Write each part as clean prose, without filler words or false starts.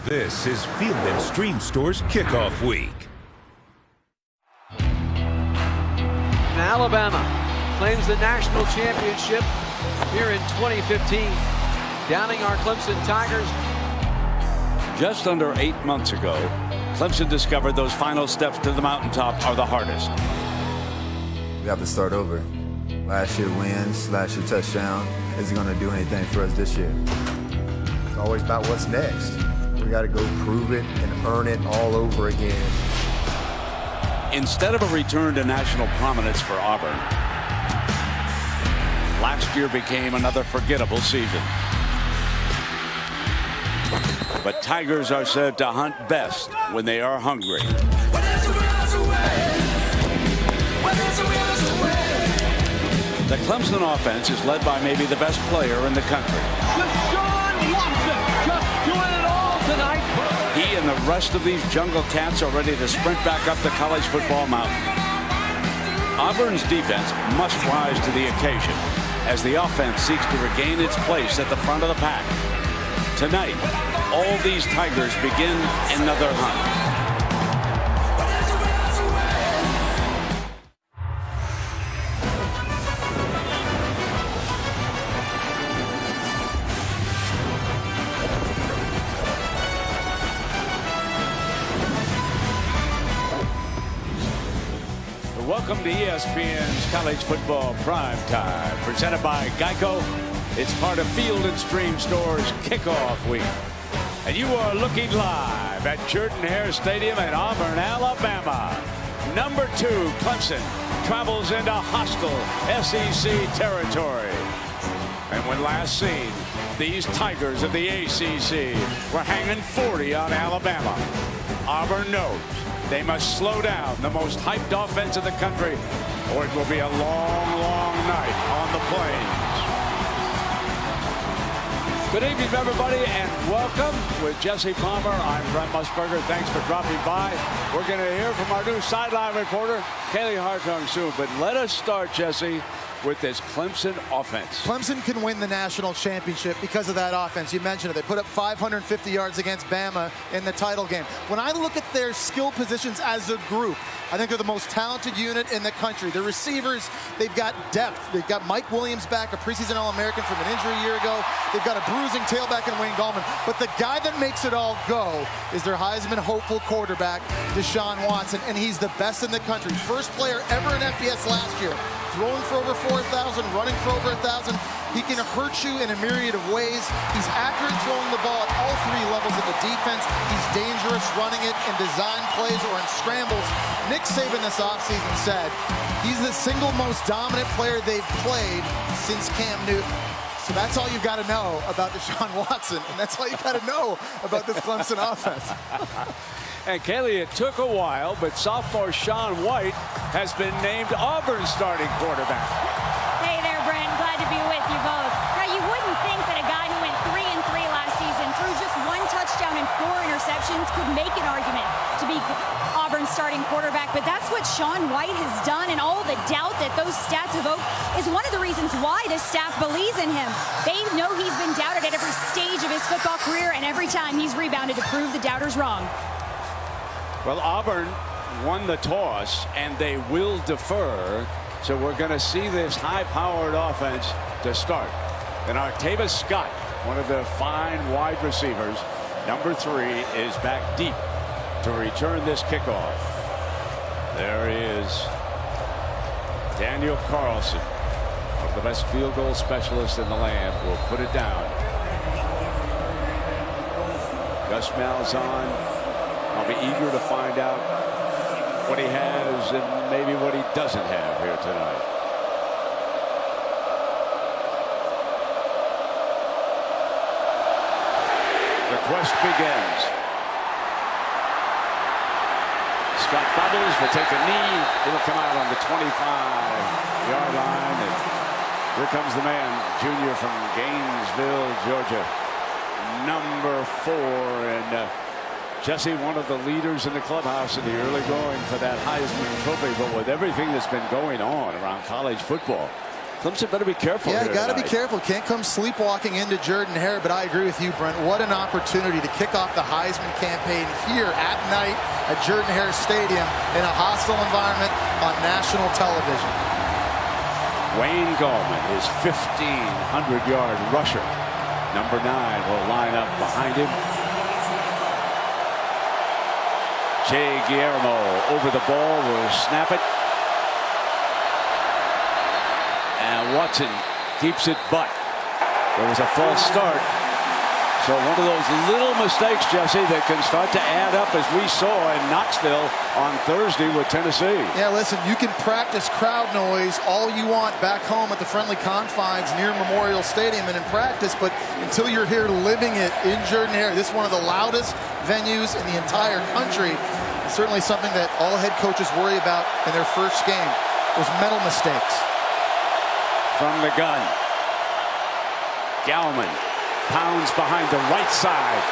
This is Field & Stream Store's Kickoff Week. And Alabama claims the national championship here in 2015, downing our Clemson Tigers. Just under 8 months ago, Clemson discovered those final steps to the mountaintop are the hardest. We have to start over. Last year wins, last year touchdown. Is it going to do anything for us this year? It's always about what's next. We got to go prove it and earn it all over again. Instead of a return to national prominence for Auburn, last year became another forgettable season. But Tigers are said to hunt best when they are hungry. The Clemson offense is led by maybe the best player in the country. Deshaun Watson just doing it all tonight. He and the rest of these jungle cats are ready to sprint back up the college football mountain. Auburn's defense must rise to the occasion as the offense seeks to regain its place at the front of the pack. Tonight, all these Tigers begin another hunt. Welcome to ESPN's College Football Prime Time, presented by Geico. It's part of Field & Stream Store's Kickoff Week. And you are looking live at Jordan-Hare Stadium in Auburn, Alabama. Number 2, Clemson, travels into hostile SEC territory. And when last seen, these Tigers of the ACC were hanging 40 on Alabama. Auburn knows they must slow down the most hyped offense in the country, or it will be a long, long night on the plains. Good evening, everybody, and welcome. With Jesse Palmer, I'm Brent Musburger. Thanks for dropping by. We're going to hear from our new sideline reporter, Kaylee Hartung, soon. But let us start, Jesse, with this Clemson offense. Clemson can win the national championship because of that offense. You mentioned it. They put up 550 yards against Bama in the title game. When I look at their skill positions as a group, I think they're the most talented unit in the country. The receivers, they've got depth. They've got Mike Williams back, a preseason All-American from an injury a year ago. They've got a bruising tailback in Wayne Gallman. But the guy that makes it all go is their Heisman hopeful quarterback, Deshaun Watson, and he's the best in the country. First player ever in FBS last year. Throwing for over 4,000, running for over 1,000. He can hurt you in a myriad of ways. He's accurate throwing the ball at all 3 levels of the defense. He's dangerous running it in design plays or in scrambles. Nick Saban this offseason said he's the single most dominant player they've played since Cam Newton. So that's all you've got to know about Deshaun Watson, and that's all you've got to know about this Clemson offense. And Kaylee, it took a while, but sophomore Shaun White has been named Auburn's starting quarterback. Hey there, Brent. Glad to be with you both. Now, you wouldn't think that a guy who went 3-3 last season, threw just 1 touchdown and 4 interceptions, could make an argument to be Auburn's starting quarterback, but that's what Shaun White has done, and all the doubt that those stats evoke is one of the reasons why this staff believes in him. They know he's been doubted at every stage of his football career, and every time he's rebounded to prove the doubters wrong. Well, Auburn won the toss, and they will defer. So we're going to see this high-powered offense to start. And Artavis Scott, one of the fine wide receivers, number 3, is back deep to return this kickoff. There is Daniel Carlson, one of the best field goal specialists in the land, will put it down. Gus Malzahn, I'll be eager to find out what he has and maybe what he doesn't have here tonight. The quest begins. Scott bubbles, will take a knee. It'll come out on the 25-yard line. And here comes the man, junior from Gainesville, Georgia, number 4. And Jesse, one of the leaders in the clubhouse in the early going for that Heisman Trophy. But with everything that's been going on around college football, Clemson better be careful. Yeah, here got to be tonight. careful. Can't come sleepwalking into Jordan-Hare, but I agree with you, Brent. What an opportunity to kick off the Heisman campaign here at night at Jordan-Hare Stadium in a hostile environment on national television. Wayne Gallman, his 1,500-yard rusher. Number 9 will line up behind him. Jay Guillermo over the ball will snap it. And Watson keeps it, but there was a false start. So one of those little mistakes, Jesse, that can start to add up, as we saw in Knoxville on Thursday with Tennessee. Yeah, listen, you can practice crowd noise all you want back home at the friendly confines near Memorial Stadium and in practice, but until you're here living it in Jordan-Hare, this is one of the loudest venues in the entire country. It's certainly something that all head coaches worry about in their first game, those mental mistakes. From the gun, Gallman pounds behind the right side,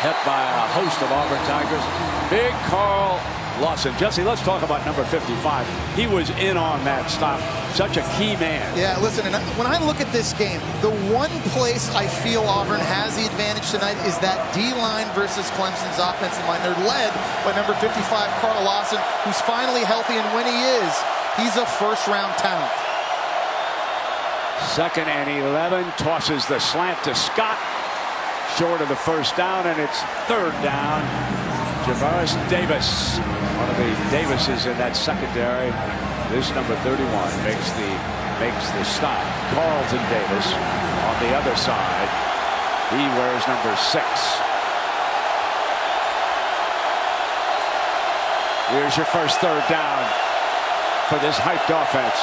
hit by a host of Auburn Tigers. Big Carl Lawson. Jesse, let's talk about number 55. He was in on that stop. Such a key man. Yeah, listen, and when I look at this game, the one place I feel Auburn has the advantage tonight is that D-line versus Clemson's offensive line. They're led by number 55, Carl Lawson, who's finally healthy, and when he is, he's a first-round talent. 2nd and 11, tosses the slant to Scott, short of the first down, and it's 3rd down. Javaris Davis, one of the Davises in that secondary. This number 31 makes the stop. Carlton Davis on the other side. He wears number 6. Here's your first 3rd down for this hyped offense.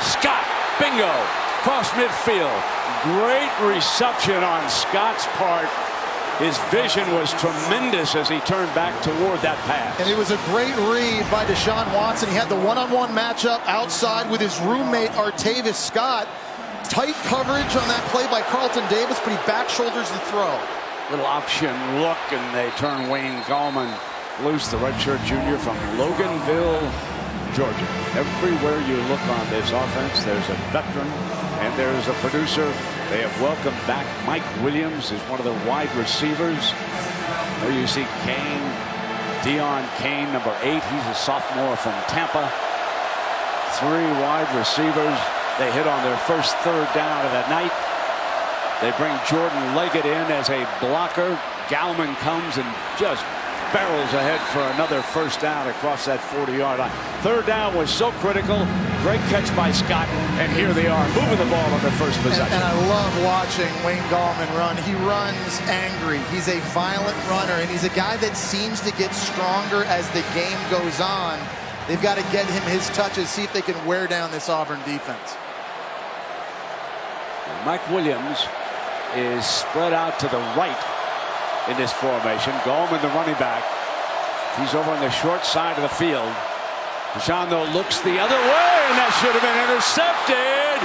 Scott, bingo, cross midfield. Great reception on Scott's part. His vision was tremendous as he turned back toward that pass. And it was a great read by Deshaun Watson. He had the one-on-one matchup outside with his roommate, Artavis Scott. Tight coverage on that play by Carlton Davis, but he back shoulders the throw. Little option look, and they turn Wayne Gallman loose, the redshirt junior from Loganville, Georgia. Everywhere you look on this offense, there's a veteran and there's a producer. They have welcomed back Mike Williams as one of the wide receivers. There you see Kane, Deion Kane, number 8. He's a sophomore from Tampa. 3 wide receivers. They hit on their first 3rd down of the night. They bring Jordan Leggett in as a blocker. Gallman comes and just barrels ahead for another first down across that 40-yard line. 3rd down was so critical. Great catch by Scott, and here they are moving the ball on their first possession. And I love watching Wayne Gallman run. He runs angry. He's a violent runner, and he's a guy that seems to get stronger as the game goes on. They've got to get him his touches, see if they can wear down this Auburn defense. Mike Williams is spread out to the right in this formation. Gallman, the running back. He's over on the short side of the field. Deshaun, though, looks the other way, and that should have been intercepted.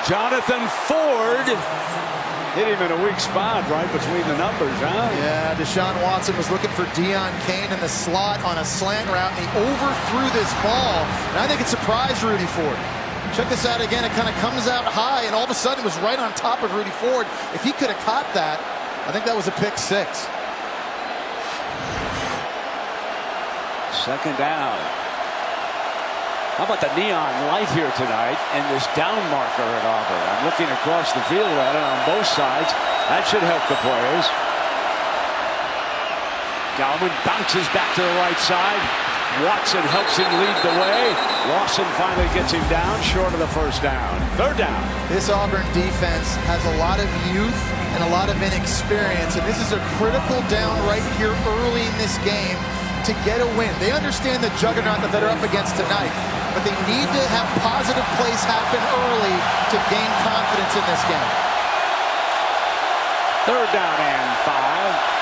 Jonathan Ford hit him in a weak spot right between the numbers, huh? Yeah, Deshaun Watson was looking for Deion Kane in the slot on a slant route, and he overthrew this ball. And I think it surprised Rudy Ford. Check this out again. It kind of comes out high, and all of a sudden it was right on top of Rudy Ford. If he could have caught that, I think that was a pick 6. 2nd down. How about the neon light here tonight and this down marker at Auburn? I'm looking across the field at it on both sides. That should help the players. Gallman bounces back to the right side. Watson helps him lead the way. Lawson finally gets him down short of the first down. 3rd down. This Auburn defense has a lot of youth and a lot of inexperience, and this is a critical down right here early in this game to get a win. They understand the juggernaut that they're up against tonight, but they need to have positive plays happen early to gain confidence in this game. 3rd down and 5.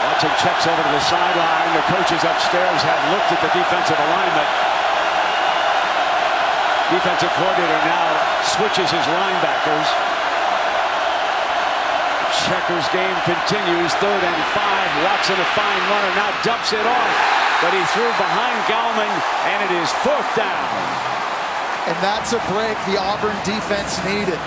Watson checks over to the sideline. The coaches upstairs have looked at the defensive alignment. Defensive coordinator now switches his linebackers. checkers game continues. 3rd and 5. Watson, a fine runner, now dumps it off. But he threw behind Gallman, and it is 4th down. And that's a break the Auburn defense needed.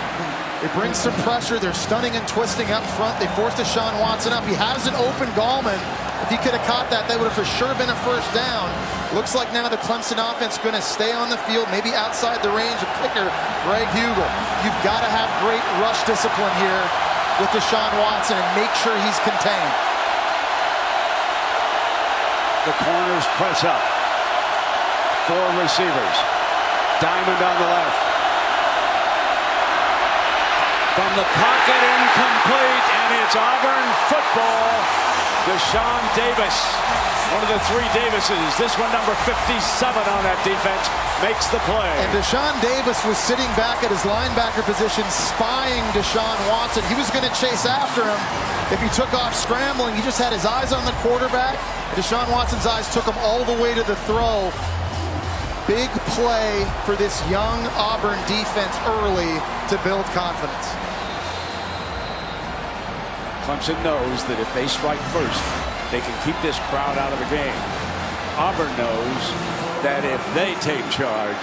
They bring some pressure. They're stunning and twisting up front. They forced Deshaun Watson up. He has an open Gallman. If he could have caught that, that would have for sure been a 1st down. Looks like now the Clemson offense going to stay on the field, maybe outside the range of kicker Greg Hugel. You've got to have great rush discipline here with Deshaun Watson and make sure he's contained. The corners press up. 4 receivers. Diamond on the left. From the pocket, incomplete, and it's Auburn football. Deshaun Davis, one of the 3 Davises. This one, number 57 on that defense, makes the play. And Deshaun Davis was sitting back at his linebacker position, spying Deshaun Watson. He was going to chase after him. If he took off scrambling, he just had his eyes on the quarterback. Deshaun Watson's eyes took him all the way to the throw. Big play for this young Auburn defense early to build confidence. Clemson knows that if they strike first, they can keep this crowd out of the game. Auburn knows that if they take charge,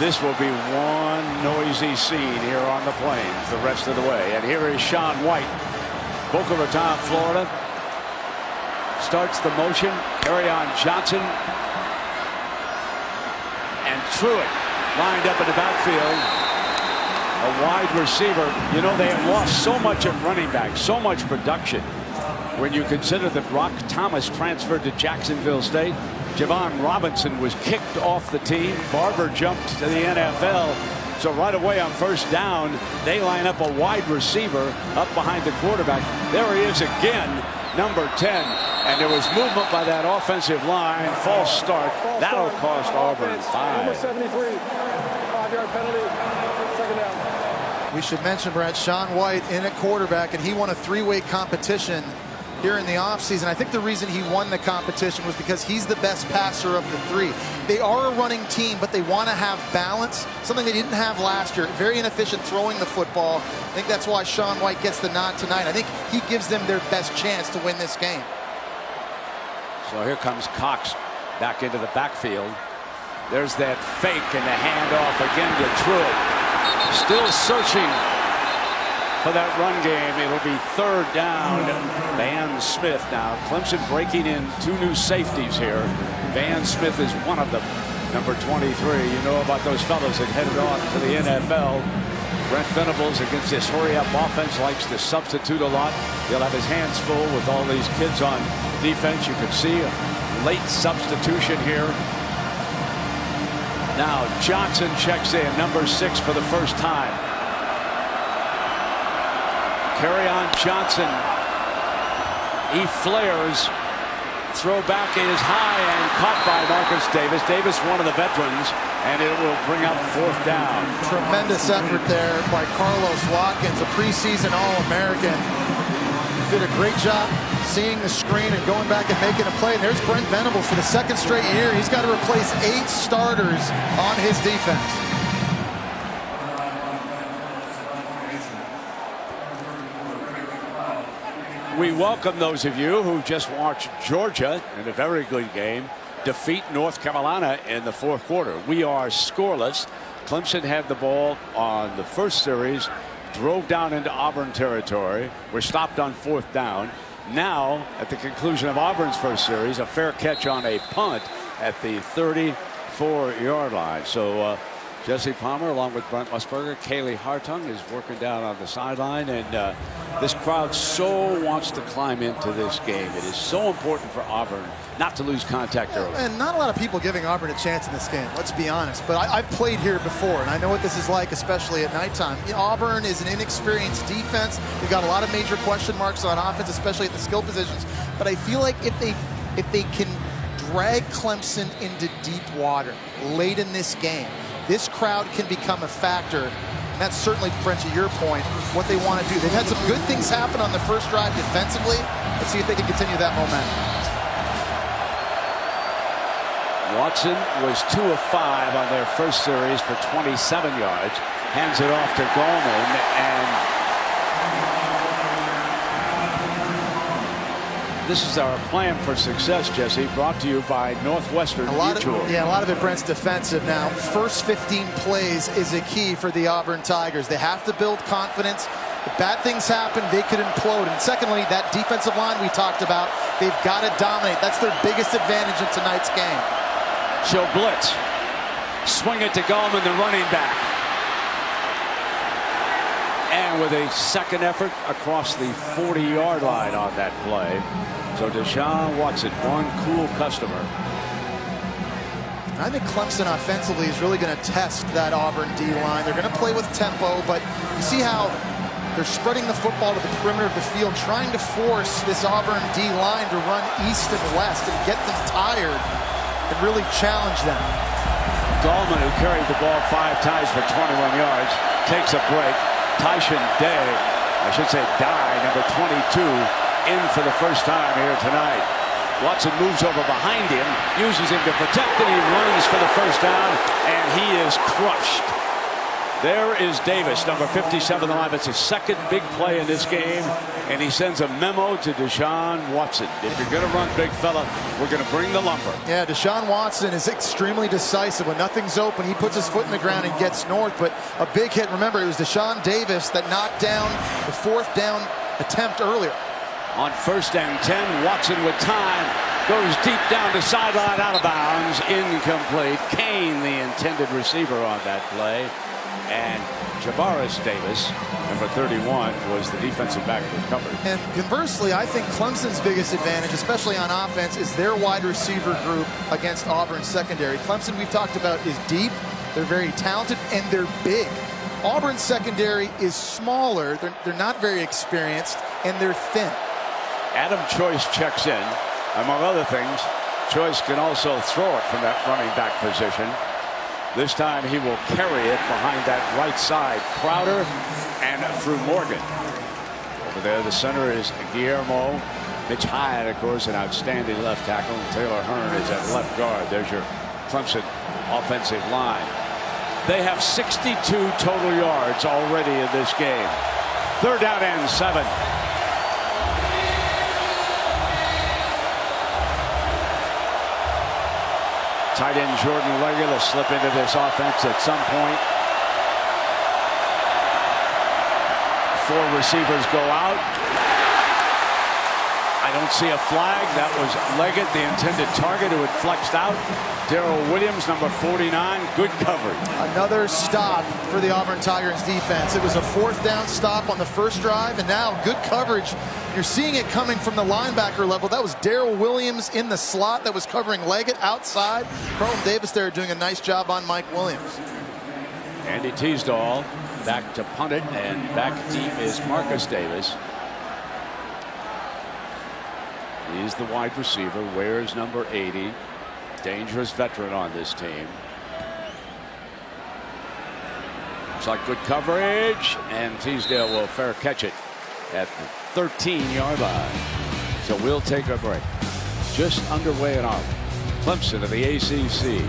this will be one noisy scene here on the Plains the rest of the way. And here is Sean White, Boca Raton, Florida. Starts the motion. Kerryon Johnson and Truitt lined up in the backfield. A wide receiver. You know, they have lost so much at running back, so much production. When you consider that Brock Thomas transferred to Jacksonville State, Javon Robinson was kicked off the team. Barber jumped to the NFL. So right away on 1st down, they line up a wide receiver up behind the quarterback. There he is again, number 10. And there was movement by that offensive line. False start. That'll cost Auburn 5. Number 73, 5-yard penalty. 2nd down. We should mention, Brad, Sean White in at quarterback, and he won a 3-way competition here in the offseason. I think the reason he won the competition was because he's the best passer of the 3. They are a running team, but they want to have balance, something they didn't have last year. Very inefficient throwing the football. I think that's why Sean White gets the nod tonight. I think he gives them their best chance to win this game. So here comes Cox back into the backfield. There's that fake and the handoff again to Truitt. Still searching for that run game. It'll be 3rd down. Van Smith now. Clemson breaking in 2 new safeties here. Van Smith is one of them. Number 23. You know about those fellows that headed on to the NFL. Brent Venables against this hurry-up offense likes to substitute a lot. He'll have his hands full with all these kids on defense. You can see a late substitution here. Now Johnson checks in, number 6 for the 1st time. Kerryon Johnson. He flares. Throw back is high and caught by Marcus Davis. Davis, one of the veterans, and it will bring up 4th down. Tremendous effort there by Carlos Watkins, a preseason All-American. Did a great job seeing the screen and going back and making a play. And there's Brent Venables for the 2nd straight year. He's got to replace 8 starters on his defense. We welcome those of you who just watched Georgia in a very good game defeat North Carolina in the 4th quarter. We are scoreless. Clemson had the ball on the 1st series, drove down into Auburn territory. We're stopped on 4th down. Now, at the conclusion of Auburn's 1st series, a fair catch on a punt at the 34-yard line. So Jesse Palmer, along with Brent Musburger, Kaylee Hartung is working down on the sideline, and this crowd so wants to climb into this game. It is so important for Auburn not to lose contact early. And not a lot of people giving Auburn a chance in this game, let's be honest. But I've played here before, and I know what this is like, especially at nighttime. Auburn is an inexperienced defense. They've got a lot of major question marks on offense, especially at the skill positions. But I feel like if they can drag Clemson into deep water late in this game, this crowd can become a factor. And that's certainly, Brent, to your point, what they want to do. They've had some good things happen on the 1st drive defensively. Let's see if they can continue that momentum. Watson was 2 of 5 on their 1st series for 27 yards. Hands it off to Gallman, and This is our plan for success, Jesse, brought to you by Northwestern Mutual. A lot of it, Brent's defensive now. First 15 plays is a key for the Auburn Tigers. They have to build confidence. If bad things happen, they could implode. And secondly, that defensive line we talked about, they've got to dominate. That's their biggest advantage in tonight's game. She'll blitz. Swing it to Gallman, the running back. And with a second effort across the 40-yard line on that play. So Deshaun Watson, one cool customer. I think Clemson offensively is really going to test that Auburn D-line. They're going to play with tempo, but you see how they're spreading the football to the perimeter of the field, trying to force this Auburn D-line to run east and west and get them tired and really challenge them. Gallman, who carried the ball 5 times for 21 yards, takes a break. Tyson Day, I should say Dye, number 22, in for the first time here tonight. Watson moves over behind him, uses him to protect, and he runs for the first down, and he is crushed. There is Davis, number 57 alive. It's his second big play in this game, and he sends a memo to Deshaun Watson. If you're going to run, big fella, we're going to bring the lumber. Yeah, Deshaun Watson is extremely decisive. When nothing's open, he puts his foot in the ground and gets north. But a big hit, remember, it was Deshaun Davis that knocked down the 4th down attempt earlier. On 1st and 10, Watson with time goes deep down the sideline, out of bounds, incomplete. Kane, the intended receiver on that play. And Javaris Davis, number 31, was the defensive back that covered. And conversely, I think Clemson's biggest advantage, especially on offense, is their wide receiver group against Auburn's secondary. Clemson, we've talked about, is deep. They're very talented, and they're big. Auburn's secondary is smaller. They're not very experienced, and they're thin. Adam Choice checks in. Among other things, Choice can also throw it from that running back position. This time he will carry it behind that right side. Crowder and through Morgan. Over there, the center is Guillermo. Mitch Hyde, of course, an outstanding left tackle. Taylor Hearn is at left guard. There's your Clemson offensive line. They have 62 total yards already in this game. 3rd down and 7. Tight end Jordan-Hare will slip into this offense at some point. 4 receivers go out. I don't see a flag. That was Leggett, the intended target, who had flexed out. Darrell Williams, number 49, good coverage. Another stop for the Auburn Tigers defense. It was a 4th down stop on the first drive, and now good coverage. You're seeing it coming from the linebacker level. That was Darrell Williams in the slot that was covering Leggett outside. Carlton Davis there doing a nice job on Mike Williams. Andy Teasdall back to punt it, and back deep is Marcus Davis. He's the wide receiver, wears number 80. Dangerous veteran on this team. Looks like good coverage, and Teasdale will fair catch it at the 13-yard line. So we'll take a break. Just underway in Auburn. Clemson of the ACC,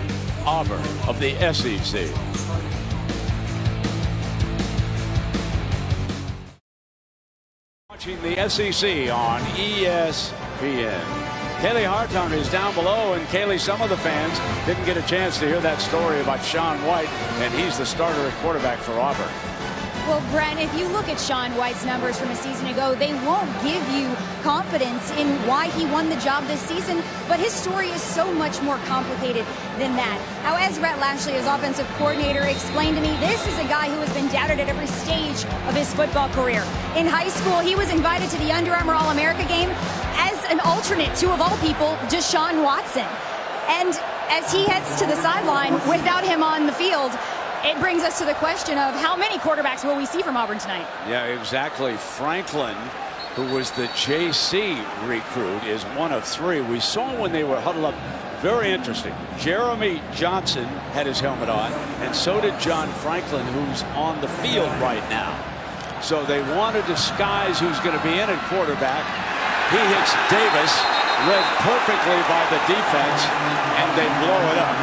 Auburn of the SEC. Watching the SEC on ESPN. Kaylee Hartung is down below, and Kaylee, some of the fans didn't get a chance to hear that story about Sean White, and he's the starter at quarterback for Auburn. Well, Brent, if you look at Sean White's numbers from a season ago, they won't give you confidence in why he won the job this season, but his story is so much more complicated than that. Now, as Rhett Lashley, his offensive coordinator, explained to me, this is a guy who has been doubted at every stage of his football career. In high school, he was invited to the Under Armour All-America game as an alternate to, of all people, Deshaun Watson. And as he heads to the sideline without him on the field, it brings us to the question of how many quarterbacks will we see from Auburn tonight? Yeah, exactly. Franklin, who was the JC recruit, is one of 3. We saw when they were huddled up. Very interesting. Jeremy Johnson had his helmet on, and so did John Franklin, who's on the field right now. So they want to disguise who's going to be in at quarterback. He hits Davis, read perfectly by the defense, and they blow it up.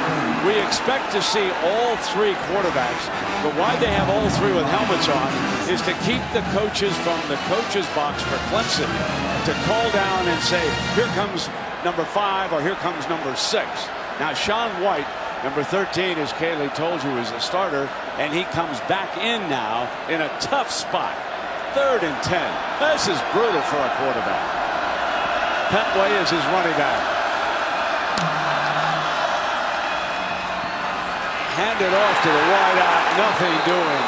We expect to see all three quarterbacks, but why they have all three with helmets on is to keep the coaches from the coaches box for Clemson to call down and say, here comes number 5 or here comes number 6. Now Sean White, number 13, as Kaylee told you, is a starter, and he comes back in now in a tough spot. 3rd and 10. This is brutal for a quarterback. Petway is his running back. Handed off to the wideout, nothing doing.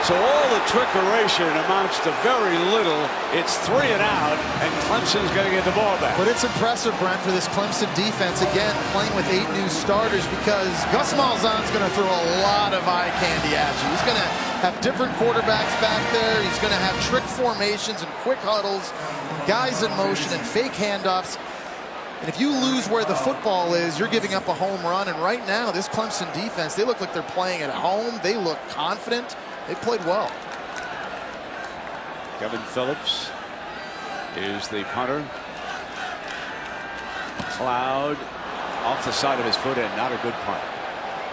So all the trickeration amounts to very little. It's 3 and out, and Clemson's going to get the ball back. But it's impressive, Brent, for this Clemson defense, again, playing with 8 new starters, because Gus Malzahn's going to throw a lot of eye candy at you. He's going to have different quarterbacks back there. He's going to have trick formations and quick huddles, guys in motion and fake handoffs. And if you lose where the football is, you're giving up a home run. And right now, this Clemson defense, they look like they're playing at home. They look confident. They played well. Kevin Phillips is the punter. Cloud off the side of his foot, and not a good punt.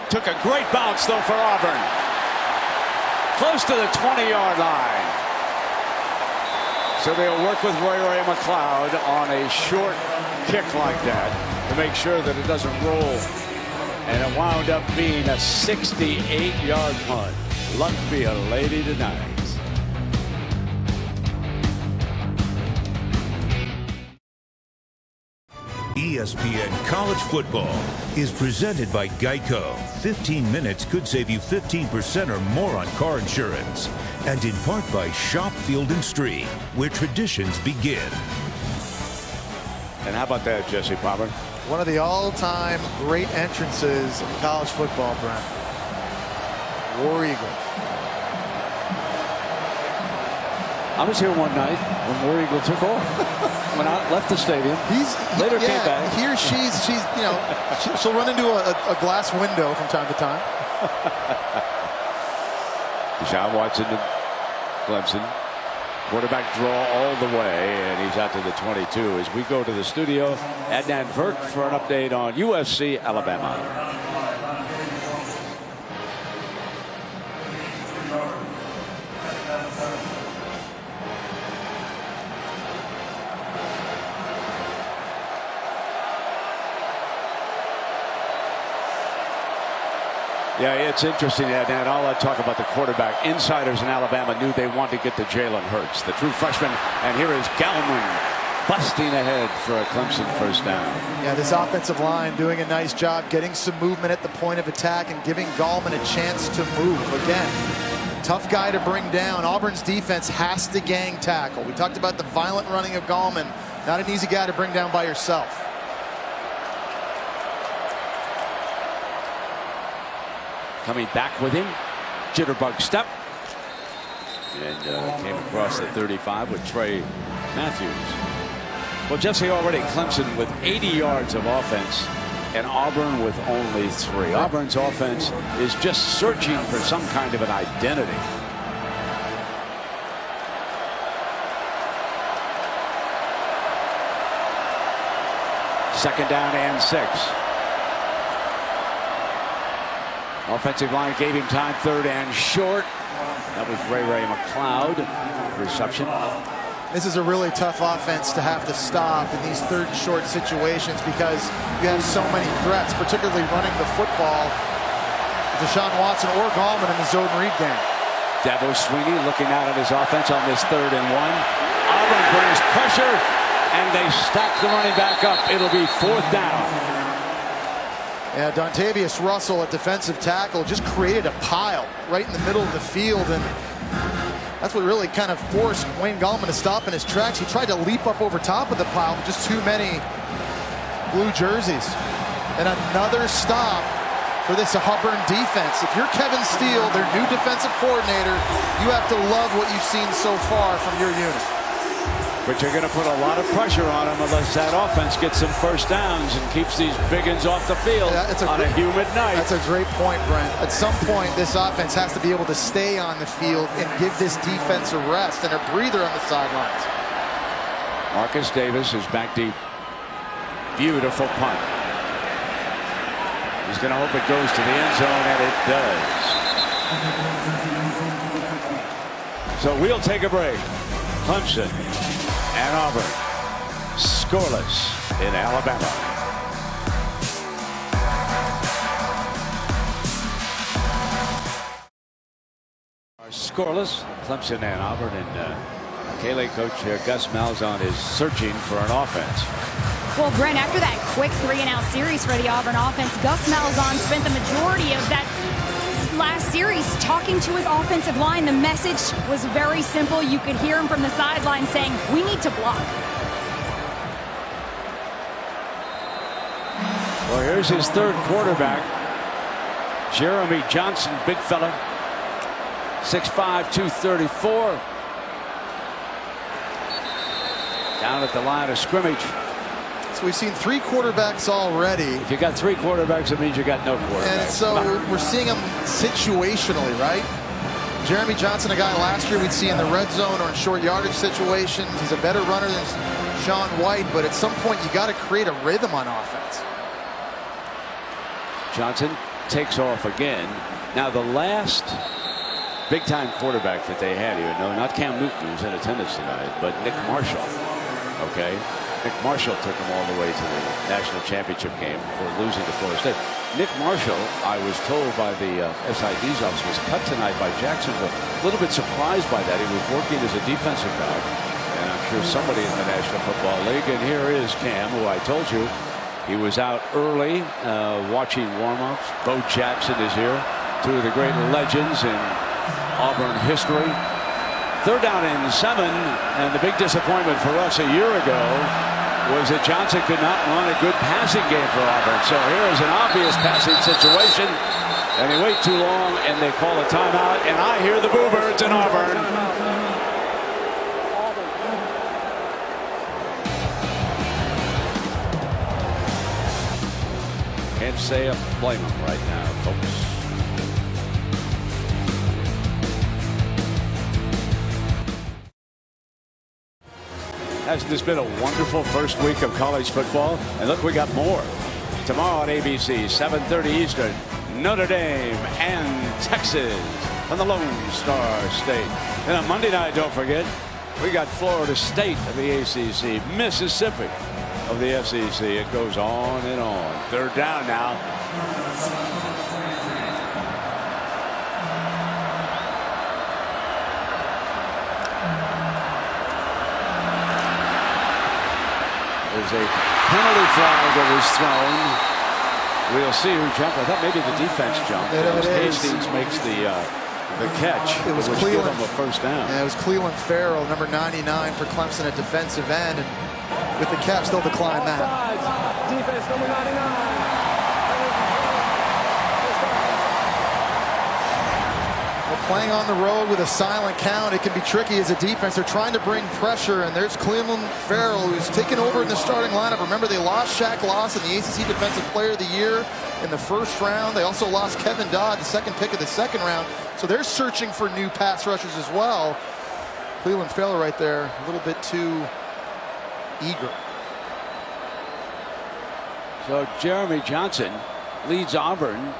Took a great bounce, though, for Auburn. Close to the 20-yard line. So they'll work with Ray McLeod on a short kick like that to make sure that it doesn't roll. And it wound up being a 68-yard punt. Luck be a lady tonight. ESPN College Football is presented by Geico. 15 minutes could save you 15% or more on car insurance. And in part by Shop Field & Stream, where traditions begin. And how about that, Jesse Palmer? One of the all-time great entrances in college football, Brent. War Eagle. I was here one night when War Eagle took off. Went out, left the stadium. Later came back. He or she's you know, she'll run into a glass window from time to time. Deshaun Watson to Clemson. Quarterback draw all the way, and he's out to the 22 as we go to the studio. Adnan Virk for an update on USC Alabama. Yeah, it's interesting, Adnan. I'll talk about the quarterback. Insiders in Alabama knew they wanted to get to Jalen Hurts, the true freshman. And here is Gallman busting ahead for a Clemson first down. Yeah, this offensive line doing a nice job getting some movement at the point of attack and giving Gallman a chance to move. Again, tough guy to bring down. Auburn's defense has to gang tackle. We talked about the violent running of Gallman. Not an easy guy to bring down by yourself. Coming back with him, jitterbug step, and came across the 35 with Trey Matthews. Well, Jesse, already Clemson with 80 yards of offense and Auburn with only 3. Auburn's offense is just searching for some kind of an identity. Second down and 6. Offensive line gave him time, 3rd and short. That was Ray McLeod. Reception. This is a really tough offense to have to stop in these 3rd and short situations because you have so many threats, particularly running the football. Deshaun Watson or Gallman in the zone read game. Dabo Sweeney looking out at his offense on this 3rd and 1. Auburn brings pressure, and they stack the running back up. It'll be 4th down. Yeah, Dontavius Russell at defensive tackle just created a pile right in the middle of the field, and that's what really kind of forced Wayne Gallman to stop in his tracks. He tried to leap up over top of the pile, but just too many blue jerseys. And another stop for this Auburn defense. If you're Kevin Steele, their new defensive coordinator, you have to love what you've seen so far from your unit. But you're going to put a lot of pressure on them unless that offense gets some first downs and keeps these biggins off the field on a humid night. That's a great point, Brent. At some point, this offense has to be able to stay on the field and give this defense a rest and a breather on the sidelines. Marcus Davis is back deep. Beautiful punt. He's going to hope it goes to the end zone, and it does. So we'll take a break. Clemson and Auburn scoreless in Alabama. Scoreless, Clemson and Auburn, and Kaylee coach Gus Malzahn is searching for an offense. Well, Brent, after that quick 3-and-out series for the Auburn offense, Gus Malzahn spent the majority of that last series talking to his offensive line. The message was very simple. You could hear him from the sideline saying, we need to block. Well, here's his third quarterback, Jeremy Johnson, big fella. 6'5", 234. Down at the line of scrimmage. So we've seen 3 quarterbacks already. If you got 3 quarterbacks, it means you got no quarterbacks. And so we're seeing them situationally, right? Jeremy Johnson, a guy last year we'd see in the red zone or in short yardage situations. He's a better runner than Sean White, but at some point you got to create a rhythm on offense. Johnson takes off again. Now the last big-time quarterback that they had here, no, not Cam Newton, who's in attendance tonight, but Nick Marshall. Okay, Nick Marshall took them all the way to the national championship game before losing to Florida State. Nick Marshall, I was told by the SID's office, was cut tonight by Jacksonville. A little bit surprised by that. He was working as a defensive back, and I'm sure somebody in the National Football League. And here is Cam, who I told you he was out early watching warm-ups. Bo Jackson is here, 2 of the great legends in Auburn history. 3rd down and 7, and the big disappointment for us a year ago was that Johnson could not run a good passing game for Auburn. So here is an obvious passing situation, and they wait too long, and they call a timeout, and I hear the Boo-Birds in Auburn. Can't say I blame them right now, folks. Hasn't this been a wonderful first week of college football? And look, we got more. Tomorrow on ABC, 7:30 Eastern, Notre Dame and Texas on the Lone Star State. And on Monday night, don't forget, we got Florida State of the ACC, Mississippi of the SEC. It goes on and on. 3rd down now. There's a penalty flag that was thrown. We'll see who jumped. I thought maybe the defense jumped. Hastings makes the catch. It was which Cleveland. gave him a first down. Yeah, it was Cleveland Farrell, number 99 for Clemson at defensive end, and with the catch, they'll decline that. Defense number 99. Playing on the road with a silent count, it can be tricky as a defense. They're trying to bring pressure, and there's Cleveland Farrell, who's taken over in the starting lineup. Remember, they lost Shaq Lawson, the ACC Defensive Player of the Year in the 1st round. They also lost Kevin Dodd, the 2nd pick of the 2nd round. So they're searching for new pass rushers as well. Cleveland Farrell right there, a little bit too eager. So Jeremy Johnson leads Auburn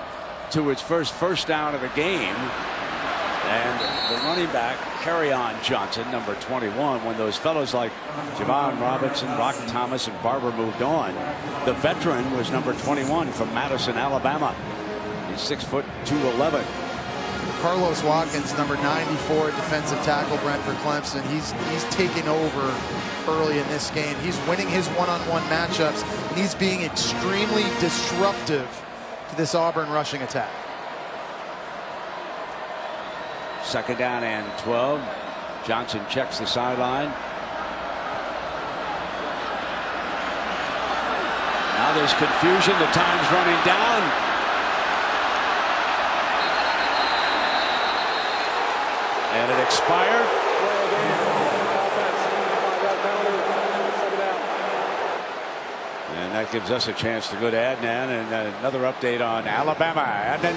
to its first down of the game. And the running back, Carry-On Johnson, number 21, when those fellows like Javon Robinson, Rock Thomas, and Barber moved on, the veteran was number 21 from Madison, Alabama. He's 6 foot 211. Carlos Watkins, number 94, defensive tackle, Brent, for Clemson. He's taking over early in this game. He's winning his one-on-one matchups, and he's being extremely disruptive to this Auburn rushing attack. 2nd down and 12. Johnson checks the sideline. Now there's confusion. The time's running down. And it expired. And that gives us a chance to go to Adnan, and another update on Alabama. Adnan.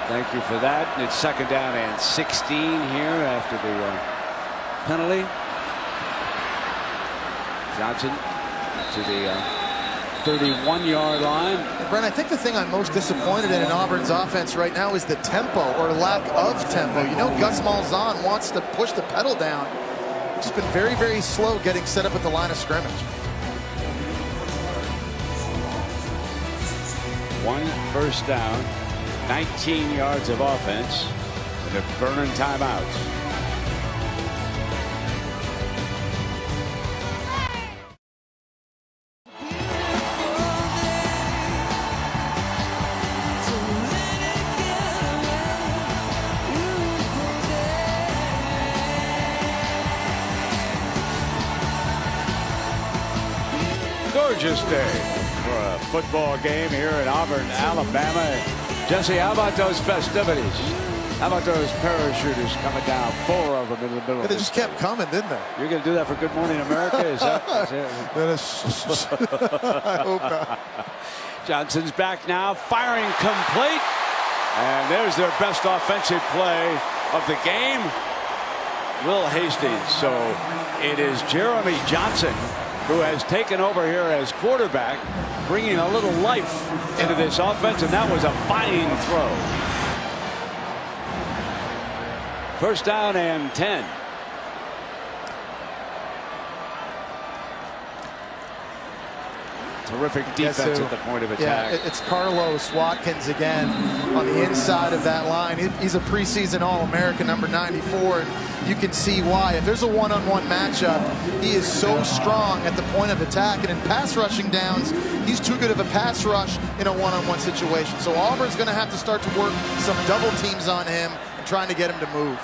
Thank you for that. And it's 2nd down and 16 here after the penalty. Johnson to the 31-yard line. And Brent, I think the thing I'm most disappointed in Auburn's offense right now is the tempo or lack of tempo. You know, Gus Malzahn wants to push the pedal down. It's been very, very slow getting set up at the line of scrimmage. 1 first down, 19 yards of offense, and they're burning timeouts. Gorgeous day for a football game here in Auburn, Alabama. Jesse, how about those festivities? How about those parachuters coming down? 4 of them in the middle. They just kept coming, didn't they? You're going to do that for Good Morning America? Is that I hope not. Johnson's back now, firing complete. And there's their best offensive play of the game. Will Hastings. So it is Jeremy Johnson who has taken over here as quarterback, bringing a little life into this offense, and that was a fine throw. 1st down and 10. Terrific defense at the point of attack. Yeah, it's Carlos Watkins again on the inside of that line. He's a preseason All-American, number 94, and you can see why. If there's a one-on-one matchup, he is so strong at the point of attack, and in pass rushing downs, he's too good of a pass rush in a one-on-one situation. So Auburn's going to have to start to work some double teams on him and trying to get him to move.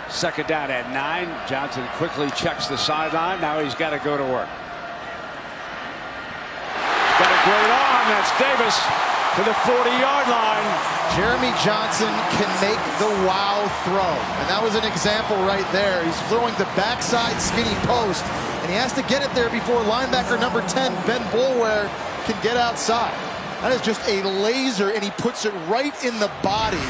2nd down at 9. Johnson quickly checks the sideline. Now he's got to go to work. Got a great arm. That's Davis to the 40-yard line. Jeremy Johnson can make the wow throw. And that was an example right there. He's throwing the backside skinny post, and he has to get it there before linebacker number 10, Ben Boulware, can get outside. That is just a laser, and he puts it right in the body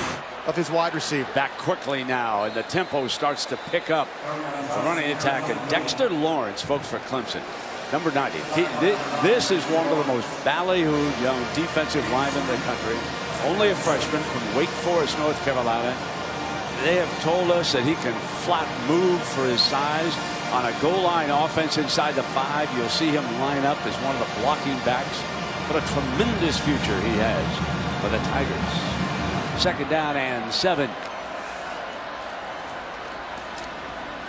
of his wide receiver. Back quickly now, and the tempo starts to pick up. The running attack, and Dexter Lawrence, folks, for Clemson. Number 90. This is one of the most ballyhooed young defensive linemen in the country. Only a freshman from Wake Forest, North Carolina. They have told us that he can flat move for his size. On a goal line offense inside the 5, you'll see him line up as one of the blocking backs. What a tremendous future he has for the Tigers. 2nd down and 7.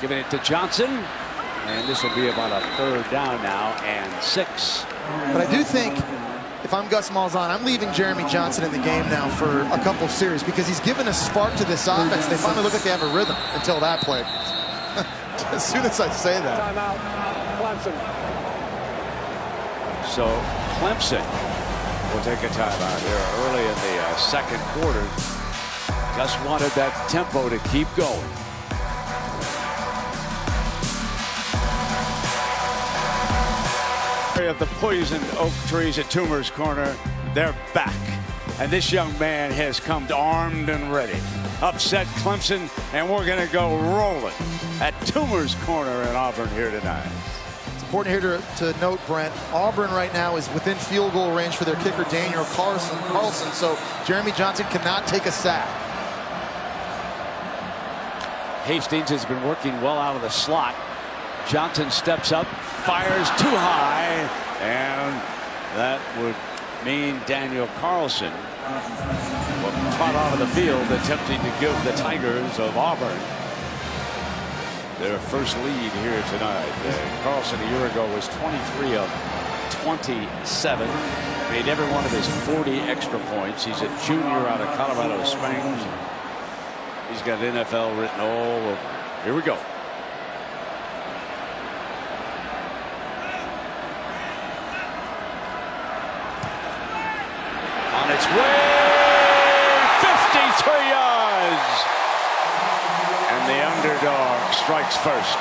Giving it to Johnson. And this will be about a 3rd down now and 6. But I do think, if I'm Gus Malzahn, I'm leaving Jeremy Johnson in the game now for a couple series because he's given a spark to this offense. They finally look like they have a rhythm until that play. As soon as I say that. Timeout, Clemson. So Clemson will take a timeout here early in the 2nd quarter. Just wanted that tempo to keep going. Of the poisoned oak trees at Toomer's Corner, they're back, and this young man has come armed and ready. Upset Clemson, and we're going to go rolling at Toomer's Corner in Auburn here tonight. It's important here to note, Brent, Auburn right now is within field goal range for their kicker Daniel Carlson, so Jeremy Johnson cannot take a sack. Hastings has been working well out of the slot. Johnson steps up, fires too high, and that would mean Daniel Carlson will trot out of the field, attempting to give the Tigers of Auburn their first lead here tonight. Carlson a year ago was 23 of 27, made every one of his 40 extra points. He's a junior out of Colorado Springs. He's got NFL written all over. Here we go. On its way, 53 yards, and the underdog strikes first.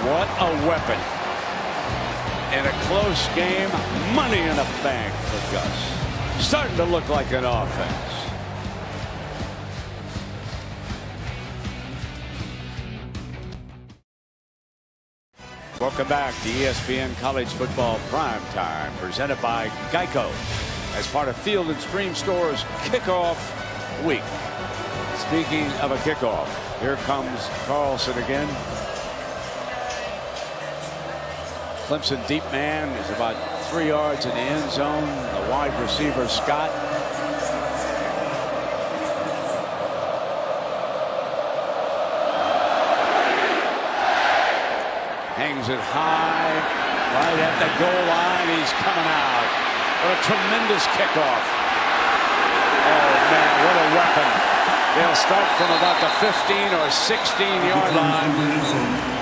What a weapon in a close game. Money in the bank for Gus. Starting to look like an offense. Welcome back to ESPN College Football Primetime, presented by Geico as part of Field and Stream Store's kickoff week. Speaking of a kickoff, here comes Carlson again. Clemson deep man is about 3 yards in the end zone. The wide receiver, Scott. Hangs it high, right at the goal line. He's coming out. What a tremendous kickoff. Oh, man, what a weapon. They'll start from about the 15 or 16-yard line.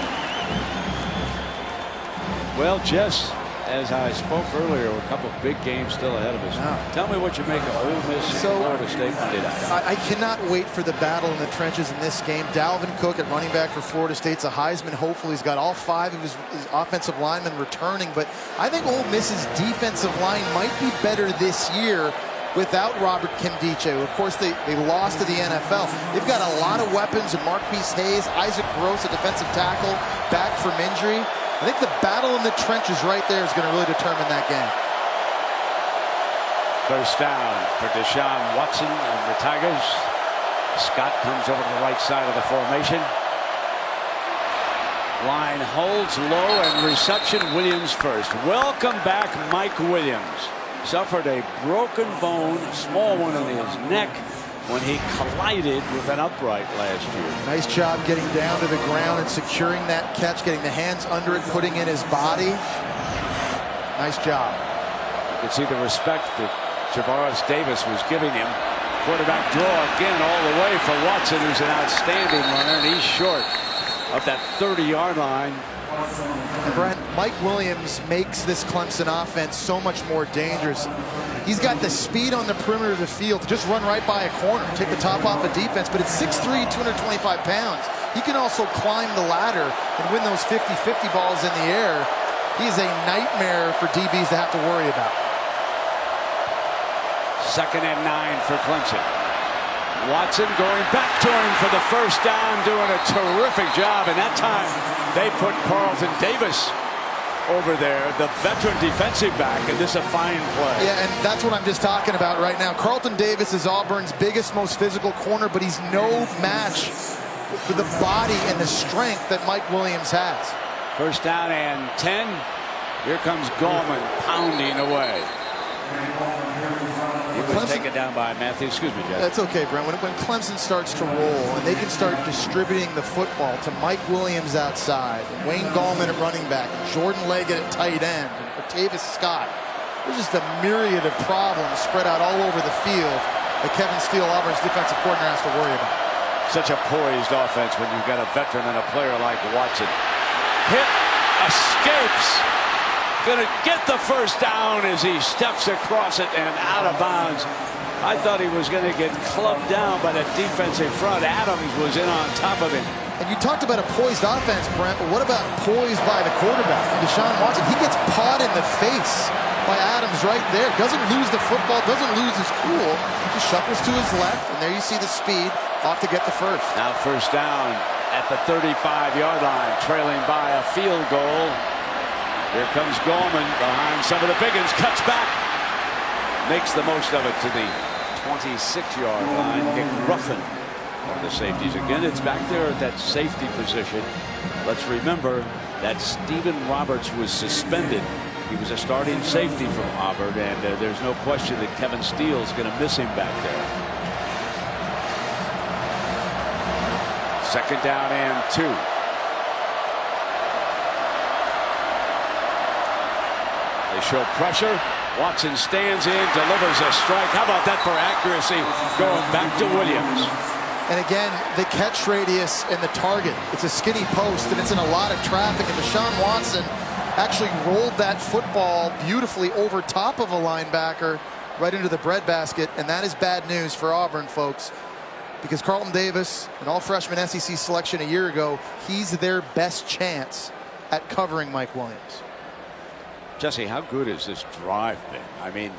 Well, Jess, as I spoke earlier, a couple of big games still ahead of us. Yeah. Tell me what you make of Ole Miss and Florida State Monday night. I cannot wait for the battle in the trenches in this game. Dalvin Cook at running back for Florida State's a Heisman hopeful. He's got all 5 of his offensive linemen returning, but I think Ole Miss's defensive line might be better this year without Robert Kimdiche. Of course, they lost to the NFL. They've got a lot of weapons, and Marquise Hayes, Isaac Gross, a defensive tackle, back from injury. I think the battle in the trenches right there is going to really determine that game. First down for Deshaun Watson and the Tigers. Scott comes over to the right side of the formation. Line holds low and reception. Williams first. Welcome back, Mike Williams. Suffered a broken bone, small one in his neck, when he collided with an upright last year. Nice job getting down to the ground and securing that catch, getting the hands under it, putting in his body. Nice job. You can see the respect that Javaris Davis was giving him. Quarterback draw again all the way for Watson, who's an outstanding runner, and he's short of that 30-yard line. And Brent, Mike Williams makes this Clemson offense so much more dangerous. He's got the speed on the perimeter of the field to just run right by a corner, take the top off of defense, but at 6'3", 225 pounds, he can also climb the ladder and win those 50-50 balls in the air. He's a nightmare for DBs to have to worry about. 2nd and 9 for Clemson. Watson going back to him for the first down, doing a terrific job, and that time they put Carlton Davis over there, the veteran defensive back, and this is a fine play. Yeah, and that's what I'm just talking about right now. Carlton Davis is Auburn's biggest, most physical corner, but he's no match for the body and the strength that Mike Williams has. First down and 10. Here comes Gallman pounding away. He was taken down by Matthews. Excuse me, Jeff. That's okay, Brent. When Clemson starts to roll and they can start distributing the football to Mike Williams outside, Wayne Gallman at running back, Jordan Leggett at tight end, and Octavius Scott, there's just a myriad of problems spread out all over the field that Kevin Steele, Auburn's defensive coordinator, has to worry about. Such a poised offense when you've got a veteran and a player like Watson. Hit, escapes. Going to get the first down as he steps across it and out of bounds. I thought he was going to get clubbed down by the defensive front. Adams was in on top of him. And you talked about a poised offense, Brent, but what about poised by the quarterback, Deshaun Watson? He gets pawed in the face by Adams right there. Doesn't lose the football, doesn't lose his cool. Just shuffles to his left, and there you see the speed off to get the first. Now first down at the 35-yard line, trailing by a field goal. Here comes Gallman behind some of the big ones, cuts back, makes the most of it to the 26-yard line. Nick Ruffin, one of the safeties. Again, it's back there at that safety position. Let's remember that Stephen Roberts was suspended. He was a starting safety from Auburn, and there's no question that Kevin Steele's going to miss him back there. 2nd down and 2. They show pressure. Watson stands in, delivers a strike. How about that for accuracy? Going back to Williams. And again, the catch radius and the target. It's a skinny post, and it's in a lot of traffic. And Deshaun Watson actually rolled that football beautifully over top of a linebacker right into the breadbasket. And that is bad news for Auburn, folks, because Carlton Davis, an all-freshman SEC selection a year ago, he's their best chance at covering Mike Williams. Jesse, how good has this drive been? I mean,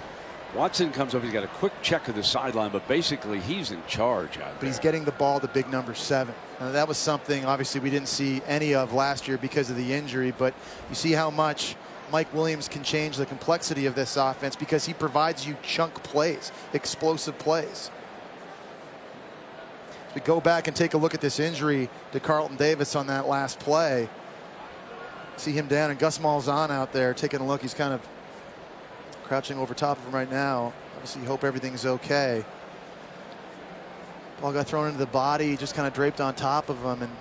Watson comes up, he's got a quick check of the sideline, but basically he's in charge out there. But he's getting the ball to big number 7. That was something obviously we didn't see any of last year because of the injury, but you see how much Mike Williams can change the complexity of this offense because he provides you chunk plays, explosive plays. As we go back and take a look at this injury to Carlton Davis on that last play. See him down, and Gus Malzahn out there taking a look. He's kind of crouching over top of him right now. Obviously, hope everything's okay. Ball got thrown into the body, just kind of draped on top of him, and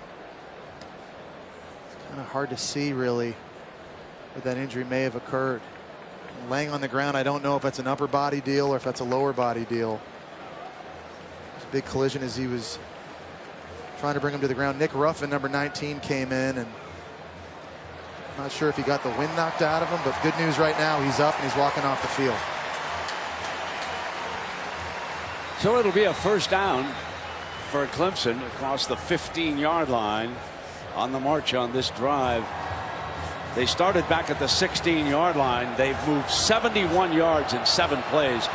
it's kind of hard to see really where that injury may have occurred. Laying on the ground, I don't know if that's an upper body deal or if that's a lower body deal. It was a big collision as he was trying to bring him to the ground. Nick Ruffin, number 19, came in, and not sure if he got the wind knocked out of him, but good news right now, he's up and he's walking off the field. So it'll be a first down for Clemson across the 15-yard line on the march on this drive. They started back at the 16-yard line. They've moved 71 yards in 7 plays.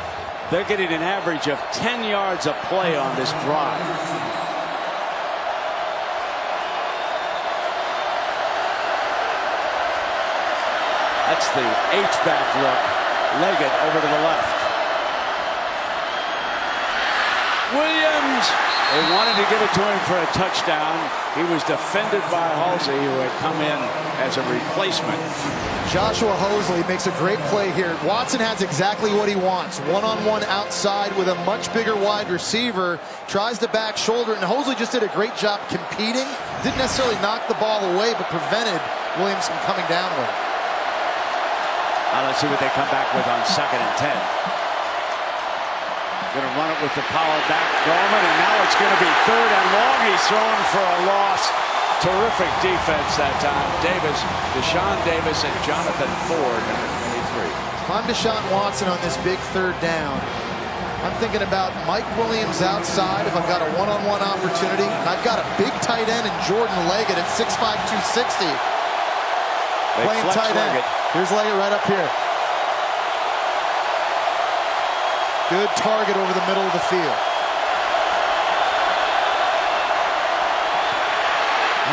They're getting an average of 10 yards a play on this drive. That's the H-back look. Leggett over to the left. Williams, they wanted to give it to him for a touchdown. He was defended by Halsey, who had come in as a replacement. Joshua Hosley makes a great play here. Watson has exactly what he wants. One-on-one outside with a much bigger wide receiver. Tries to back shoulder, and Hosley just did a great job competing. Didn't necessarily knock the ball away, but prevented Williams from coming down with it. Now let's see what they come back with on 2nd and 10. Going to run it with the power back, Gorman, and now it's going to be 3rd and long. He's throwing for a loss. Terrific defense that time. Deshaun Davis, and Jonathan Ford, number 23. If I'm Deshaun Watson on this big 3rd down, I'm thinking about Mike Williams outside if I've got a one-on-one opportunity, and I've got a big tight end in Jordan Leggett at 6'5", 260. Playing tight end. Here's Leggett right up here. Good target over the middle of the field.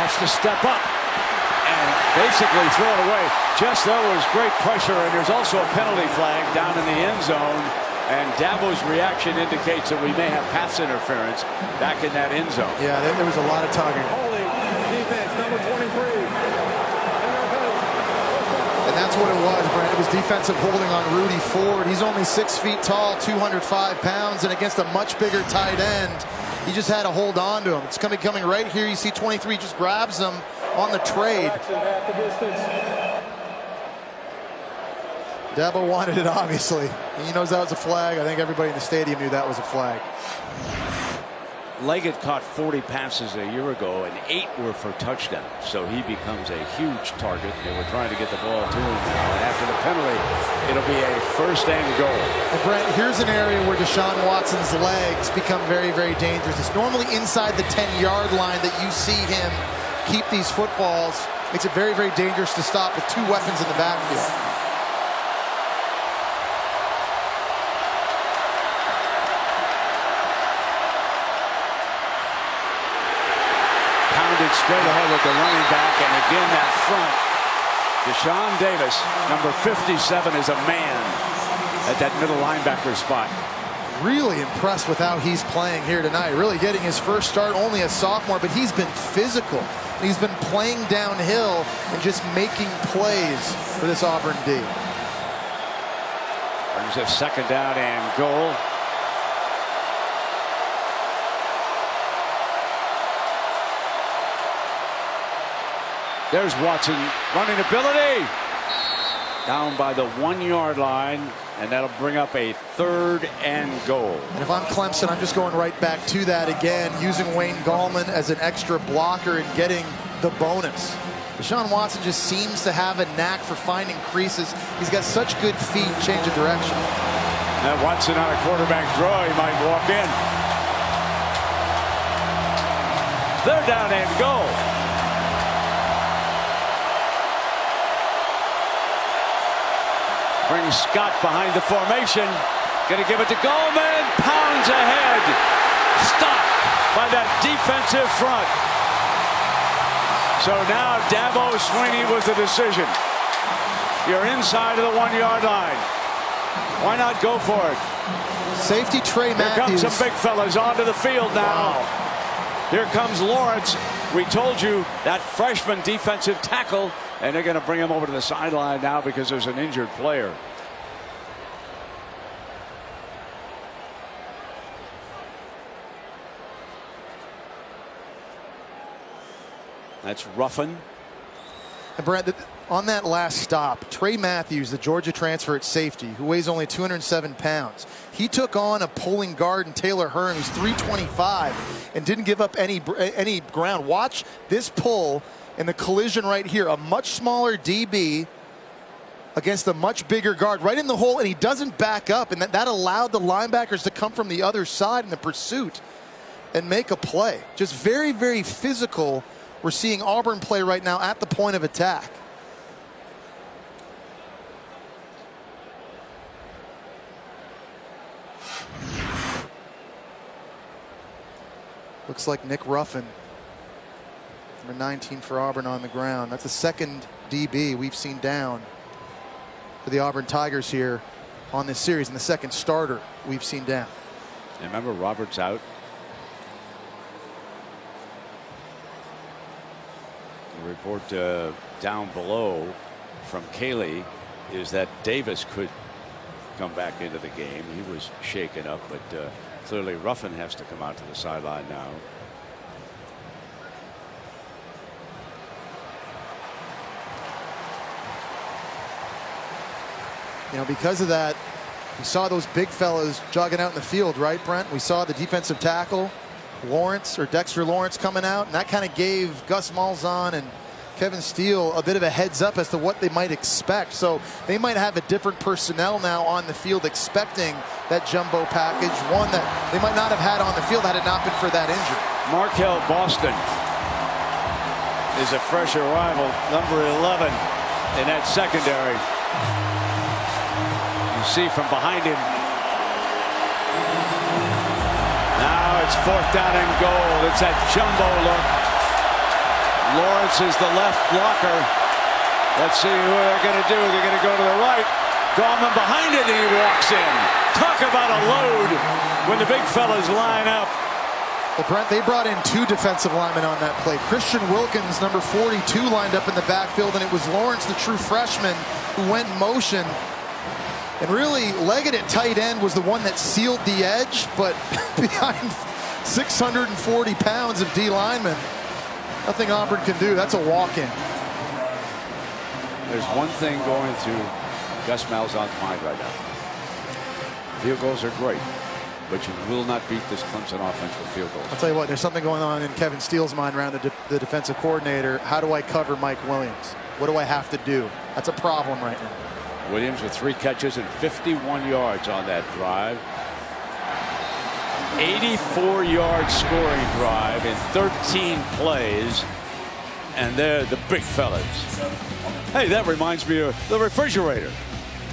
Has to step up and basically throw it away. Just there was great pressure, and there's also a penalty flag down in the end zone. And Dabo's reaction indicates that we may have pass interference back in that end zone. Yeah, there was a lot of tugging. Holding defense, number 23. And that's what it was, Brent. It was defensive holding on Rudy Ford. He's only 6 feet tall, 205 pounds, and against a much bigger tight end, he just had to hold on to him. It's coming right here. You see 23 just grabs him on the trade. Dabo wanted it, obviously. He knows that was a flag. I think everybody in the stadium knew that was a flag. Leggett caught 40 passes a year ago, and 8 were for touchdowns. So he becomes a huge target. They were trying to get the ball to him now. And after the penalty, it'll be a 1st and goal. And Brent, here's an area where Deshaun Watson's legs become very, very dangerous. It's normally inside the 10-yard line that you see him keep these footballs. Makes it very, very dangerous to stop with 2 weapons in the backfield. Straight ahead with the running back, and again that front. Deshaun Davis, number 57, is a man at that middle linebacker spot. Really impressed with how he's playing here tonight. Really getting his first start, only a sophomore, but he's been physical. He's been playing downhill and just making plays for this Auburn D. Brings a 2nd down and goal. There's Watson, running ability. Down by the 1-yard line, and that'll bring up a 3rd and goal. And if I'm Clemson, I'm just going right back to that again, using Wayne Gallman as an extra blocker and getting the bonus. Deshaun Watson just seems to have a knack for finding creases. He's got such good feet, change of direction. Now Watson on a quarterback draw, he might walk in. 3rd down and goal. Brings Scott behind the formation. Going to give it to Goldman. Pounds ahead. Stopped by that defensive front. So now Dabo Swinney was the decision. You're inside of the 1-yard line. Why not go for it? Safety Trey Matthews. Here comes some big fellas onto the field now. Wow. Here comes Lawrence. We told you that freshman defensive tackle, and they're going to bring him over to the sideline now because there's an injured player. That's Ruffin. And Brent, on that last stop, Trey Matthews, the Georgia transfer at safety, who weighs only 207 pounds, he took on a pulling guard in Taylor Hearn, who's 325, and didn't give up any ground. Watch this pull in the collision right here. A much smaller DB against a much bigger guard right in the hole, and he doesn't back up, and that allowed the linebackers to come from the other side in the pursuit and make a play. Just very, very physical. We're seeing Auburn play right now at the point of attack. Looks like Nick Ruffin, number 19 for Auburn, on the ground. That's the second DB we've seen down for the Auburn Tigers here on this series, and the second starter we've seen down. And remember, Roberts out. The report down below from Cayley is that Davis could come back into the game. He was shaken up, but clearly Ruffin has to come out to the sideline now. You know, because of that, we saw those big fellas jogging out in the field, right, Brent? We saw the defensive tackle, Lawrence, or Dexter Lawrence, coming out, and that kind of gave Gus Malzahn and Kevin Steele a bit of a heads up as to what they might expect. So they might have a different personnel now on the field expecting that jumbo package, one that they might not have had on the field had it not been for that injury. Markel Boston is a fresh arrival, number 11 in that secondary. You see from behind him. Now it's 4th down and goal. It's that jumbo look. Lawrence is the left blocker. Let's see who they're going to do. They're going to go to the right. Gallman behind it, and he walks in. Talk about a load when the big fellas line up. Well, Brent, they brought in 2 defensive linemen on that play. Christian Wilkins, number 42, lined up in the backfield, and it was Lawrence, the true freshman, who went in motion. And really, Leggett at tight end was the one that sealed the edge, but behind 640 pounds of D linemen, nothing Auburn can do. That's a walk-in. There's one thing going through Gus Malzahn's mind right now. Field goals are great, but you will not beat this Clemson offense with field goals. I'll tell you what, there's something going on in Kevin Steele's mind around the defensive coordinator. How do I cover Mike Williams? What do I have to do? That's a problem right now. Williams with 3 catches and 51 yards on that drive. 84-yard scoring drive in 13 plays, and they're the big fellas. Hey, that reminds me of the refrigerator.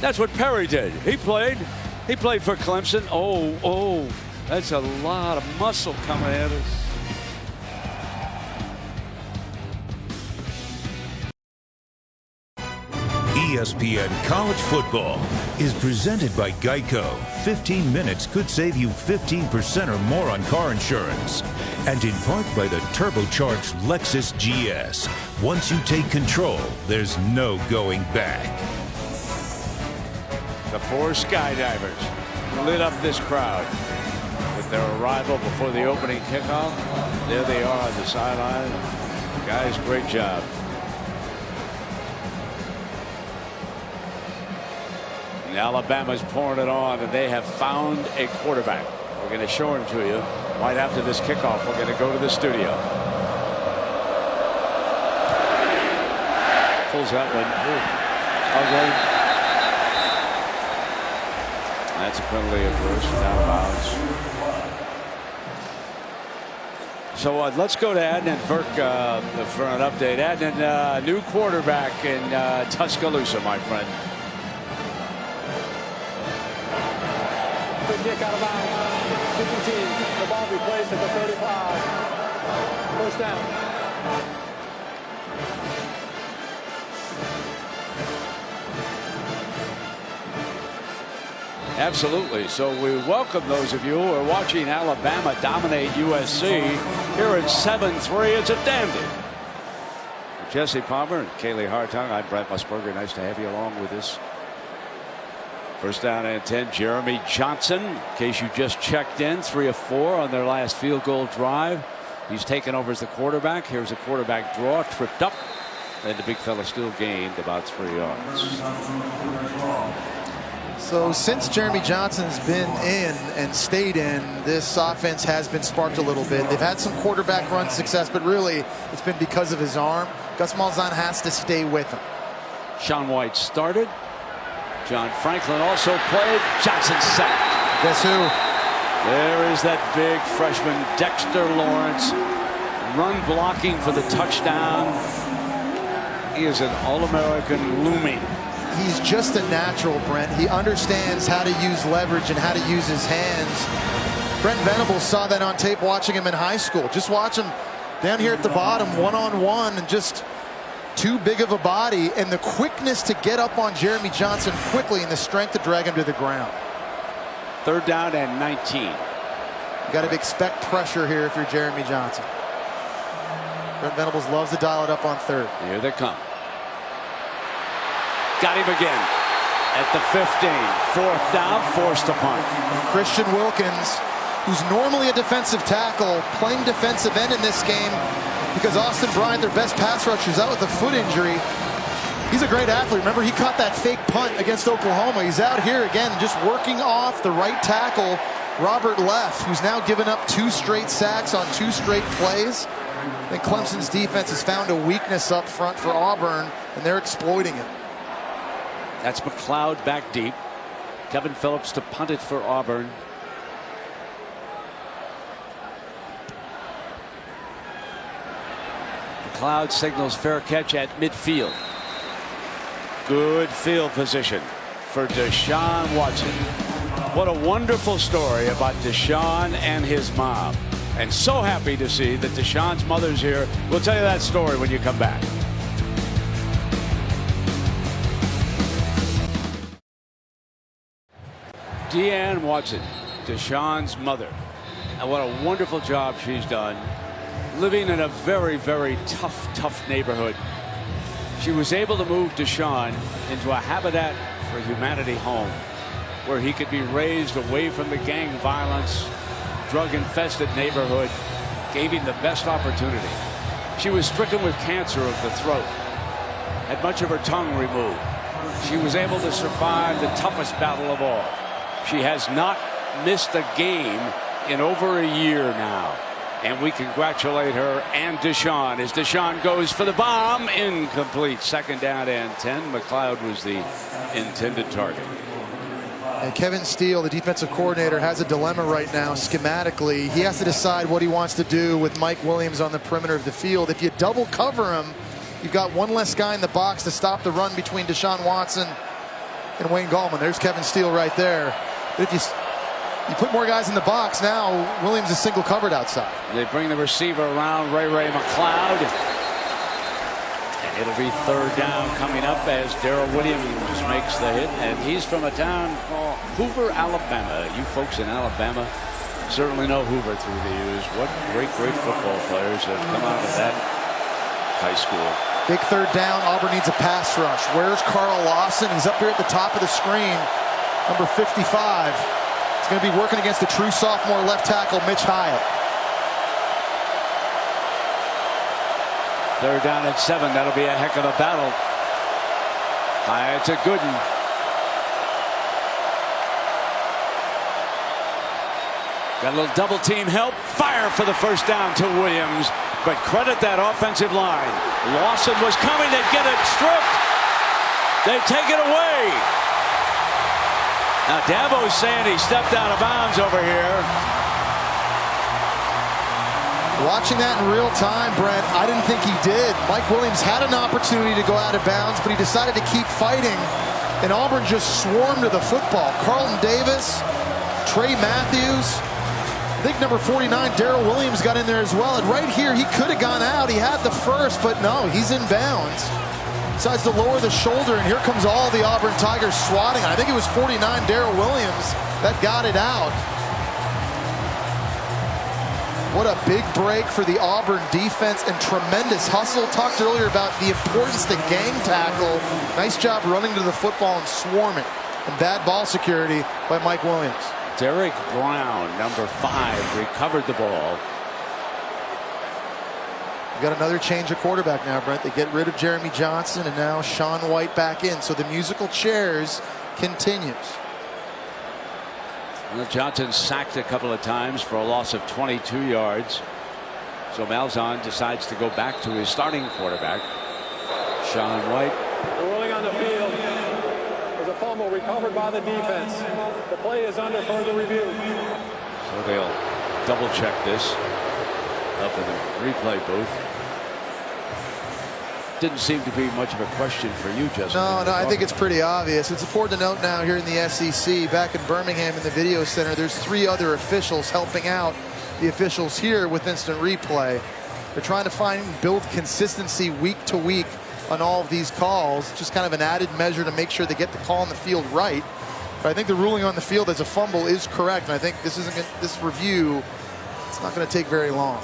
That's what Perry did. He played for Clemson. Oh, that's a lot of muscle coming at us. ESPN College Football is presented by Geico. 15 minutes could save you 15% or more on car insurance. And in part by the turbocharged Lexus GS. Once you take control, there's no going back. The 4 skydivers lit up this crowd with their arrival before the opening kickoff. There they are on the sideline. Guys, great job. Alabama's pouring it on, and they have found a quarterback. We're going to show him to you right after this kickoff. We're going to go to the studio. Pulls that one. Ugly. That's a penalty of first out of bounds. So let's go to Adnan Burke for an update. Adnan, new quarterback in Tuscaloosa, my friend. kick out of bounds. 15. The ball be placed at the 35. First down. Absolutely. So we welcome those of you who are watching Alabama dominate USC here at 7-3. It's a dandy. Jesse Palmer and Kaylee Hartung. I'm Brent Musburger. Nice to have you along with us. First down and 10. Jeremy Johnson, in case you just checked in, 3 of 4 on their last field goal drive. He's taken over as the quarterback. Here's a quarterback draw, tripped up, and the big fella still gained about 3 yards. So since Jeremy Johnson's been in and stayed in, this offense has been sparked a little bit. They've had some quarterback run success, but really it's been because of his arm. Gus Malzahn has to stay with him. Sean White started. John Franklin also played. Johnson sacked. Guess who? There is that big freshman Dexter Lawrence, run blocking for the touchdown. He is an All-American looming. He's just a natural, Brent. He understands how to use leverage and how to use his hands. Brent Venables saw that on tape watching him in high school. Just watch him down here at the bottom, one-on-one, and just too big of a body, and the quickness to get up on Jeremy Johnson quickly and the strength to drag him to the ground. Third down and 19. You got to expect pressure here if you're Jeremy Johnson. Brent Venables loves to dial it up on third. Here they come. Got him again at the 15. Fourth down, forced a punt. Christian Wilkins, who's normally a defensive tackle, playing defensive end in this game because Austin Bryant, their best pass rusher, is out with a foot injury. He's a great athlete. Remember, he caught that fake punt against Oklahoma. He's out here again just working off the right tackle, Robert Leff, who's now given up 2 straight sacks on 2 straight plays. I think Clemson's defense has found a weakness up front for Auburn, and they're exploiting it. That's McLeod back deep. Kevin Phillips to punt it for Auburn. McLeod signals fair catch at midfield. Good field position for Deshaun Watson. What a wonderful story about Deshaun and his mom. And so happy to see that Deshaun's mother's here. We'll tell you that story when you come back. Deanne Watson, Deshaun's mother. And what a wonderful job she's done living in a very, very tough neighborhood. She was able to move Deshaun into a Habitat for Humanity home where he could be raised away from the gang violence, drug-infested neighborhood, gave him the best opportunity. She was stricken with cancer of the throat, had much of her tongue removed. She was able to survive the toughest battle of all. She has not missed a game in over a year now. And we congratulate her and Deshaun as Deshaun goes for the bomb. Incomplete. Second down and 10. McLeod was the intended target. And Kevin Steele, the defensive coordinator, has a dilemma right now schematically. He has to decide what he wants to do with Mike Williams on the perimeter of the field. If you double cover him, you've got one less guy in the box to stop the run between Deshaun Watson and Wayne Gallman. There's Kevin Steele right there. But if you put more guys in the box, now Williams is single covered outside. They bring the receiver around, Ray McLeod. And it'll be third down coming up as Darrell Williams makes the hit. And he's from a town called Hoover, Alabama. You folks in Alabama certainly know Hoover through the years. What great football players have come out of that high school. Big third down. Auburn needs a pass rush. Where's Carl Lawson? He's up here at the top of the screen. Number 55. He's going to be working against the true sophomore left tackle, Mitch Hyatt. Third down and 7. That'll be a heck of a battle. Hyatt's a good one. Got a little double team help. Fire for the first down to Williams. But credit that offensive line. Lawson was coming to get it stripped. They take it away. Now Dabo's saying he stepped out of bounds over here. Watching that in real time, Brent, I didn't think he did. Mike Williams had an opportunity to go out of bounds, but he decided to keep fighting, and Auburn just swarmed to the football. Carlton Davis Trey Matthews. I think number 49, Darrell Williams, got in there as well. And right here, he could have gone out. He had the first, but no, he's in bounds. Decides to lower the shoulder, and here comes all the Auburn Tigers swatting. I think it was 49, Darrell Williams, that got it out. What a big break for the Auburn defense and tremendous hustle. Talked earlier about the importance to gang tackle. Nice job running to the football and swarming. And bad ball security by Mike Williams. Derek Brown, number 5, recovered the ball. We got another change of quarterback now, Brent. They get rid of Jeremy Johnson, and now Sean White back in. So the musical chairs continues. Well, Johnson sacked a couple of times for a loss of 22 yards. So Malzahn decides to go back to his starting quarterback, Sean White. Ruling on the field. There's a fumble recovered by the defense. The play is under further review. So they'll double check this up in the replay booth. Didn't seem to be much of a question for you, Justin. No, I think it's pretty obvious. It's important to note now here in the SEC, back in Birmingham in the video center, there's 3 other officials helping out the officials here with instant replay. They're trying to build consistency week to week on all of these calls. Just kind of an added measure to make sure they get the call on the field right. But I think the ruling on the field as a fumble is correct, and I think this review, it's not going to take very long.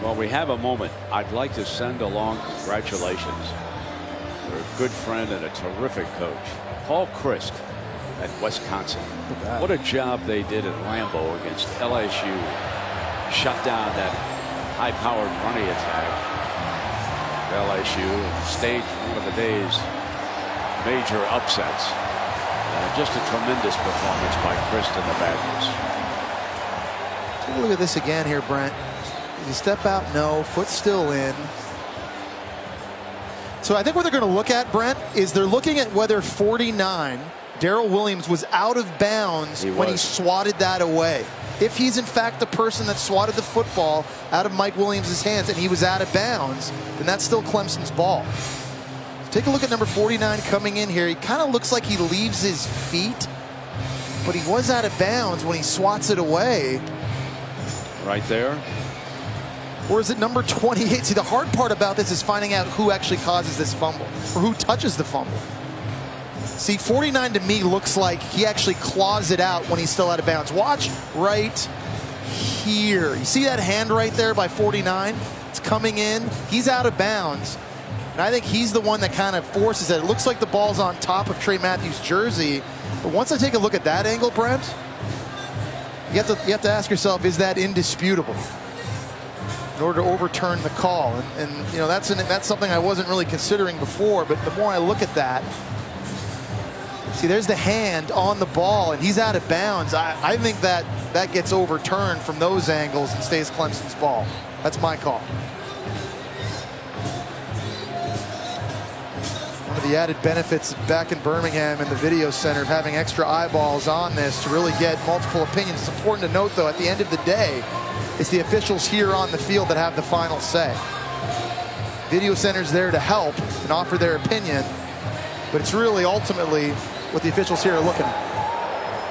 Well, we have a moment. I'd like to send along congratulations for a good friend and a terrific coach, Paul Chryst at Wisconsin. What a job they did at Lambeau against LSU. Shut down that high-powered running attack. LSU staged one of the day's major upsets. Just a tremendous performance by Chryst and the Badgers. Take a look at this again here, Brent. Did he step out? No. Foot still in. So I think what they're going to look at, Brent, is they're looking at whether 49, Darrell Williams, was out of bounds when he swatted that away. If he's in fact the person that swatted the football out of Mike Williams' hands and he was out of bounds, then that's still Clemson's ball. Take a look at number 49 coming in here. He kind of looks like he leaves his feet, but he was out of bounds when he swats it away. Right there. Or is it number 28? See, the hard part about this is finding out who actually causes this fumble or who touches the fumble. See, 49 to me looks like he actually claws it out when he's still out of bounds. Watch right here. You see that hand right there by 49? It's coming in. He's out of bounds. And I think he's the one that kind of forces it. It looks like the ball's on top of Trey Matthews' jersey. But once I take a look at that angle, Brent, you have to ask yourself, is that indisputable in order to overturn the call? And you know, that's something I wasn't really considering before, but the more I look at that, see, there's the hand on the ball and he's out of bounds. I think that gets overturned from those angles and stays Clemson's ball. That's my call. One of the added benefits back in Birmingham in the video center of having extra eyeballs on this to really get multiple opinions. It's important to note, though, at the end of the day, it's the officials here on the field that have the final say. Video center's there to help and offer their opinion, but it's really ultimately what the officials here are looking at.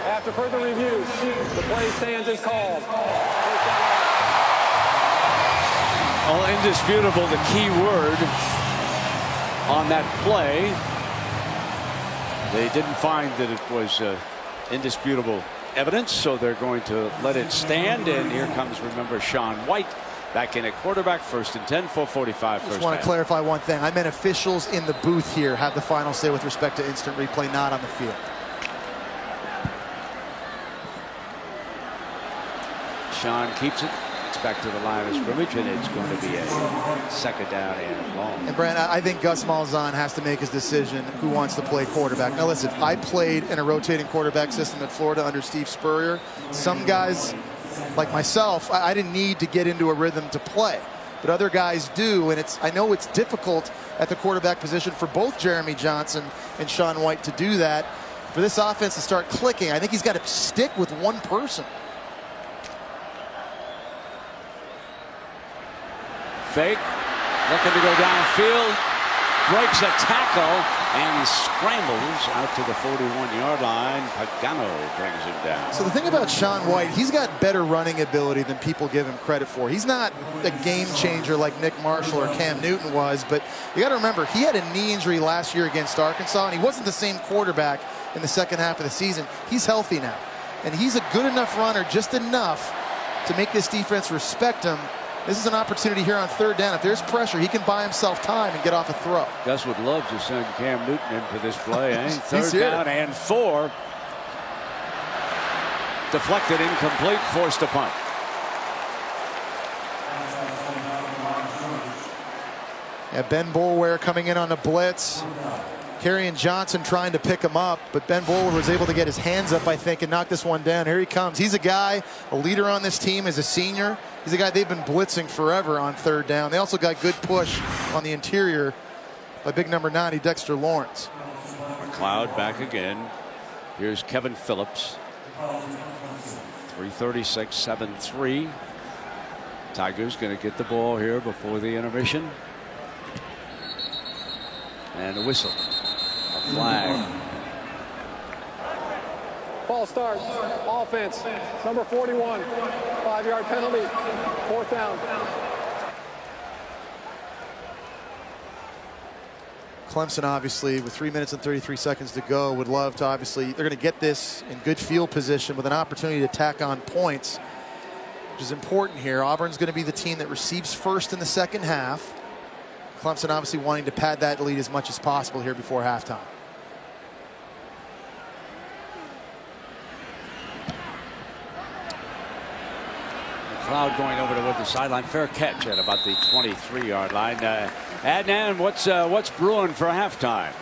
After further review, the play stands as called. Well, indisputable, the key word on that play. They didn't find that it was indisputable evidence, so they're going to let it stand. And here comes, remember, Sean White back in at quarterback, 1st and 10, 4:45. I just want to clarify one thing. I meant officials in the booth here have the final say with respect to instant replay, not on the field. Sean keeps it. It's back to the line of scrimmage, and it's going to be a 2nd down and long. And Brent, I think Gus Malzahn has to make his decision who wants to play quarterback. Now listen, I played in a rotating quarterback system at Florida under Steve Spurrier. Some guys, like myself, I didn't need to get into a rhythm to play, but other guys do, and I know it's difficult at the quarterback position for both Jeremy Johnson and Sean White to do that. For this offense to start clicking, I think he's got to stick with one person. Fake. Looking to go downfield. Breaks a tackle and scrambles out to the 41-yard line. Pagano brings him down. So the thing about Sean White, he's got better running ability than people give him credit for. He's not a game changer like Nick Marshall or Cam Newton was, but you got to remember, he had a knee injury last year against Arkansas, and he wasn't the same quarterback in the second half of the season. He's healthy now, and he's a good enough runner, just enough to make this defense respect him. This is an opportunity here on third down. If there's pressure, he can buy himself time and get off a throw. Gus would love to send Cam Newton in for this play. Third down and 4. Deflected, incomplete, forced a punt. Yeah, Ben Boulware coming in on a blitz. Kerryon Johnson trying to pick him up, but Ben Boulware was able to get his hands up, I think, and knock this one down. Here he comes. He's a guy, a leader on this team as a senior. He's a guy they've been blitzing forever on third down. They also got good push on the interior by big number 90, Dexter Lawrence. McLeod back again. Here's Kevin Phillips. 3:36, 7-3. Tigers going to get the ball here before the intermission. And a whistle. A flag. Ball start. Offense. Number 41. 5-yard penalty. 4th down. Clemson, obviously, with 3 minutes and 33 seconds to go, would love to, obviously, they're going to get this in good field position with an opportunity to tack on points, which is important here. Auburn's going to be the team that receives first in the second half. Clemson obviously wanting to pad that lead as much as possible here before halftime. McLeod going over to the sideline. Fair catch at about the 23-yard line. Adnan, what's brewing for halftime?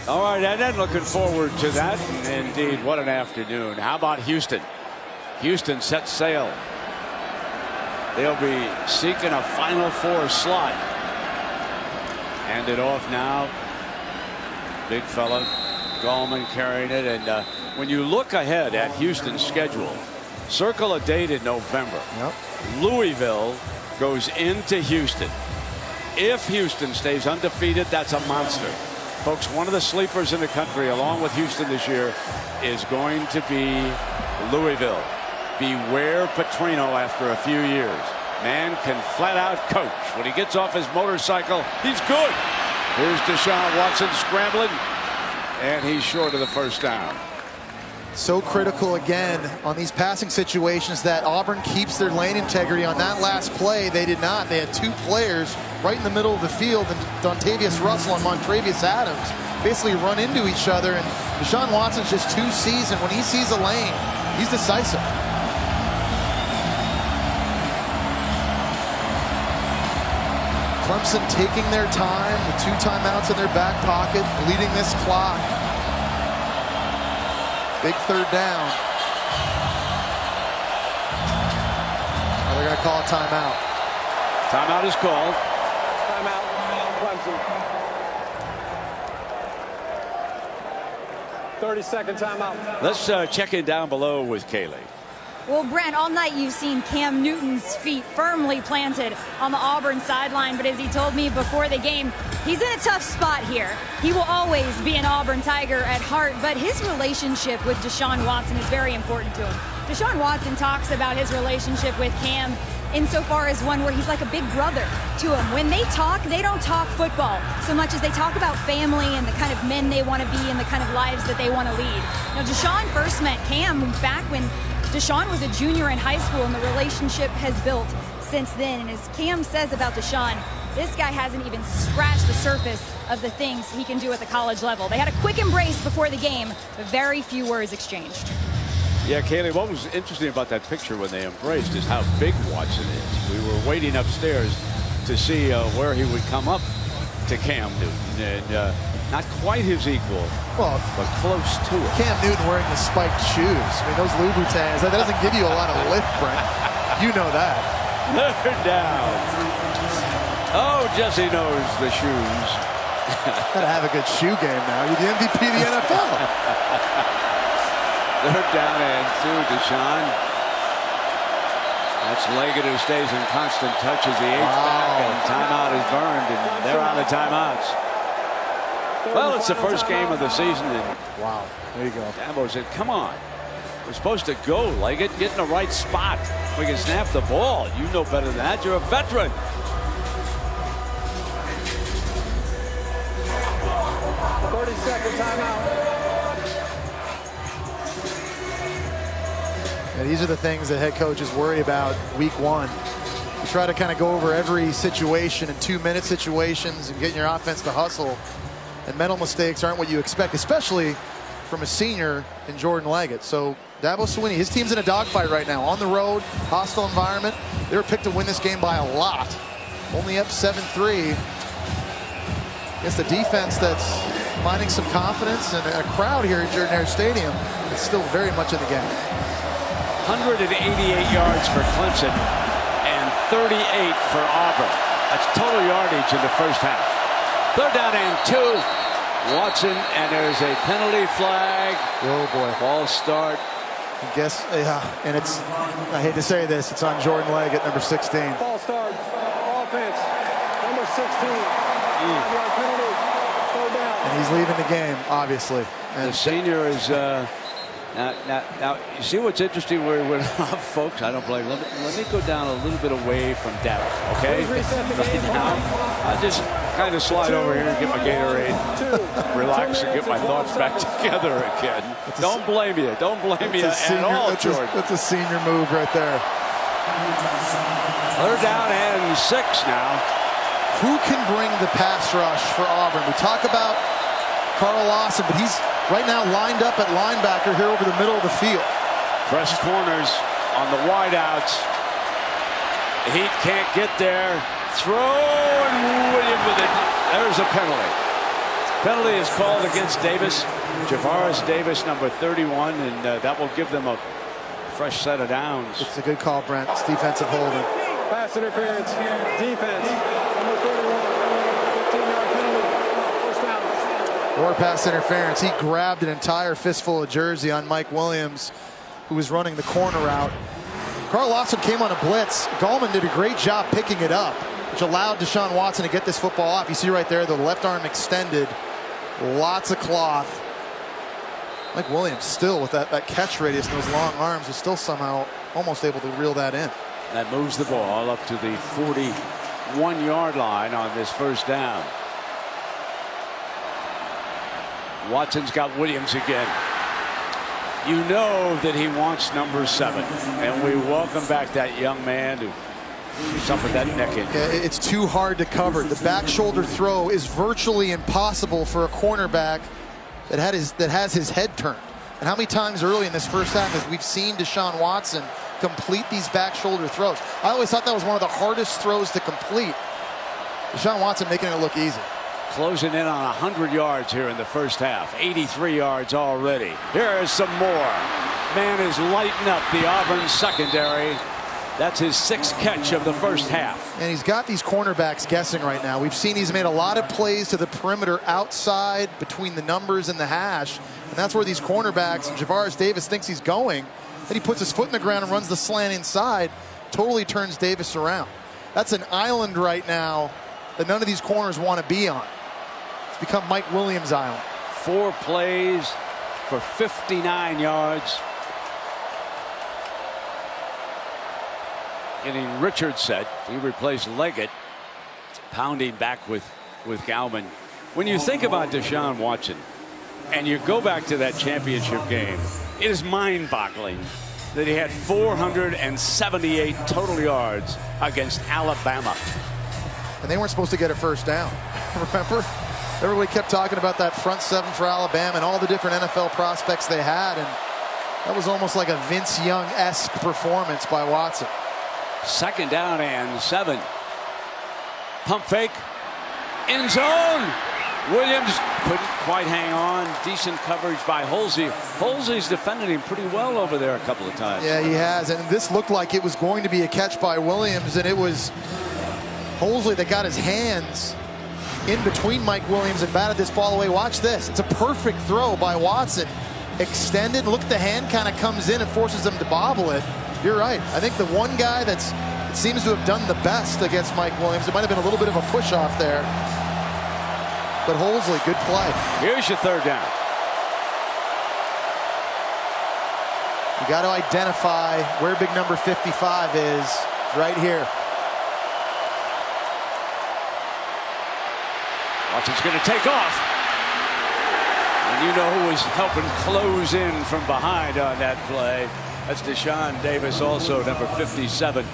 All right, and then looking forward to that. Indeed, what an afternoon. How about Houston? Houston sets sail. They'll be seeking a Final Four slot. Hand it off now. Big fella, Gallman carrying it. And when you look ahead at Houston's schedule, circle a date in November. Yep. Louisville goes into Houston. If Houston stays undefeated, that's a monster. Folks, one of the sleepers in the country, along with Houston this year, is going to be Louisville. Beware Petrino after a few years. Man can flat out coach. When he gets off his motorcycle, he's good. Here's Deshaun Watson scrambling, and he's short of the first down. So critical again on these passing situations that Auburn keeps their lane integrity. On that last play, they did not. They had two players right in the middle of the field, and Dontavius Russell and Montravius Adams basically run into each other, and Deshaun Watson's just too seasoned. When he sees a lane, he's decisive. Clemson taking their time with 2 timeouts in their back pocket, leading this clock. Big third down. Now they're going to call a timeout. Timeout is called. Timeout. Clemson. 30-second timeout. Let's check in down below with Kaylee. Well, Brent, all night you've seen Cam Newton's feet firmly planted on the Auburn sideline, but as he told me before the game, he's in a tough spot here. He will always be an Auburn Tiger at heart, but his relationship with Deshaun Watson is very important to him. Deshaun Watson talks about his relationship with Cam insofar as one where he's like a big brother to him. When they talk, they don't talk football so much as they talk about family and the kind of men they want to be and the kind of lives that they want to lead. Now, Deshaun first met Cam back when Deshaun was a junior in high school, and the relationship has built since then. And as Cam says about Deshaun, this guy hasn't even scratched the surface of the things he can do at the college level. They had a quick embrace before the game, but very few words exchanged. Yeah, Kaylee, what was interesting about that picture when they embraced is how big Watson is. We were waiting upstairs to see where he would come up to Cam Newton, and not quite his equal, well, but close to it. Cam Newton wearing the spiked shoes. I mean, those Louboutins, that doesn't give you a lot of lift, Brent. You know that. They're down. Oh, Jesse knows the shoes. Gotta have a good shoe game now. You're the MVP of the NFL. They're down and two, Deshaun. That's Leggett who stays in constant touch as the H-back, and timeout is burned, and they're out of timeouts. Well, it's the first game of the season. And wow, there you go. Dabo said, come on. We're supposed to go, Leggett. Get in the right spot. We can snap the ball. You know better than that. You're a veteran. Second timeout. And these are the things that head coaches worry about week one. You try to kind of go over every situation in 2-minute situations and getting your offense to hustle. And mental mistakes aren't what you expect, especially from a senior in Jordan Leggett. So Dabo Swinney, his team's in a dogfight right now. On the road, hostile environment. They were picked to win this game by a lot. Only up 7-3. Against the defense that's finding some confidence, and a crowd here at Jordan-Hare Stadium is still very much in the game. 188 yards for Clemson and 38 for Auburn. That's total yardage in the first half. Third down and 2. Watson, and there's a penalty flag. Oh boy. False start. I guess, yeah, and it's, I hate to say this, it's on Jordan Leggett, number 16. False start. Offense. Number 16. Penalty. Third down. And he's leaving the game, obviously. And the senior is now you see what's interesting where we're folks, I don't blame. Let me go down a little bit away from Dabo, okay? Right now, I'll just kind of slide over here and get my Gatorade, relax and get my thoughts back together again. Don't blame you. Don't blame you at all, Jordan. That's a senior move right there. They're down and 6 now. Who can bring the pass rush for Auburn? We talk about Carl Lawson, but he's right now lined up at linebacker here over the middle of the field. Press corners on the wideouts. Heat can't get there. Throw, and Williams with it. There's a penalty. Penalty is called against Davis. Javaris Davis, number 31, and that will give them a fresh set of downs. It's a good call, Brent. It's defensive holding. Pass interference. Defense. Number 31. 15-yard penalty. First down. Or pass interference. He grabbed an entire fistful of jersey on Mike Williams, who was running the corner route. Carl Lawson came on a blitz. Gallman did a great job picking it up, which allowed Deshaun Watson to get this football off. You see right there, the left arm extended. Lots of cloth. Mike Williams still with that catch radius and those long arms is still somehow almost able to reel that in. That moves the ball up to the 41-yard line on this first down. Watson's got Williams again. You know that he wants number 7, and we welcome back that young man who suffered that neck injury. Yeah, it's too hard to cover. The back shoulder throw is virtually impossible for a cornerback that has his head turned. And how many times early in this first half as we've seen Deshaun Watson complete these back shoulder throws? I always thought that was one of the hardest throws to complete. Deshaun Watson making it look easy. Closing in on 100 yards here in the first half. 83 yards already. Here is some more. Man is lighting up the Auburn secondary. That's his 6th catch of the first half. And he's got these cornerbacks guessing right now. We've seen he's made a lot of plays to the perimeter outside between the numbers and the hash. And that's where these cornerbacks, and Javaris Davis thinks he's going. Then he puts his foot in the ground and runs the slant inside. Totally turns Davis around. That's an island right now that none of these corners want to be on. It's become Mike Williams' island. 4 plays for 59 yards. Getting Richard set. He replaced Leggett. Pounding back with Galvin. When you think about Deshaun Watson and you go back to that championship game, it is mind-boggling that he had 478 total yards against Alabama. And they weren't supposed to get a first down. Remember? Everybody kept talking about that front 7 for Alabama and all the different NFL prospects they had. And that was almost like a Vince Young-esque performance by Watson. 2nd down and 7. Pump fake. End zone. Williams couldn't quite hang on. Decent coverage by Holsey. Holsey's defended him pretty well over there a couple of times. Yeah, he has. And this looked like it was going to be a catch by Williams, and it was Holsey that got his hands in between Mike Williams and batted this ball away. Watch this. It's a perfect throw by Watson. Extended. Look, the hand kind of comes in and forces him to bobble it. You're right. I think the one guy that seems to have done the best against Mike Williams, it might have been a little bit of a push-off there. But Holsey, good play. Here's your third down. You got to identify where big number 55 is right here. Watson's going to take off. And you know who was helping close in from behind on that play. That's Deshaun Davis, also number 57.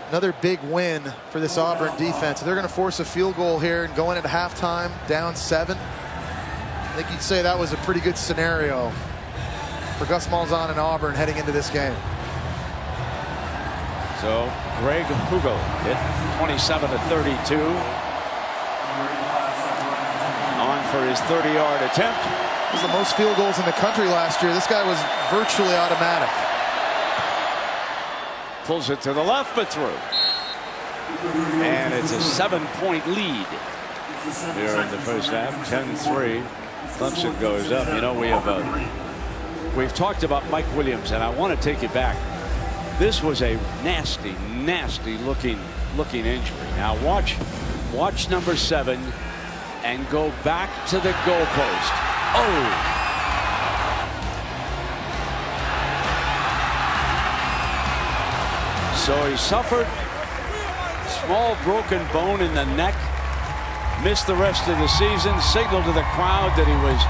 Another big win for this Auburn defense. They're going to force a field goal here and go in at halftime down 7. I think you'd say that was a pretty good scenario for Gus Malzahn and Auburn heading into this game. So Greg Hugo hit 27-32. On for his 30-yard attempt. He was the most field goals in the country last year. This guy was virtually automatic. Pulls it to the left, but through. And it's a 7-point lead here in the first half. 10-3. Clemson goes up. You know, we've talked about Mike Williams, and I want to take you back. This was a nasty, nasty looking injury. Now watch number 7 and go back to the goalpost. Oh! So he suffered small broken bone in the neck, missed the rest of the season, signaled to the crowd that he was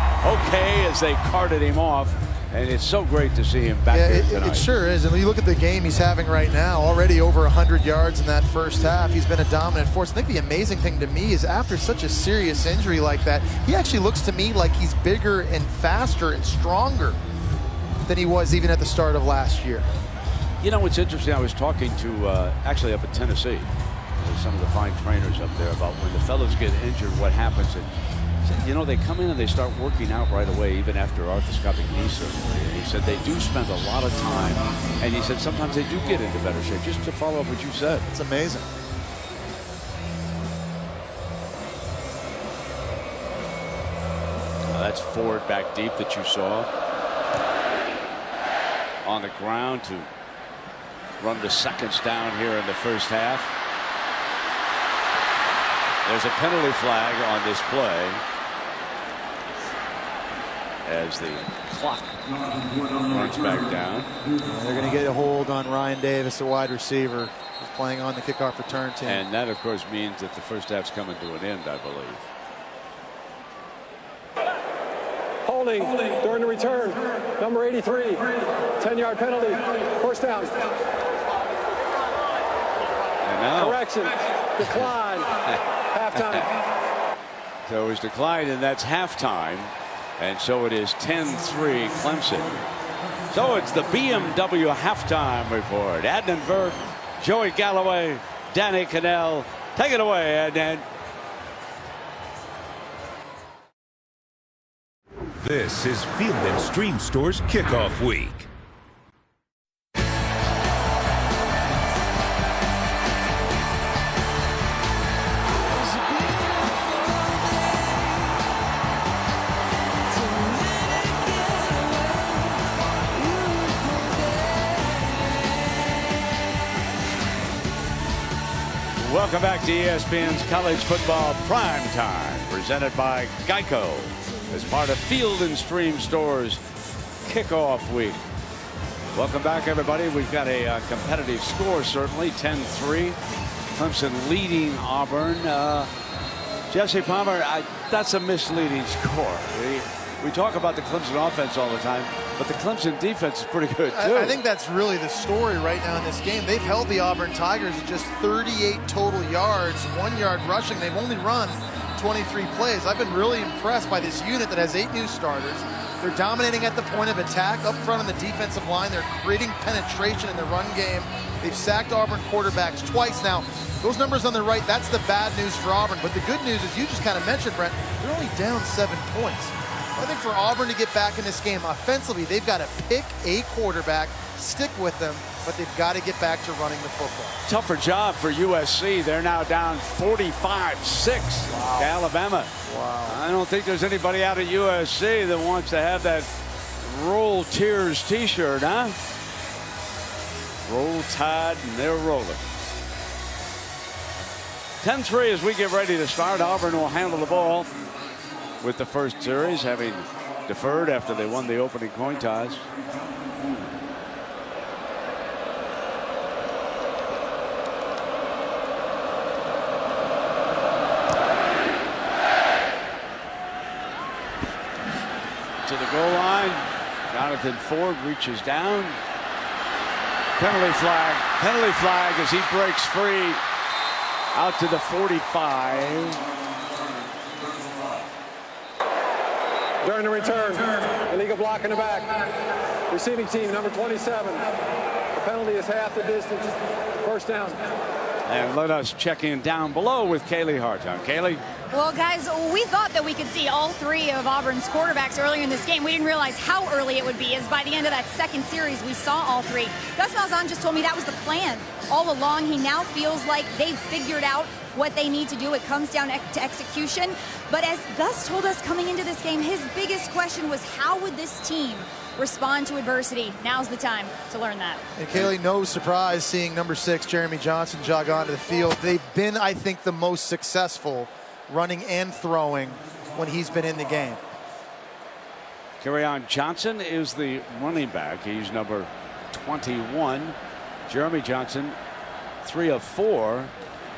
okay as they carted him off. And it's so great to see him back here tonight. It sure is. And you look at the game he's having right now, already over 100 yards in that first half. He's been a dominant force. I think the amazing thing to me is after such a serious injury like that, he actually looks to me like he's bigger and faster and stronger than he was even at the start of last year. You know, it's interesting. I was talking to actually up in Tennessee with some of the fine trainers up there about when the fellows get injured, what happens. And you know, they come in and they start working out right away, even after arthroscopic knee surgery. And he said they do spend a lot of time, and he said sometimes they do get into better shape. Just to follow up what you said. It's amazing. That's Ford back deep that you saw. On the ground to run the seconds down here in the first half. There's a penalty flag on this play as the clock runs back down. They're going to get a hold on Ryan Davis, the wide receiver, who's playing on the kickoff return team. And that, of course, means that the first half's coming to an end, I believe. Holding during the return. Number 83. 10-yard penalty. First down. And now, correction. Decline. Halftime. So it was declined, and that's halftime. And so it is 10-3 Clemson. So it's the BMW halftime report. Adnan Virk, Joey Galloway, Danny Cannell. Take it away, Adnan. This is Field & Stream Store's Kickoff Week. Welcome back to ESPN's College Football Prime Time, presented by Geico as part of Field & Stream Store's Kickoff Week. Welcome back, everybody. We've got a competitive score, certainly, 10-3. Clemson leading Auburn. Jesse Palmer, that's a misleading score. We talk about the Clemson offense all the time, but the Clemson defense is pretty good, too. I think that's really the story right now in this game. They've held the Auburn Tigers at just 38 total yards, 1 yard rushing. They've only run 23 plays. I've been really impressed by this unit that has 8 new starters. They're dominating at the point of attack. Up front on the defensive line, they're creating penetration in the run game. They've sacked Auburn quarterbacks twice now. Those numbers on the right, that's the bad news for Auburn. But the good news is, you just kind of mentioned, Brent, they're only down 7 points. I think for Auburn to get back in this game offensively, they've got to pick a quarterback, stick with them, but they've got to get back to running the football. Tougher job for USC. They're now down 45-6 to Alabama. Wow. I don't think there's anybody out at USC that wants to have that Roll Tears t-shirt, huh? Roll Tide, and they're rolling. 10-3 as we get ready to start. Auburn will handle the ball with the first series, having deferred after they won the opening coin toss. To the goal line, Jonathan Ford reaches down. Penalty flag as he breaks free out to the 45. During the return, illegal block in the back. Receiving team, number 27. The penalty is half the distance. First down. And let us check in down below with Kaylee Hartung. Kaylee? Well, guys, we thought that we could see all three of Auburn's quarterbacks earlier in this game. We didn't realize how early it would be, as by the end of that second series, we saw all three. Gus Malzahn just told me that was the plan all along. He now feels like they've figured out what they need to do. It comes down to execution. But as Gus told us coming into this game, his biggest question was, how would this team respond to adversity? Now's the time to learn that. And Kaylee, no surprise seeing number 6, Jeremy Johnson, jog onto the field. They've been, I think, the most successful running and throwing when he's been in the game. Kerryon Johnson is the running back. He's number 21. Jeremy Johnson, 3 of 4.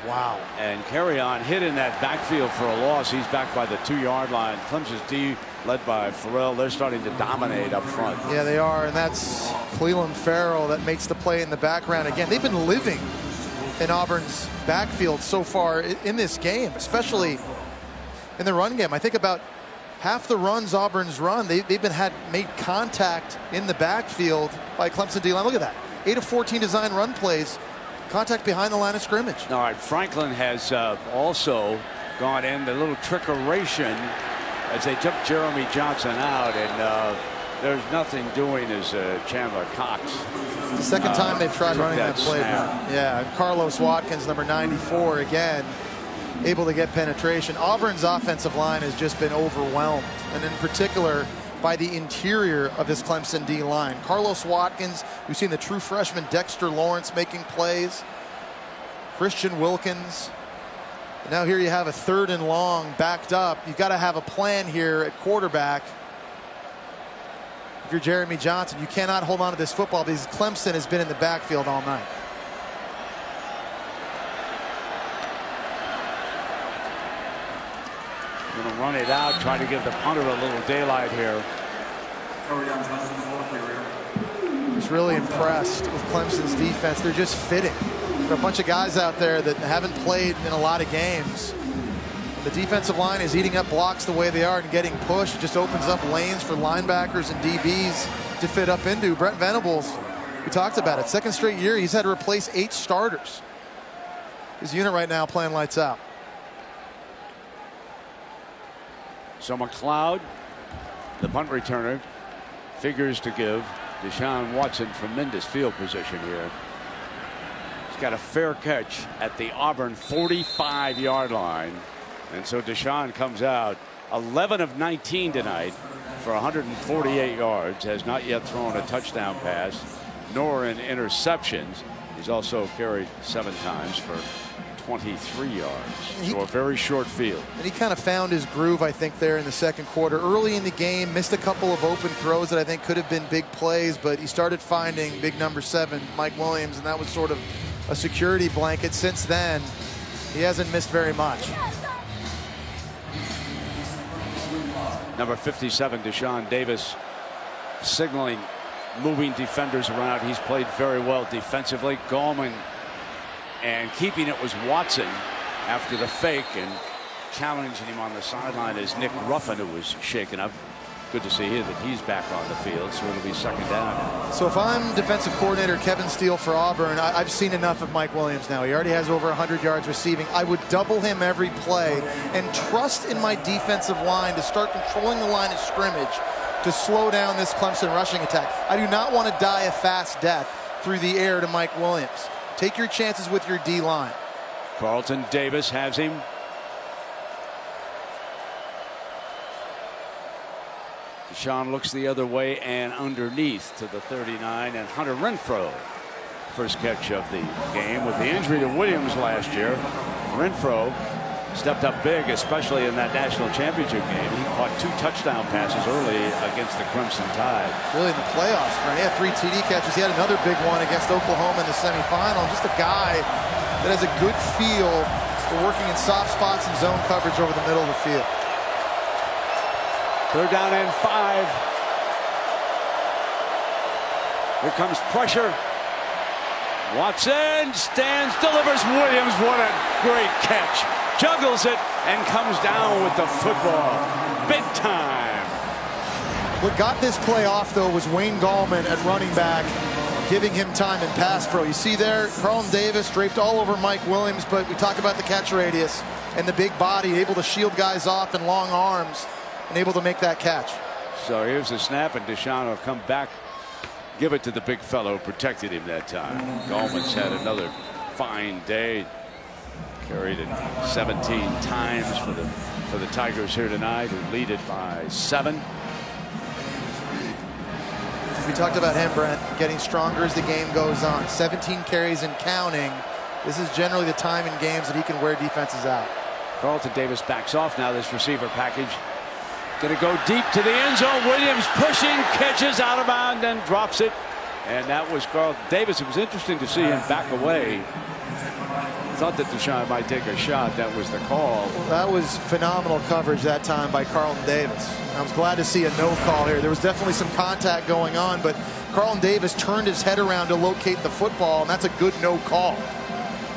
Wow. And Kerryon hit in that backfield for a loss. He's back by the 2-yard line. Clemson's D, led by Farrell, they're starting to dominate up front. Yeah, they are, and that's Cleveland Farrell that makes the play in the background. Again, they've been living in Auburn's backfield so far in this game, especially in the run game. I think about half the runs Auburn's run, they've been made contact in the backfield by Clemson D-line. Look at that, 8 of 14 design run plays, contact behind the line of scrimmage. All right, Franklin has also gone in the little trickeration as they took Jeremy Johnson out, and there's nothing doing as Chandler Cox. The second time they've tried running that play. Snap. Yeah, Carlos Watkins, number 94, again, able to get penetration. Auburn's offensive line has just been overwhelmed, and in particular by the interior of this Clemson D line. Carlos Watkins, we've seen the true freshman Dexter Lawrence making plays. Christian Wilkins. And now here you have a 3rd and long backed up. You've got to have a plan here at quarterback. If you're Jeremy Johnson, you cannot hold on to this football because Clemson has been in the backfield all night. Going to run it out, try to give the punter a little daylight here. Just really impressed with Clemson's defense. They're just fitting. There are a bunch of guys out there that haven't played in a lot of games. The defensive line is eating up blocks the way they are and getting pushed. It just opens up lanes for linebackers and DBs to fit up into. Brent Venables, we talked about it. 2nd straight year, he's had to replace 8 starters. His unit right now playing lights out. So McLeod, the punt returner, figures to give Deshaun Watson tremendous field position here. He's got a fair catch at the Auburn 45-yard line. And so Deshaun comes out 11 of 19 tonight for 148 yards. Has not yet thrown a touchdown pass nor an interception. He's also carried 7 times for 23 yards. So a very short field. And he kind of found his groove, I think, there in the second quarter. Early in the game, missed a couple of open throws that I think could have been big plays, but he started finding big number 7, Mike Williams, and that was sort of a security blanket. Since then, he hasn't missed very much. Number 57, Deshaun Davis, signaling, moving defenders around. He's played very well defensively. Gallman, and keeping it was Watson after the fake, and challenging him on the sideline is Nick Ruffin, who was shaken up. good to see here that he's back on the field, so it'll be second down. So if I'm defensive coordinator Kevin Steele for Auburn, I've seen enough of Mike Williams now. He already has over 100 yards receiving. I would double him every play and trust in my defensive line to start controlling the line of scrimmage to slow down this Clemson rushing attack. I do not want to die a fast death through the air to Mike Williams. Take your chances with your D-line. Carlton Davis has him. Deshaun looks the other way and underneath to the 39, and Hunter Renfrow, first catch of the game. With the injury to Williams last year, Renfrow stepped up big, especially in that national championship game. He caught 2 touchdown passes early against the Crimson Tide. Really in the playoffs, right? He had 3 TD catches. He had another big one against Oklahoma in the semifinal. Just a guy that has a good feel for working in soft spots and zone coverage over the middle of the field. 3rd down and 5. Here comes pressure. Watson stands, delivers. Williams, what a great catch. Juggles it and comes down with the football. Big time. What got this play off, though, was Wayne Gallman at running back, giving him time in pass pro. You see there, Carlton Davis draped all over Mike Williams, but we talk about the catch radius and the big body, able to shield guys off and long arms, and able to make that catch. So here's the snap, and Deshaun will come back, give it to the big fellow who protected him that time. Gallman's had another fine day. Carried it 17 times for the Tigers here tonight, who lead it by 7. We talked about him, Brent, getting stronger as the game goes on. 17 carries and counting. This is generally the time in games that he can wear defenses out. Carlton Davis backs off now. This receiver package going to go deep to the end zone. Williams pushing, catches out of bounds, and drops it. And that was Carlton Davis. It was interesting to see him back away. Thought that Deshaun might take a shot. That was the call. That was phenomenal coverage that time by Carlton Davis. I was glad to see a no call here. There was definitely some contact going on, but Carlton Davis turned his head around to locate the football, and that's a good no call.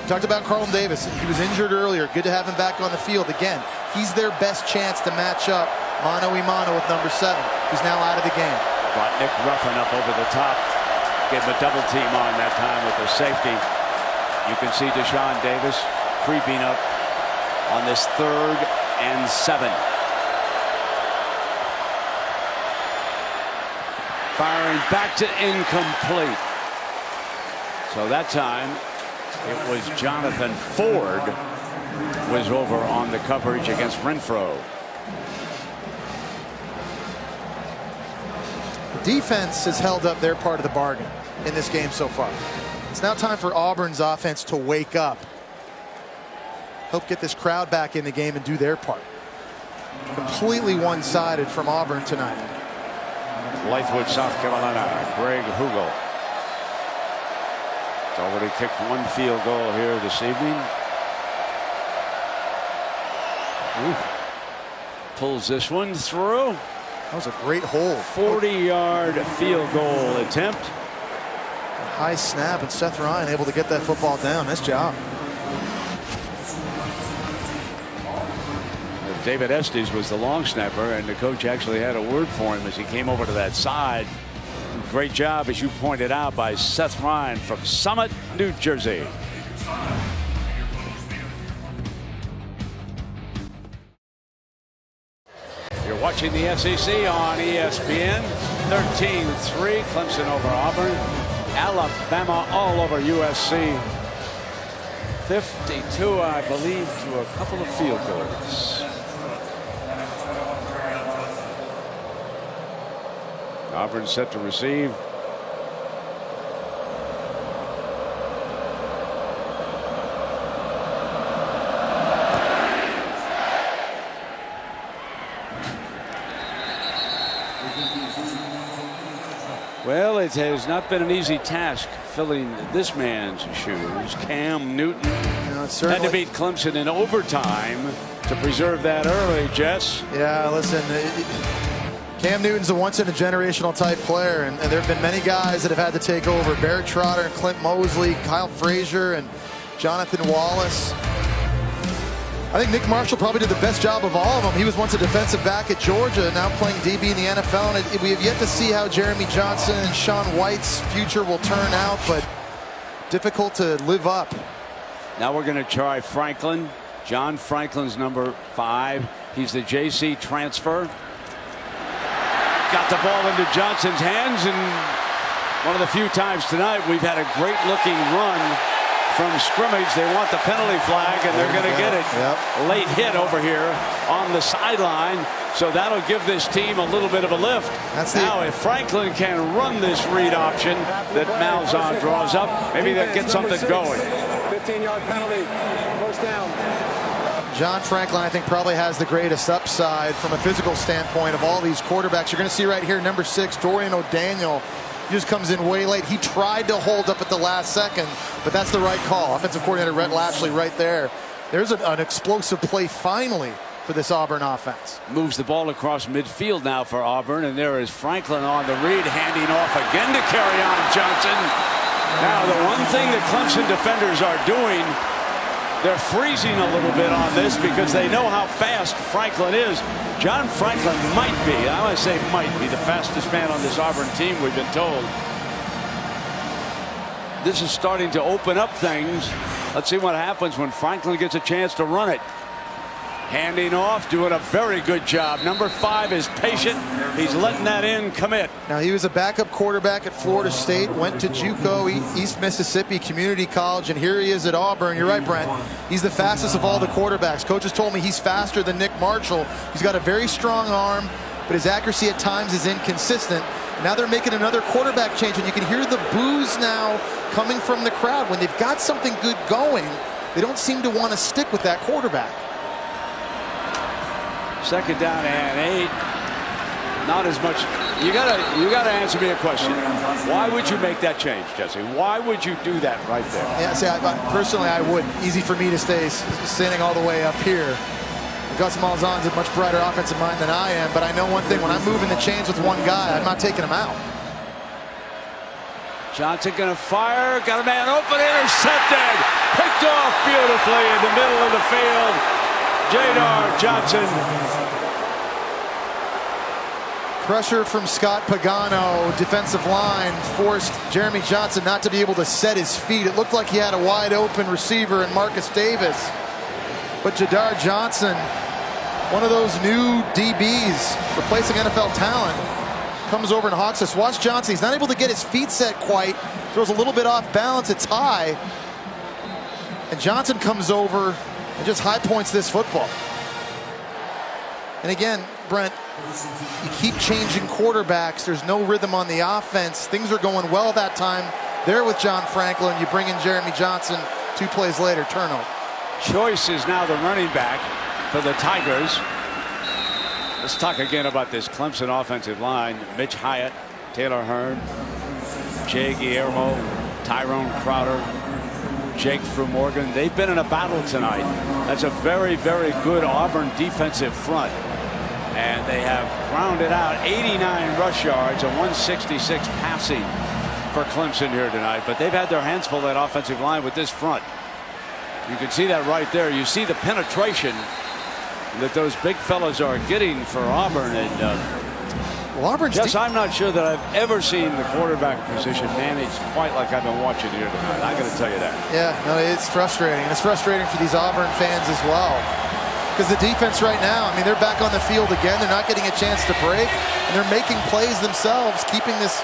We talked about Carlton Davis. He was injured earlier. Good to have him back on the field. Again, he's their best chance to match up mano a mano with number 7, who's now out of the game. Brought Nick Ruffin up over the top. Gave him a double team on that time with the safety. You can see Deshaun Davis creeping up on this 3rd and 7. Firing back to incomplete. So that time it was Jonathan Ford was over on the coverage against Renfrow. The defense has held up their part of the bargain in this game so far. It's now time for Auburn's offense to wake up. Help get this crowd back in the game and do their part. Completely one-sided from Auburn tonight. Blythewood, South Carolina. Greg Hugel. He's already kicked 1 field goal here this evening. Ooh. Pulls this one through. That was a great hole. 40-yard field goal attempt. High snap, and Seth Ryan able to get that football down. Nice job. David Estes was the long snapper, and the coach actually had a word for him as he came over to that side. Great job, as you pointed out, by Seth Ryan from Summit, New Jersey. You're watching the SEC on ESPN. 13-3, Clemson over Auburn. Alabama all over USC. 52, I believe, to a couple of field goals. Auburn set to receive. Well, it has not been an easy task filling this man's shoes. Cam Newton had to beat Clemson in overtime to preserve that early, Jess. Yeah, listen, Cam Newton's a once-in-a-generational type player, and there have been many guys that have had to take over. Barrett Trotter and Clint Mosley, Kyle Frazier and Jonathan Wallace. I think Nick Marshall probably did the best job of all of them. He was once a defensive back at Georgia, now playing DB in the NFL. And we have yet to see how Jeremy Johnson and Sean White's future will turn out, but difficult to live up. Now we're going to try Franklin. John Franklin's number 5. He's the JC transfer. Got the ball into Johnson's hands, and one of the few times tonight we've had a great looking run from scrimmage. They want the penalty flag, and they're going to get it. Yep. Late hit over here on the sideline, so that'll give this team a little bit of a lift. Now if Franklin can run this read option that Malzahn draws up, maybe that gets something going. 15-yard penalty, first down. John Franklin, I think, probably has the greatest upside from a physical standpoint of all these quarterbacks. You're going to see right here, number 6, Dorian O'Daniel. He just comes in way late. He tried to hold up at the last second, but that's the right call. Offensive coordinator Rhett Lashley right there. There's an explosive play finally for this Auburn offense. Moves the ball across midfield now for Auburn, and there is Franklin on the read, handing off again to Kerryon Johnson. Now the one thing that Clemson defenders are doing, they're freezing a little bit on this because they know how fast Franklin is. John Franklin might be, I want to say might be, the fastest man on this Auburn team, we've been told. This is starting to open up things. Let's see what happens when Franklin gets a chance to run it. Handing off, doing a very good job. Number 5 is patient. He's letting that in commit. Now, he was a backup quarterback at Florida State, went to JUCO, East Mississippi Community College, and here he is at Auburn. You're right, Brent. He's the fastest of all the quarterbacks. Coaches told me he's faster than Nick Marshall. He's got a very strong arm, but his accuracy at times is inconsistent. Now they're making another quarterback change, and you can hear the boos now coming from the crowd. When they've got something good going, they don't seem to want to stick with that quarterback. Second down and 8. Not as much. You gotta answer me a question. Why would you make that change, Jesse? Why would you do that right there? Yeah, see, personally, I would. Easy for me to stay standing all the way up here. Gus Malzahn's a much brighter offensive mind than I am, but I know one thing: when I'm moving the chains with one guy, I'm not taking him out. Johnson gonna fire. Got a man open, intercepted, picked off beautifully in the middle of the field. Jadar Johnson. Pressure from Scott Pagano, defensive line, forced Jeremy Johnson not to be able to set his feet. It looked like he had a wide open receiver in Marcus Davis. But Jadar Johnson, one of those new DBs, replacing NFL talent, comes over and hawks us. Watch Johnson. He's not able to get his feet set quite. Throws a little bit off balance. It's high. And Johnson comes over and just high points this football. And again, Brent, you keep changing quarterbacks. There's no rhythm on the offense. Things are going well that time. There with John Franklin. You bring in Jeremy Johnson. 2 plays later, turnover. Choice is now the running back for the Tigers. Let's talk again about this Clemson offensive line. Mitch Hyatt, Taylor Hearn, Jay Guillermo, Tyrone Crowder, Jake Morgan. They've been in a battle tonight. That's a very, very good Auburn defensive front. And they have rounded out 89 rush yards and 166 passing for Clemson here tonight. But they've had their hands full that offensive line with this front. You can see that right there. You see the penetration that those big fellas are getting for Auburn. And well, Auburn's I'm not sure that I've ever seen the quarterback position managed quite like I've been watching here tonight. I got to tell you that. Yeah, no, it's frustrating. It's frustrating for these Auburn fans as well. Because the defense right now, I mean, they're back on the field again. They're not getting a chance to break. And they're making plays themselves, keeping this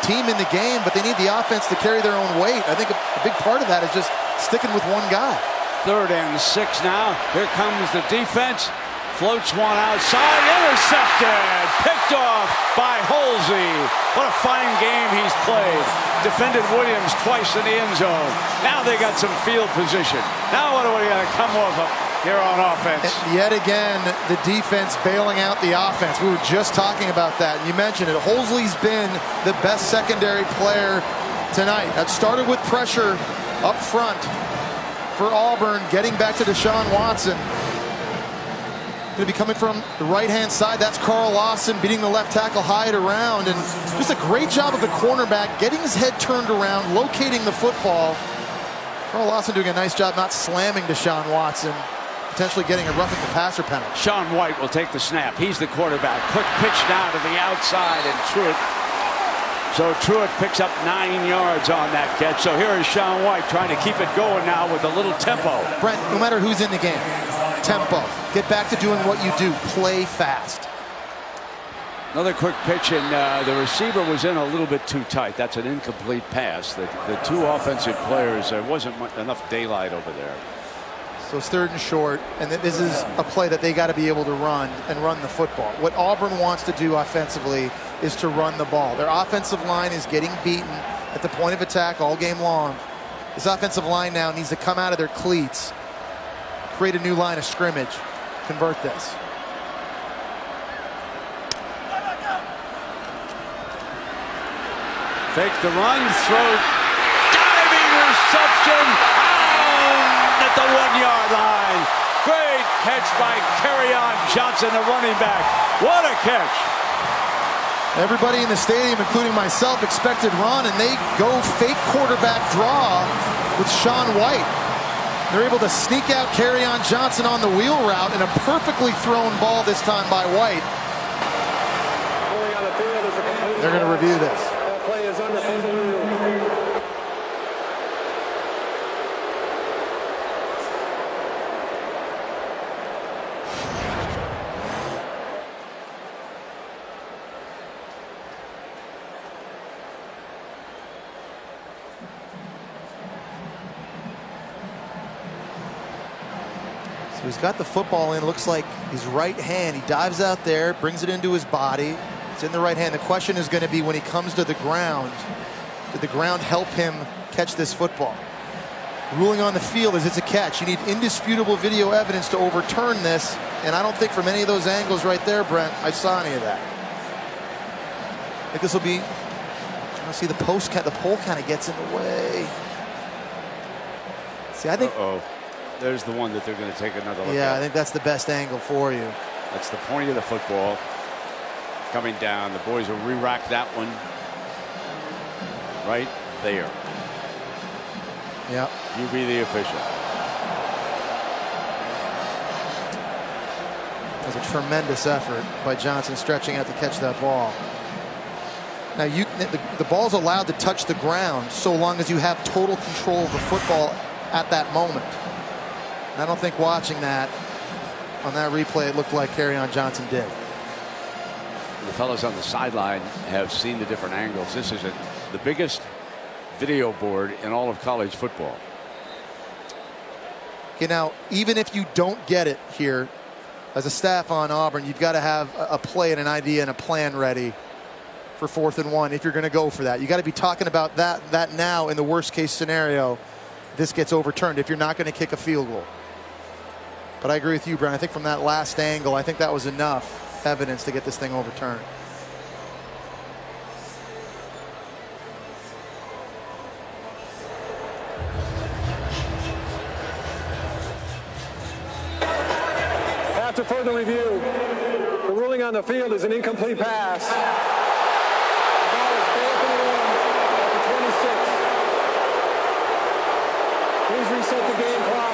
team in the game. But they need the offense to carry their own weight. I think a big part of that is just sticking with one guy. 3rd and 6 now. Here comes the defense. Floats one outside. Intercepted. Picked off by Holsey. What a fine game he's played. Defended Williams twice in the end zone. Now they got some field position. Now what are we going to come off of here on offense? And yet again, the defense bailing out the offense. We were just talking about that. You mentioned it. Holsey's been the best secondary player tonight. That started with pressure up front for Auburn, getting back to Deshaun Watson. Going to be coming from the right-hand side. That's Carl Lawson beating the left tackle Hyatt around. And just a great job of the cornerback getting his head turned around, locating the football. Carl Lawson doing a nice job not slamming Deshaun Watson. potentially getting a roughing the passer penalty. Sean White will take the snap. He's the quarterback. Quick pitch now to the outside, and Truitt. So Truitt picks up 9 yards on that catch. So here is Sean White trying to keep it going now with a little tempo. Brent, no matter who's in the game, tempo. Get back to doing what you do. Play fast. Another quick pitch, and the receiver was in a little bit too tight. That's an incomplete pass. The two offensive players, there wasn't enough daylight over there. So it's 3rd and short, and this is a play that they got to be able to run and run the football. What Auburn wants to do offensively is to run the ball. Their offensive line is getting beaten at the point of attack all game long. This offensive line now needs to come out of their cleats, create a new line of scrimmage, convert this. Fake the run, throw, diving reception, out at the 1-yard line. Great catch by Kerryon Johnson, the running back. What a catch. Everybody in the stadium, including myself, expected run, and they go fake quarterback draw with Sean White. They're able to sneak out Kerryon Johnson on the wheel route, and a perfectly thrown ball this time by White. They're going to review this. Play is under review. So he's got the football in. Looks like his right hand. He dives out there, brings it into his body. It's in the right hand. The question is going to be when he comes to the ground, did the ground help him catch this football? Ruling on the field is it's a catch. You need indisputable video evidence to overturn this, and I don't think from any of those angles right there, Brent, I saw any of that. I think this will be, I see the pole kind of gets in the way. See, I think. There's the one that they're going to take another look at. Yeah, I think that's the best angle for you. That's the point of the football. Coming down, the boys will re-rack that one right there. Yeah. You be the official. That was a tremendous effort by Johnson stretching out to catch that ball. Now the ball's allowed to touch the ground so long as you have total control of the football at that moment. And I don't think watching that on that replay it looked like Kerryon Johnson did. The fellows on the sideline have seen the different angles. This is the biggest video board in all of college football. Okay, now even if you don't get it here, as a staff on Auburn, you've got to have a play and an idea and a plan ready for 4th and 1 if you're going to go for that. You got to be talking about that now in the worst case scenario. This gets overturned if you're not going to kick a field goal. But I agree with you, Brian. I think from that last angle, I think that was enough evidence to get this thing overturned. After further review, the ruling on the field is an incomplete pass. The ball is 4th and 1 at the 26. Please reset the game clock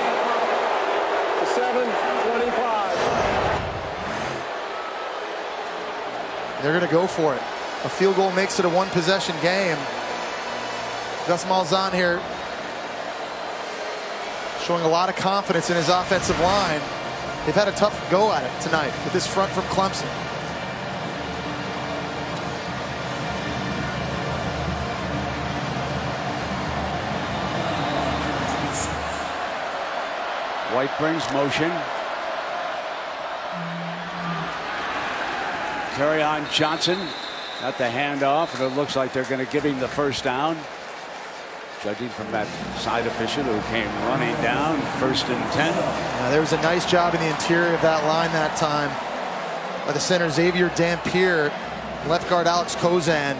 to 7:25. They're going to go for it. A field goal makes it a 1-possession game. Gus Malzahn here showing a lot of confidence in his offensive line. They've had a tough go at it tonight with this front from Clemson. White brings motion. Kerryon Johnson got the handoff, and it looks like they're going to give him the first down. Judging from that side official who came running down, 1st and 10. There was a nice job in the interior of that line that time by the center Xavier Dampier, left guard Alex Kozan,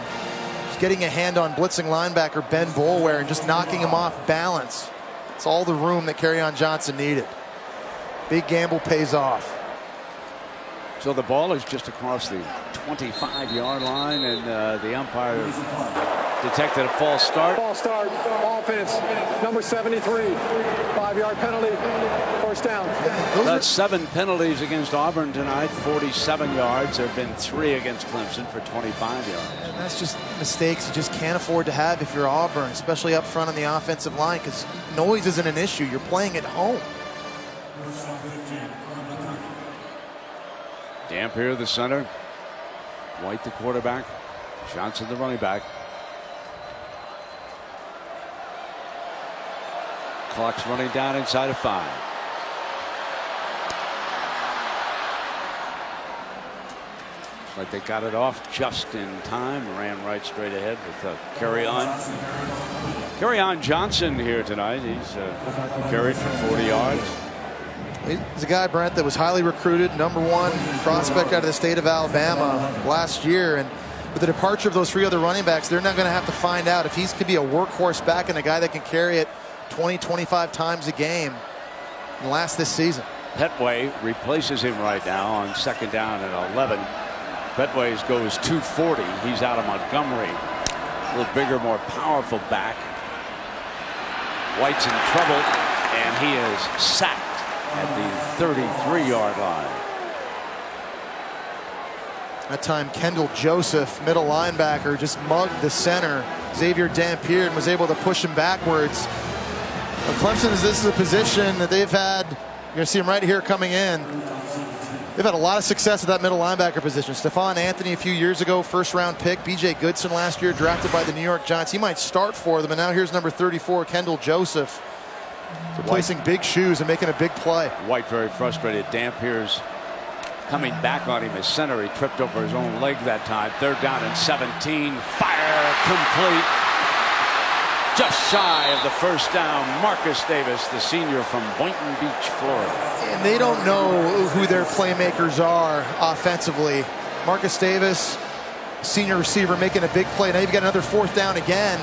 just getting a hand on blitzing linebacker Ben Boulware and just knocking him off balance. It's all the room that Kerryon Johnson needed. Big gamble pays off. So the ball is just across the 25-yard line, and the umpire detected a false start. False start, offense, number 73, 5-yard penalty, first down. That's 7 penalties against Auburn tonight, 47 yards. There have been 3 against Clemson for 25 yards. And that's just mistakes you just can't afford to have if you're Auburn, especially up front on the offensive line, because noise isn't an issue. You're playing at home. Dampier, the center. White, the quarterback. Johnson, the running back. Clock's running down inside of 5. Looks like they got it off just in time. Ran right straight ahead with carry on. Carry on Johnson here tonight. He's carried for 40 yards. He's a guy, Brent, that was highly recruited, #1 prospect out of the state of Alabama last year. And with the departure of those 3 other running backs, they're now going to have to find out if he could be a workhorse back and a guy that can carry it 20, 25 times a game and last this season. Petway replaces him right now on 2nd down and 11. Petway goes 240. He's out of Montgomery. A little bigger, more powerful back. White's in trouble, and he is sacked at the 33-yard line. That time, Kendall Joseph, middle linebacker, just mugged the center, Xavier Dampier, and was able to push him backwards. But Clemson, this is a position that they've had, you're going to see him right here coming in. They've had a lot of success at that middle linebacker position. Stephon Anthony a few years ago, 1st-round pick. B.J. Goodson last year, drafted by the New York Giants. He might start for them, and now here's number 34, Kendall Joseph, replacing big shoes and making a big play. White very frustrated. Dampier's coming back on him as center. He tripped over his own leg that time. 3rd down and 17. Fire complete. Just shy of the 1st down. Marcus Davis, the senior from Boynton Beach, Florida. And they don't know who their playmakers are offensively. Marcus Davis, senior receiver, making a big play. Now you've got another 4th down again.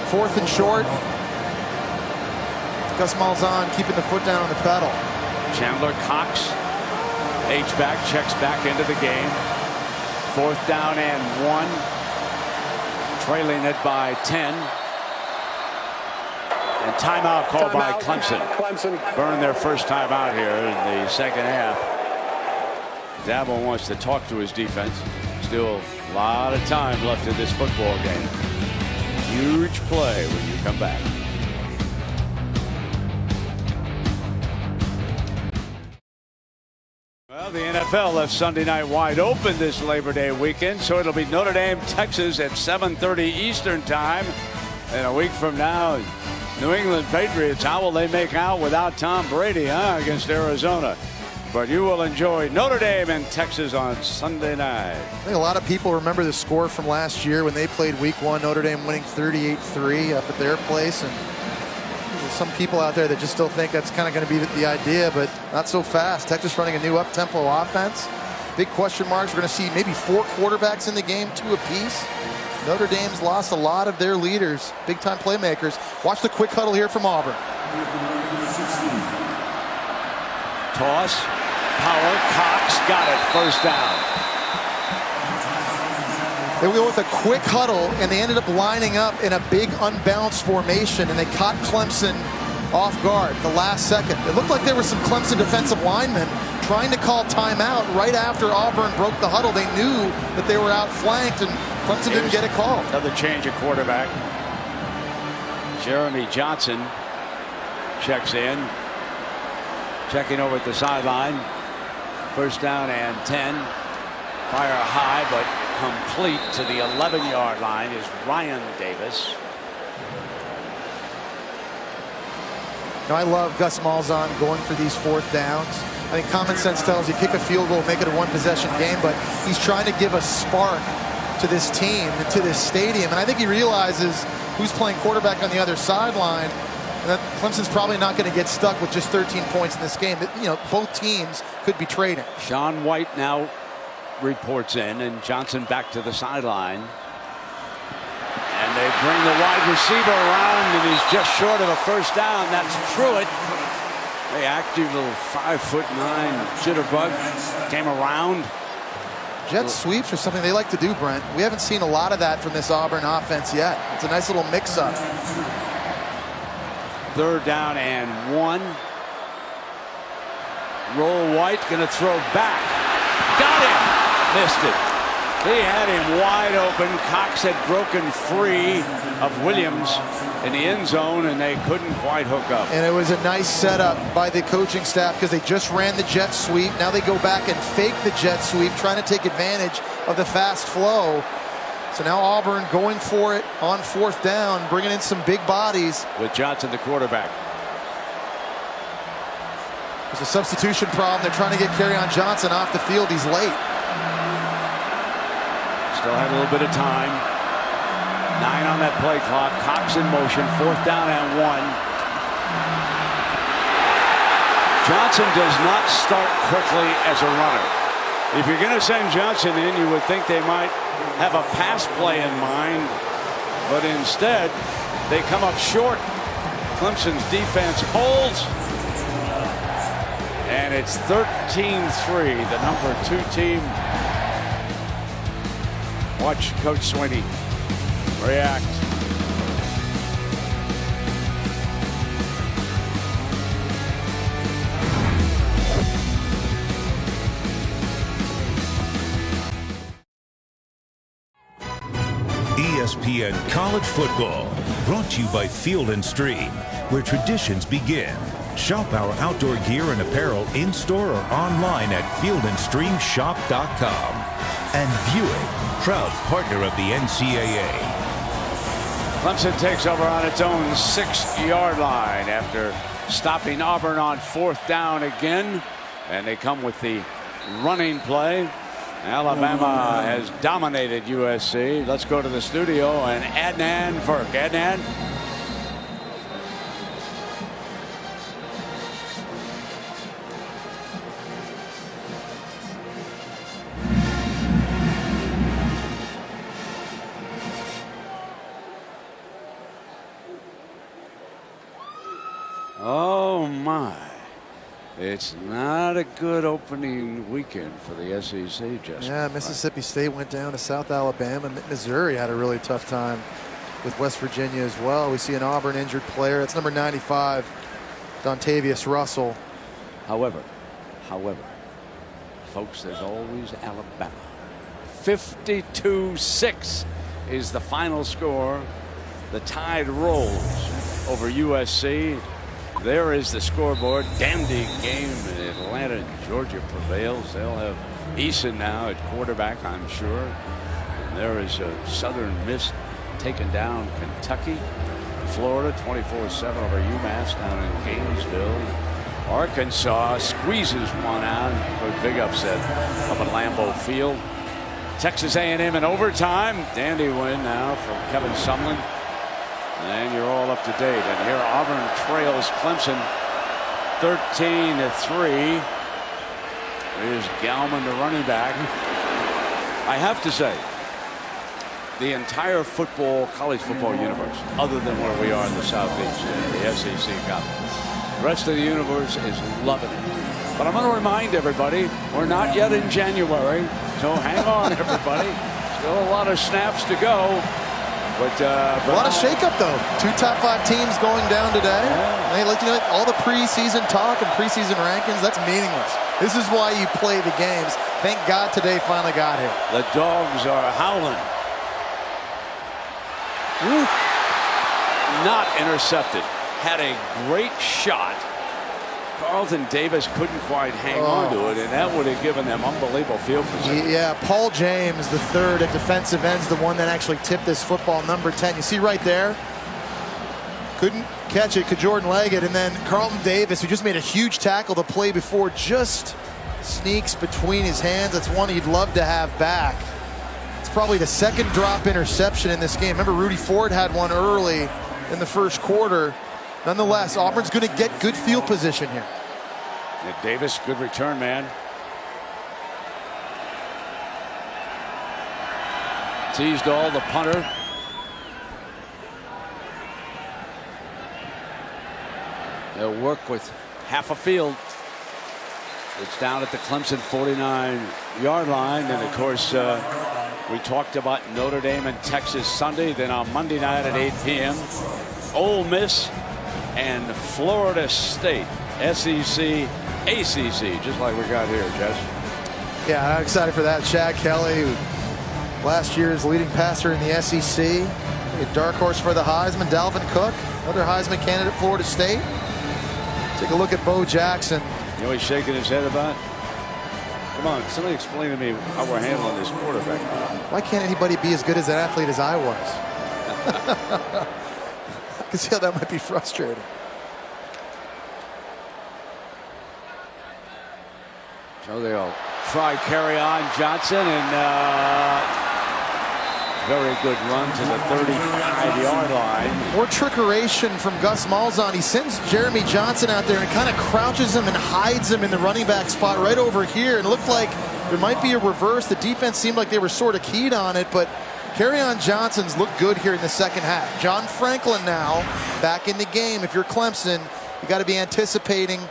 4th and short. Gus Malzahn keeping the foot down on the pedal. Chandler Cox, H-back, checks back into the game. 4th down and 1. Trailing it by 10. And timeout called by Clemson. Burn their first timeout here in the 2nd half. Dabo wants to talk to his defense. Still a lot of time left in this football game. Huge play when you come back. Well, the NFL left Sunday night wide open this Labor Day weekend, so it'll be Notre Dame, Texas at 7:30 Eastern time. And a week from now, New England Patriots, how will they make out without Tom Brady, against Arizona? But you will enjoy Notre Dame and Texas on Sunday night. I think a lot of people remember the score from last year when they played week 1, Notre Dame winning 38-3 up at their place. And there's some people out there that just still think that's kind of going to be the idea, but not so fast. Texas running a new up-tempo offense. Big question marks. We're going to see maybe 4 quarterbacks in the game, 2 apiece. Notre Dame's lost a lot of their leaders, big-time playmakers. Watch the quick huddle here from Auburn. Toss, power, Cox got it, 1st down. They go with a quick huddle, and they ended up lining up in a big unbalanced formation, and they caught Clemson off guard the last second. It looked like there were some Clemson defensive linemen trying to call timeout right after Auburn broke the huddle. They knew that they were outflanked, and Clemson didn't get it called. Another change of quarterback. Jeremy Johnson checks in. Checking over at the sideline. 1st down and 10. Fire high, but complete to the 11-yard line is Ryan Davis. Now, I love Gus Malzahn going for these 4th downs. I think common sense tells you kick a field goal, make it a 1-possession game, but he's trying to give a spark to this team and to this stadium. And I think he realizes who's playing quarterback on the other sideline, and that Clemson's probably not going to get stuck with just 13 points in this game. You know, both teams could be trading. Sean White now reports in, and Johnson back to the sideline. And they bring the wide receiver around, and he's just short of a 1st down. That's Truitt. The active little 5'9" jitterbug came around. Jet sweeps are something they like to do, Brent. We haven't seen a lot of that from this Auburn offense yet. It's a nice little mix-up. 3rd down and 1. Roll White, going to throw back. Got him. Missed it. He had him wide open. Cox had broken free of Williams in the end zone, and they couldn't quite hook up. And it was a nice setup by the coaching staff because they just ran the jet sweep. Now they go back and fake the jet sweep, trying to take advantage of the fast flow. So now Auburn going for it on 4th down, bringing in some big bodies. With Johnson, the quarterback. There's a substitution problem. They're trying to get Kerryon Johnson off the field. He's late. Still had a little bit of time. 9 on that play clock. Cox in motion. 4th down and 1. Johnson does not start quickly as a runner. If you're going to send Johnson in, you would think they might have a pass play in mind, but instead they come up short. Clemson's defense holds, and it's 13-3, the number 2 team. Watch Coach Sweeney react. ESPN College Football, brought to you by Field & Stream, where traditions begin. Shop our outdoor gear and apparel in-store or online at fieldandstreamshop.com. And Viewing, proud partner of the NCAA. Clemson takes over on its own 6-yard line after stopping Auburn on 4th down again. And they come with the running play. Alabama has dominated USC. Let's go to the studio and Adnan Virk. Adnan. Oh my. It's not a good opening weekend for the SEC, Justin. Yeah, Mississippi State went down to South Alabama. Missouri had a really tough time with West Virginia as well. We see an Auburn injured player. It's number 95, Dontavius Russell. However, folks, there's always Alabama. 52-6 is the final score. The Tide rolls over USC. There is the scoreboard. Dandy game in Atlanta and Georgia prevails. They'll have Eason now at quarterback, I'm sure. And there is a Southern Miss taking down Kentucky. Florida 24-7 over UMass down in Gainesville. Arkansas squeezes one out for a big upset up at Lambeau Field. Texas A&M in overtime. Dandy win now from Kevin Sumlin. And you're all up to date. And here Auburn trails Clemson 13-3. Here's Gallman, the running back. I have to say, the entire college football universe, other than where we are in the Southeast, the SEC conference, the rest of the universe is loving it. But I'm going to remind everybody, we're not yet in January, so hang on, everybody. Still a lot of snaps to go. But a lot of shakeup, though. 2 top 5 teams going down today. Yeah. Hey, like, you know, all the preseason talk and preseason rankings, that's meaningless. This is why you play the games. Thank God today finally got here. The dogs are howling. Woo. Not intercepted. Had a great shot. Carlton Davis couldn't quite hang on to it, and that would have given them unbelievable field position. Yeah, Paul James, the third at defensive end's the one that actually tipped this football, number 10. You see right there? Couldn't catch it, could Jordan leg it, and then Carlton Davis, who just made a huge tackle the play before, just sneaks between his hands. That's one he'd love to have back. It's probably the second drop interception in this game. Remember, Rudy Ford had one early in the first quarter. Nonetheless, Auburn's going to get good field position here. And Davis, good return, man. Teasdall, the punter. They'll work with half a field. It's down at the Clemson 49-yard line. And of course, we talked about Notre Dame and Texas Sunday. Then on Monday night at 8 p.m., Ole Miss and Florida State, SEC, ACC, just like we got here, Jess. Yeah, I'm excited for that. Chad Kelly, last year's leading passer in the SEC, a dark horse for the Heisman. Dalvin Cook, another Heisman candidate, Florida State. Take a look at Bo Jackson. You know what he's shaking his head about? Come on, somebody explain to me how we're handling this quarterback. Why can't anybody be as good as an athlete as I was? I can see how that might be frustrating. So they'll try carry on Johnson, and very good run to the 35-yard line. More trickeration from Gus Malzahn. He sends Jeremy Johnson out there and kind of crouches him and hides him in the running back spot right over here. And it looked like there might be a reverse. The defense seemed like they were sort of keyed on it, but Kerryon Johnson's looked good here in the second half. John Franklin now back in the game. If you're Clemson, you got to be anticipating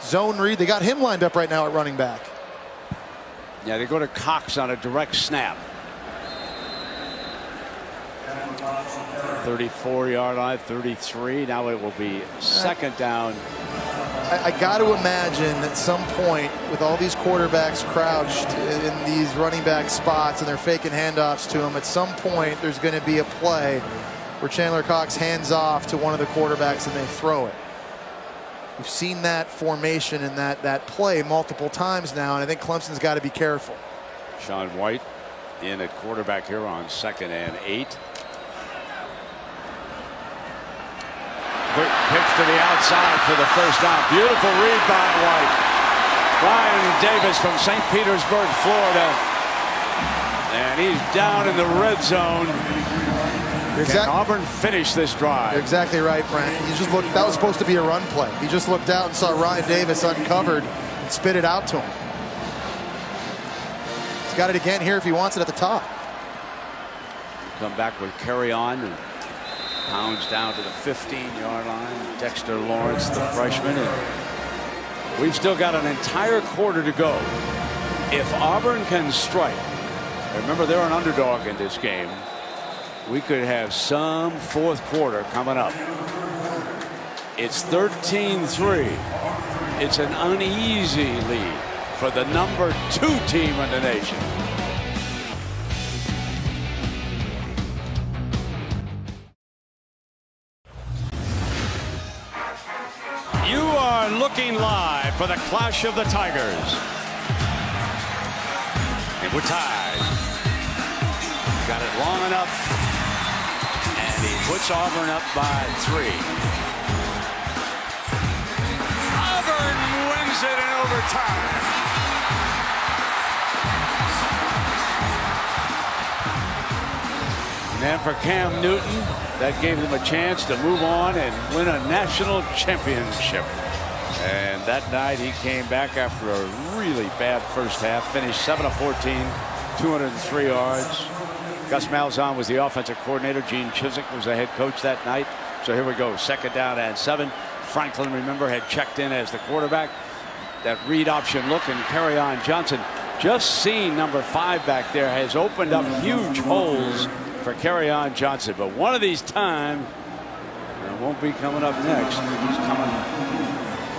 zone read. They got him lined up right now at running back. Yeah, they go to Cox on a direct snap. 34-yard line, 33. Now it will be second down. I got to imagine at some point, with all these quarterbacks crouched in these running back spots and they're faking handoffs to them, at some point there's going to be a play where Chandler Cox hands off to one of the quarterbacks and they throw it. We've seen that formation and that play multiple times now, and I think Clemson's got to be careful. Sean White in at quarterback here on 2nd and 8. Quick pitch to the outside for the first down. Beautiful read by White. Ryan Davis from St. Petersburg, Florida. And he's down in the red zone. Can Auburn finish this drive? You're exactly right, Brent. He just looked, that was supposed to be a run play. He just looked out and saw Ryan Davis uncovered and spit it out to him. He's got it again here if he wants it at the top. Come back with carry on and pounds down to the 15-yard line. Dexter Lawrence, the freshman. And we've still got an entire quarter to go. If Auburn can strike, remember they're an underdog in this game, we could have some fourth quarter coming up. It's 13-3. It's an uneasy lead for the number 2 team in the nation. You are looking live for the Clash of the Tigers. And we're tied. Got it long enough. And he puts Auburn up by 3. Auburn wins it in overtime. And then for Cam Newton, that gave them a chance to move on and win a national championship. And that night he came back after a really bad first half, finished 7 of 14, 203 yards. Gus Malzahn was the offensive coordinator. Gene Chizik was the head coach that night. So here we go, 2nd down and 7. Franklin, remember, had checked in as the quarterback. That read option look, and Kerryon Johnson, just seeing number 5 back there, has opened up huge holes for Kerryon Johnson. But one of these times, it won't be coming up next. He's coming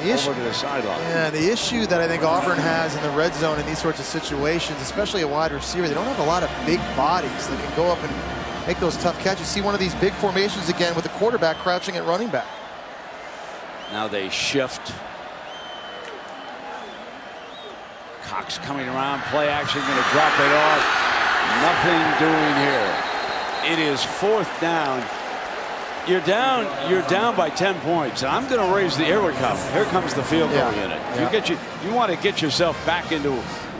over to the sideline. Yeah, the issue that I think Auburn has in the red zone in these sorts of situations, especially a wide receiver, they don't have a lot of big bodies that can go up and make those tough catches. See one of these big formations again with the quarterback crouching at running back. Now they shift. Cox coming around, play action, going to drop it off. Nothing doing here. It is 4th down. You're down by 10 points, and I'm going to raise the here comes the field goal unit. You want to get yourself back into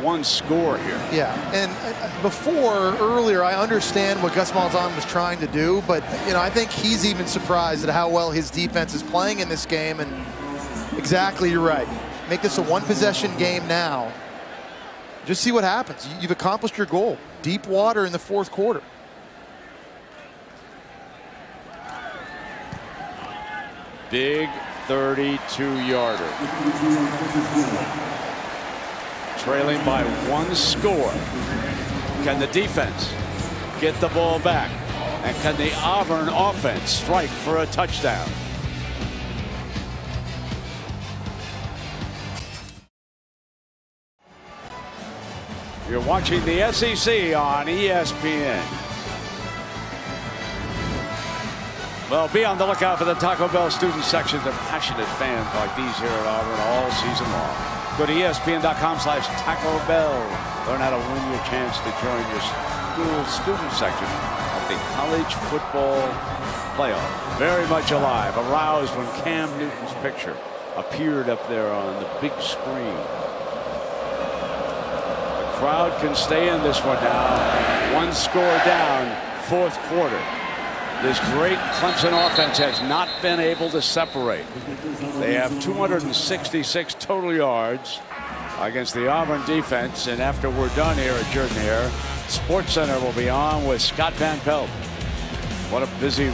one score here. Yeah, and earlier I understand what Gus Malzahn was trying to do, but I think he's even surprised at how well his defense is playing in this game. And exactly, you're right. Make this a 1-possession game now. Just see what happens. You've accomplished your goal. Deep water in the 4th quarter. Big 32-yarder. trailing by 1 score. Can the defense get the ball back? And can the Auburn offense strike for a touchdown? You're watching the SEC on ESPN. Well, be on the lookout for the Taco Bell student sections of passionate fans like these here at Auburn all season long. Go to ESPN.com/Taco Bell. Learn how to win your chance to join your school student section of the college football playoff. Very much alive, aroused when Cam Newton's picture appeared up there on the big screen. The crowd can stay in this one now. 1 score down, 4th quarter. This great Clemson offense has not been able to separate. They have 266 total yards against the Auburn defense. And after we're done here at Jordan-Hare, SportsCenter will be on with Scott Van Pelt. What a busy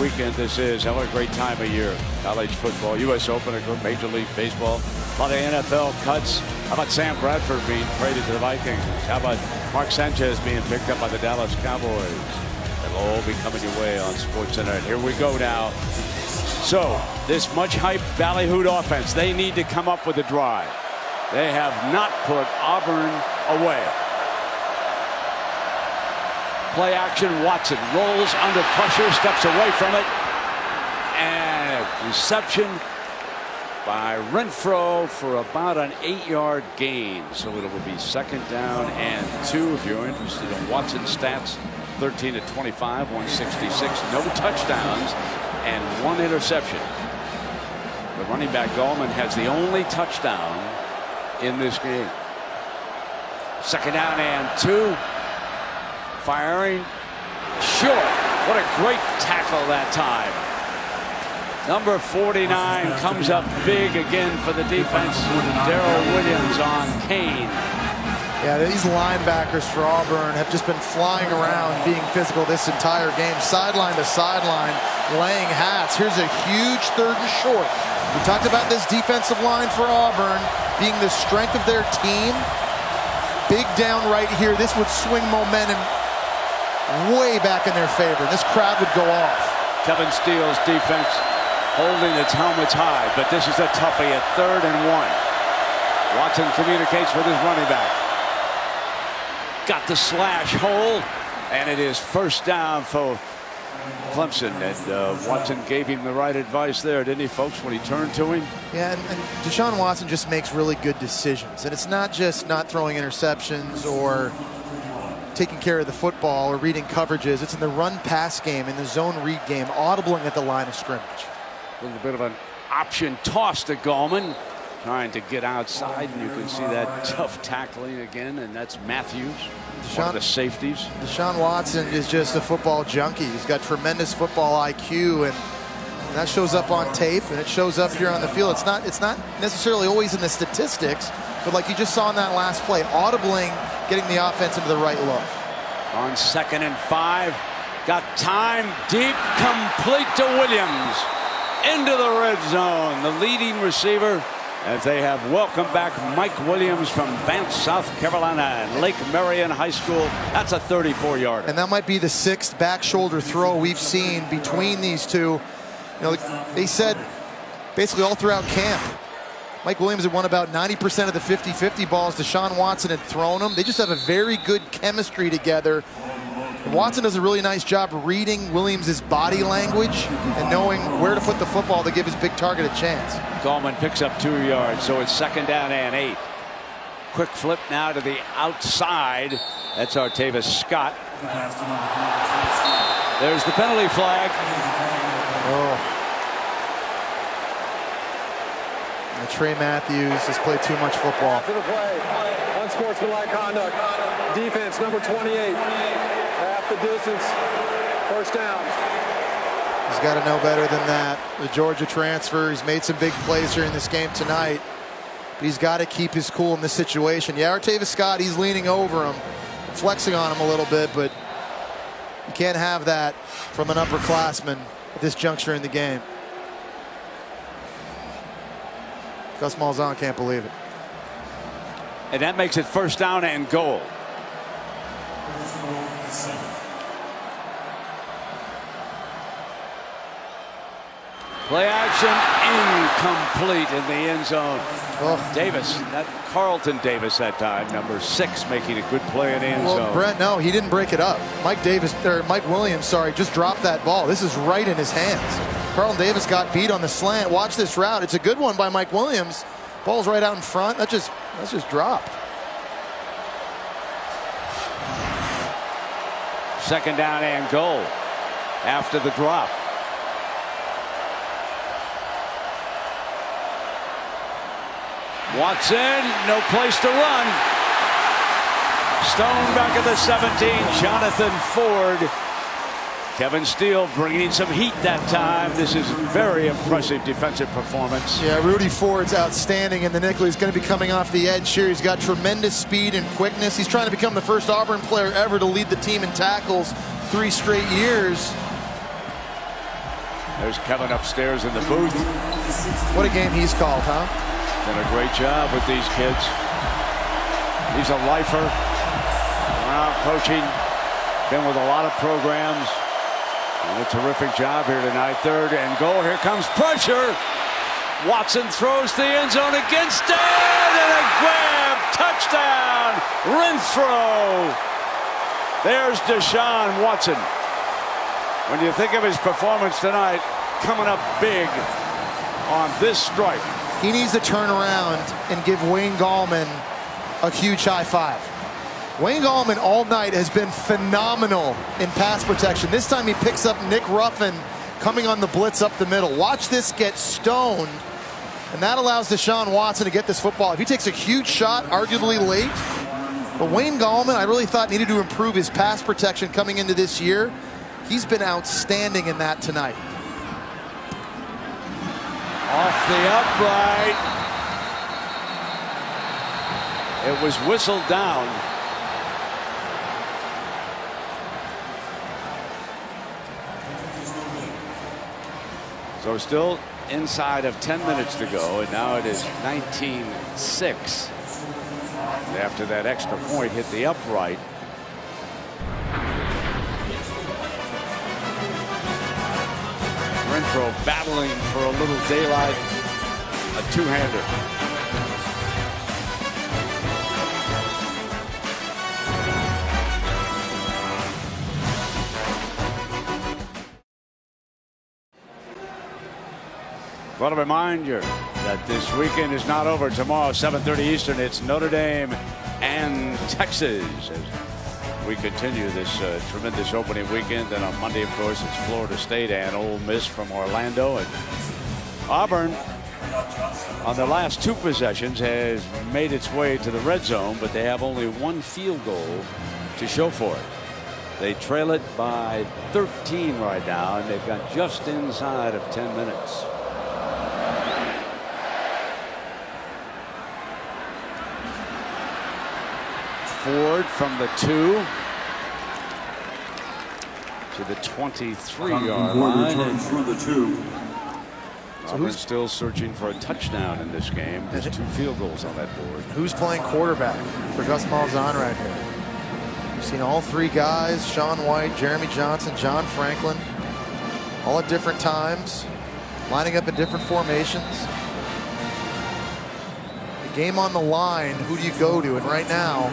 weekend this is. What a great time of year. College football, U.S. Open, Major League Baseball, a lot of NFL cuts. How about Sam Bradford being traded to the Vikings? How about Mark Sanchez being picked up by the Dallas Cowboys? They'll all be coming your way on SportsCenter. And here we go now. So this much hyped ballyhooed offense, they need to come up with a drive. They have not put Auburn away. Play action, Watson rolls under pressure, steps away from it, and a reception by Renfro for about an 8-yard gain. So it will be 2nd down and 2. If you're interested in Watson's stats, 13 of 25, 166, no touchdowns, and 1 interception. The running back Gallman has the only touchdown in this game. 2nd down and 2. Firing short. What a great tackle that time. Number 49 comes up big again for the defense. Darrell Williams on Kane. Yeah, these linebackers for Auburn have just been flying around, being physical this entire game, sideline to sideline, laying hats. Here's a huge 3rd and short. We talked about this defensive line for Auburn being the strength of their team. Big down right here. This would swing momentum way back in their favor. This crowd would go off. Kevin Steele's defense holding its helmets high, but this is a toughie at 3rd and 1. Watson communicates with his running back. Got the slash hole, and it is 1st down for Clemson. And Watson gave him the right advice there, didn't he, folks, when he turned to him? Yeah, and Deshaun Watson just makes really good decisions. And it's not just not throwing interceptions or taking care of the football or reading coverages. It's in the run-pass game, in the zone read game, audibling at the line of scrimmage. A little bit of an option toss to Gallman, trying to get outside, and you can see that tough tackling again, and that's Matthews, one of the safeties. Deshaun Watson is just a football junkie. He's got tremendous football IQ, and that shows up on tape, and it shows up here on the field. It's not necessarily always in the statistics, but like you just saw in that last play, audibling, getting the offense into the right look. On 2nd and 5, got time, deep, complete to Williams. Into the red zone, the leading receiver, as they have welcomed back Mike Williams from Vance, South Carolina, and Lake Marion High School. That's a 34-yarder. And that might be the 6th back shoulder throw we've seen between these two. You know, they said basically all throughout camp, Mike Williams had won about 90% of the 50-50 balls. Deshaun Watson had thrown them. They just have a very good chemistry together. And Watson does a really nice job reading Williams' body language and knowing where to put the football to give his big target a chance. Gallman picks up 2 yards, so it's 2nd down and 8. Quick flip now to the outside. That's Artavis Scott. There's the penalty flag. Oh. And Trey Matthews has played too much football. After the play, unsportsmanlike conduct. Defense number 28. Half the distance. 1st down. He's got to know better than that. The Georgia transfer, he's made some big plays here in this game tonight. But he's got to keep his cool in this situation. Yeah, Artavis Scott, he's leaning over him, flexing on him a little bit, but you can't have that from an upperclassman at this juncture in the game. Gus Malzahn can't believe it. And that makes it first down and goal. Play action incomplete in the end zone. Oh. Davis, that Carlton Davis that time, number 6, making a good play in the end zone. Brent, no, he didn't break it up. Mike Williams, sorry, just dropped that ball. This is right in his hands. Carlton Davis got beat on the slant. Watch this route. It's a good one by Mike Williams. Ball's right out in front. That's just dropped. Second down and goal after the drop. Watson, no place to run. Stone back at the 17. Jonathan Ford. Kevin Steele bringing some heat that time. This is very impressive defensive performance. Yeah, Rudy Ford's outstanding in the nickel. He's going to be coming off the edge here. He's got tremendous speed and quickness. He's trying to become the first Auburn player ever to lead the team in tackles 3 straight years. There's Kevin upstairs in the booth. What a game he's called, huh? Done a great job with these kids. He's a lifer. Around coaching. Been with a lot of programs. And a terrific job here tonight. Third and goal. Here comes pressure. Watson throws the end zone against it. And a grab. Touchdown. Renfro. There's Deshaun Watson. When you think of his performance tonight, coming up big on this strike. He needs to turn around and give Wayne Gallman a huge high five. Wayne Gallman all night has been phenomenal in pass protection. This time he picks up Nick Ruffin coming on the blitz up the middle. Watch this get stoned, and that allows Deshaun Watson to get this football. If he takes a huge shot, arguably late, but Wayne Gallman, I really thought needed to improve his pass protection coming into this year. He's been outstanding in that tonight. Off the upright. It was whistled down. So still inside of 10 minutes to go, and now it is 19-6. After that extra point hit the upright. Renfro battling for a little daylight. A two-hander. Want to remind you that this weekend is not over. Tomorrow, 7:30 Eastern, it's Notre Dame and Texas as we continue this tremendous opening weekend. And on Monday, of course, it's Florida State and Ole Miss from Orlando. And Auburn, on their last 2 possessions, has made its way to the red zone, but they have only 1 field goal to show for it. They trail it by 13 right now, and they've got just inside of 10 minutes. Ford from the 2 to the 23-yard line. From the 2. Auburn still searching for a touchdown in this game. There's 2 field goals on that board. Who's playing quarterback for Gus Malzahn right here? You've seen all 3 guys, Sean White, Jeremy Johnson, John Franklin, all at different times, lining up in different formations. The game on the line, who do you go to? And right now,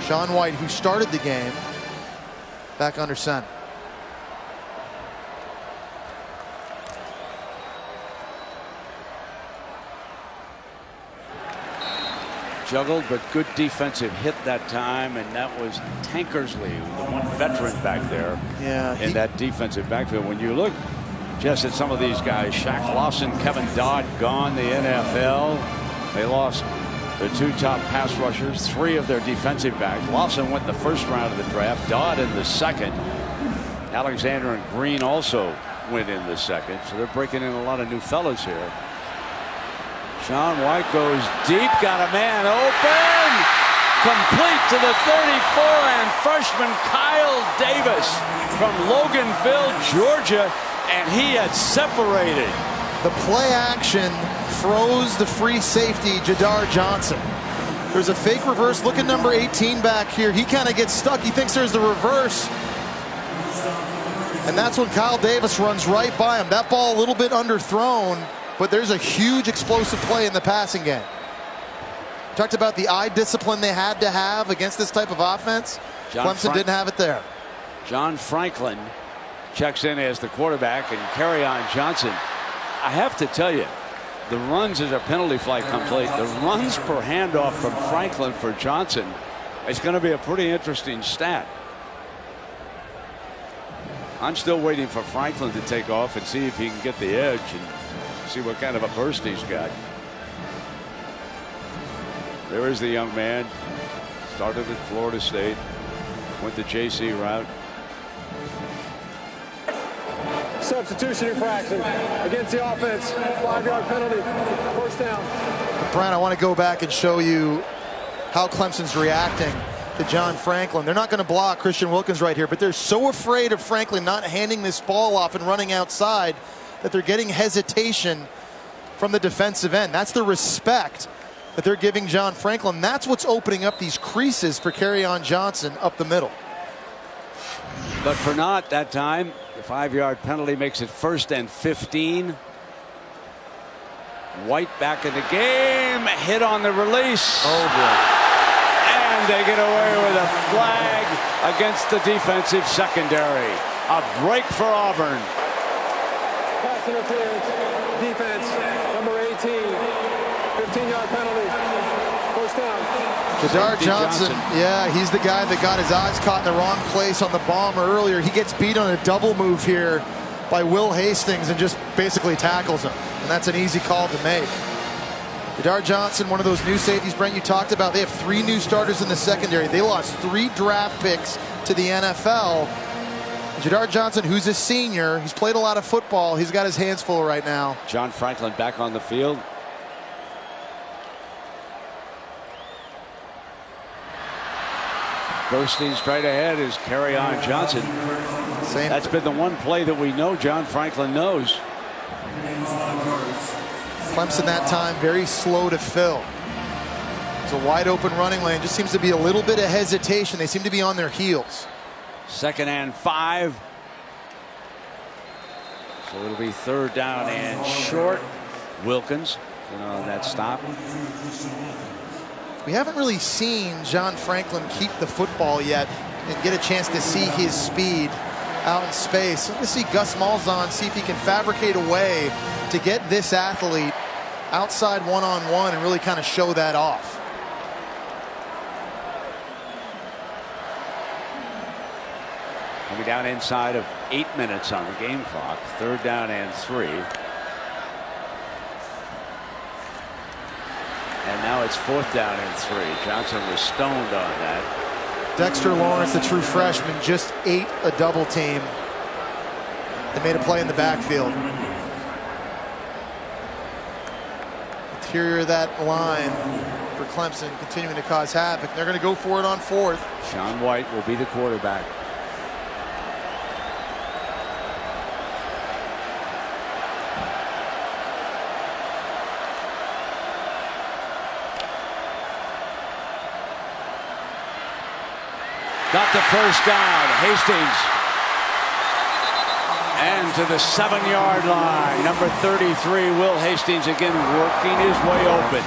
Sean White, who started the game, back under center. Juggled, but good defensive hit that time, and that was Tankersley, the one veteran back there. Yeah, in that defensive backfield. When you look just at some of these guys, Shaq Lawson, Kevin Dodd gone the NFL. They lost their 2 top pass rushers, 3 of their defensive backs. Lawson went the first round of the draft, Dodd in the second. Alexander and Green also went in the second, so they're breaking in a lot of new fellas here. Sean White goes deep, got a man open, complete to the 34, and freshman Kyle Davis from Loganville, Georgia, and he had separated. The play action froze the free safety, Jadar Johnson. There's a fake reverse. Look at number 18 back here. He kind of gets stuck. He thinks there's the reverse. And that's when Kyle Davis runs right by him. That ball a little bit underthrown, but there's a huge explosive play in the passing game. Talked about the eye discipline they had to have against this type of offense. Clemson didn't have it there. John Franklin checks in as the quarterback, and Kerryon Johnson. I have to tell you, the runs as a penalty flag comes late. The runs per handoff from Franklin for Johnson is going to be a pretty interesting stat. I'm still waiting for Franklin to take off and see if he can get the edge and see what kind of a burst he's got. There is the young man. Started at Florida State. Went the JC route. Substitution infraction against the offense. 5-yard penalty. First down. Brian, I want to go back and show you how Clemson's reacting to John Franklin. They're not going to block Christian Wilkins right here, but they're so afraid of Franklin not handing this ball off and running outside that they're getting hesitation from the defensive end. That's the respect that they're giving John Franklin. That's what's opening up these creases for Kerryon Johnson up the middle. But for not that time, the 5-yard penalty makes it 1st and 15. White back in the game, hit on the release. Oh boy. And they get away with a flag against the defensive secondary. A break for Auburn. Pass interference, defense, number 18, 15-yard penalty, first down. Jadar Johnson, yeah, he's the guy that got his eyes caught in the wrong place on the bomber earlier. He gets beat on a double move here by Will Hastings and just basically tackles him. And that's an easy call to make. Jadar Johnson, one of those new safeties, Brent, you talked about. They have 3 new starters in the secondary. They lost 3 draft picks to the NFL. Jadar Johnson, who's a senior, he's played a lot of football. He's got his hands full right now. John Franklin back on the field. Bursting straight ahead is Kerryon Johnson. That's been the one play that we know John Franklin knows. Clemson that time very slow to fill. It's a wide open running lane. Just seems to be a little bit of hesitation. They seem to be on their heels. 2nd and 5. So it'll be 3rd down and short. Wilkins on that stop. We haven't really seen John Franklin keep the football yet and get a chance to see his speed out in space. Let's see Gus Malzahn see if he can fabricate a way to get this athlete outside one-on-one and really kind of show that off. We'll be down inside of 8 minutes on the game clock. 3rd down and 3. And now it's 4th down and 3. Johnson was stoned on that. Dexter Lawrence, the true freshman, just ate a double team. They made a play in the backfield. Interior of that line for Clemson continuing to cause havoc. They're going to go for it on 4th. Sean White will be the quarterback. Got the first down. Hastings. And to the 7-yard line. Number 33, Will Hastings, again working his way open.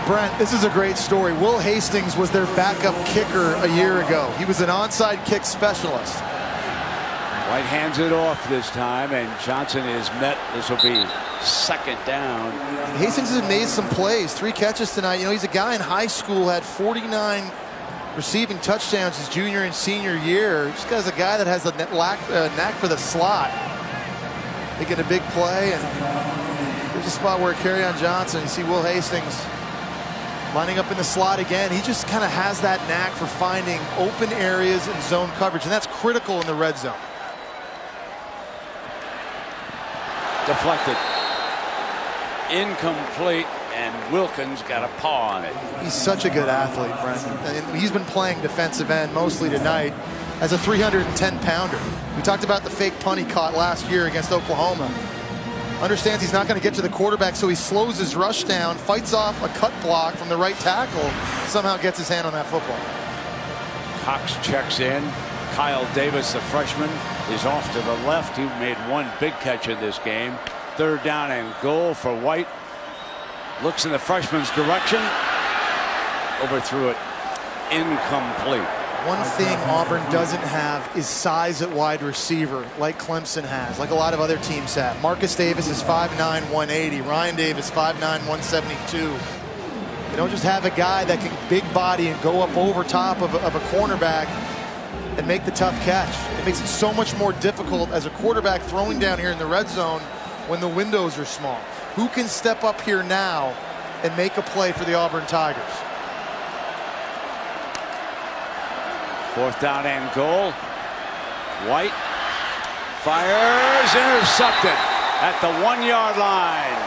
Brent, this is a great story. Will Hastings was their backup kicker a year ago. He was an onside kick specialist. White hands it off this time, and Johnson is met. This will be 2nd down. Hastings has made some plays. 3 catches tonight. You know, he's a guy in high school, had 49 receiving touchdowns his junior and senior year. Just as a guy that has the knack for the slot. Making a big play, and there's a spot where Kerryon Johnson, you see Will Hastings lining up in the slot again. He just kind of has that knack for finding open areas and zone coverage, and that's critical in the red zone. Deflected. Incomplete. And Wilkins got a paw on it. He's such a good athlete, Brent. And he's been playing defensive end mostly tonight as a 310-pounder. We talked about the fake punt he caught last year against Oklahoma. Understands he's not going to get to the quarterback, so he slows his rush down, fights off a cut block from the right tackle, somehow gets his hand on that football. Cox checks in. Kyle Davis, the freshman, is off to the left. He made one big catch in this game. 3rd down and goal for White. Looks in the freshman's direction. Overthrew it. Incomplete. One thing Auburn doesn't have is size at wide receiver like Clemson has, like a lot of other teams have. Marcus Davis is 5'9", 180. Ryan Davis, 5'9", 172. You don't just have a guy that can big body and go up over top of a cornerback and make the tough catch. It makes it so much more difficult as a quarterback throwing down here in the red zone when the windows are small. Who can step up here now and make a play for the Auburn Tigers? 4th down and goal. White fires, intercepted at the 1-yard line.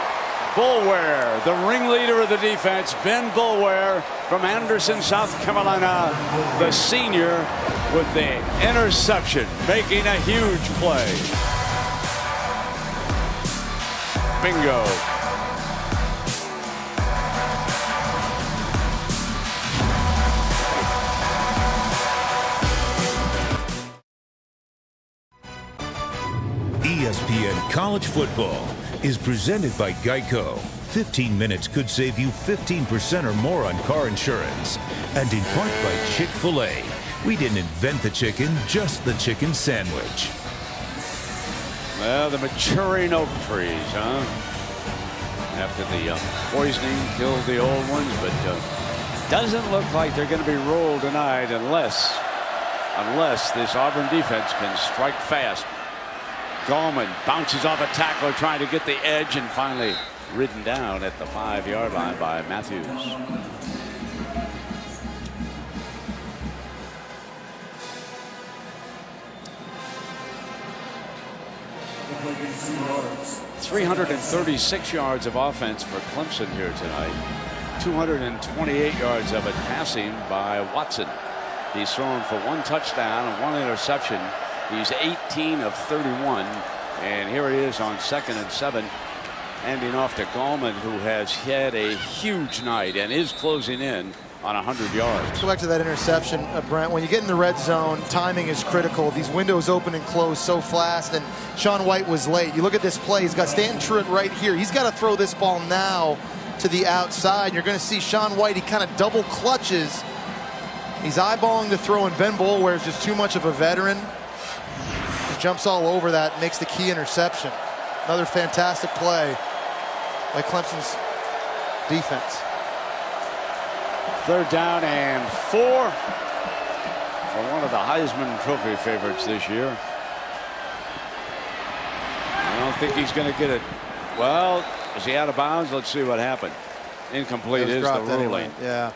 Bulware, the ringleader of the defense, Ben Bulware from Anderson, South Carolina, the senior, with the interception, making a huge play. Bingo. ESPN College Football is presented by Geico. 15 minutes could save you 15% or more on car insurance. And in part by Chick-fil-A. We didn't invent the chicken, just the chicken sandwich. Well, the maturing oak trees, huh? After the poisoning killed the old ones, but doesn't look like they're going to be rolled tonight unless this Auburn defense can strike fast. Gallman bounces off a tackler trying to get the edge and finally ridden down at the 5-yard line by Matthews. .336 yards of offense for Clemson here tonight. 228 yards of it passing by Watson. He's thrown for 1 touchdown and 1 interception. He's 18 of 31, and here he is on 2nd and 7, handing off to Gallman, who has had a huge night and is closing in on 100 yards. Let's go back to that interception, Brent. When you get in the red zone, timing is critical. These windows open and close so fast, and Sean White was late. You look at this play, he's got Stanton Truitt right here. He's got to throw this ball now to the outside. You're going to see Sean White, he kind of double clutches. He's eyeballing the throw, and Ben Bulware is just too much of a veteran. He jumps all over that and makes the key interception. Another fantastic play by Clemson's defense. 3rd down and 4 for one of the Heisman Trophy favorites this year. I don't think he's going to get it. Well, is he out of bounds? Let's see what happened. Incomplete is the ruling. Anyway. Yeah.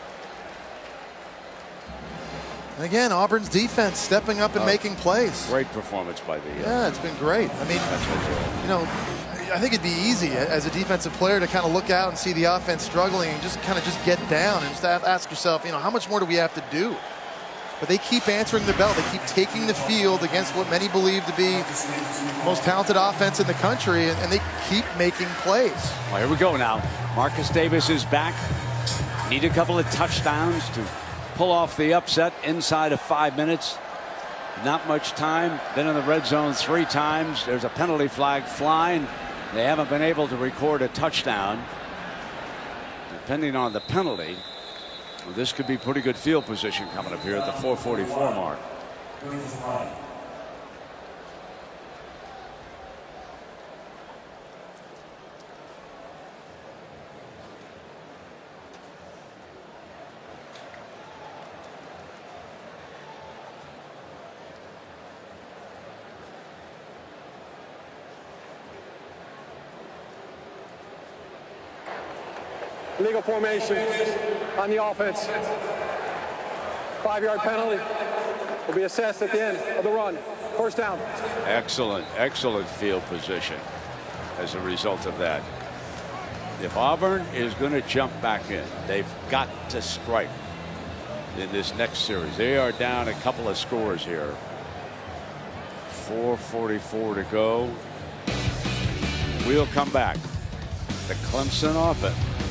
And again, Auburn's defense stepping up and making plays. Great performance by the. Yeah, it's been great. I mean, you know, I think it'd be easy as a defensive player to kind of look out and see the offense struggling and just kind of get down and just ask yourself, you know, how much more do we have to do? But they keep answering the bell. They keep taking the field against what many believe to be the most talented offense in the country, and they keep making plays. Well, here we go now. Marcus Davis is back. Need a couple of touchdowns to pull off the upset inside of 5 minutes. Not much time. Been in the red zone 3 times. There's a penalty flag flying. They haven't been able to record a touchdown. Depending on the penalty, well, this could be pretty good field position coming up here at the 4:44 mark. Legal formation on the offense. 5-yard penalty will be assessed at the end of the run. 1st down. Excellent field position as a result of that. If Auburn is going to jump back in, they've got to strike in this next series. They are down a couple of scores here. 4:44 to go. We'll come back. The Clemson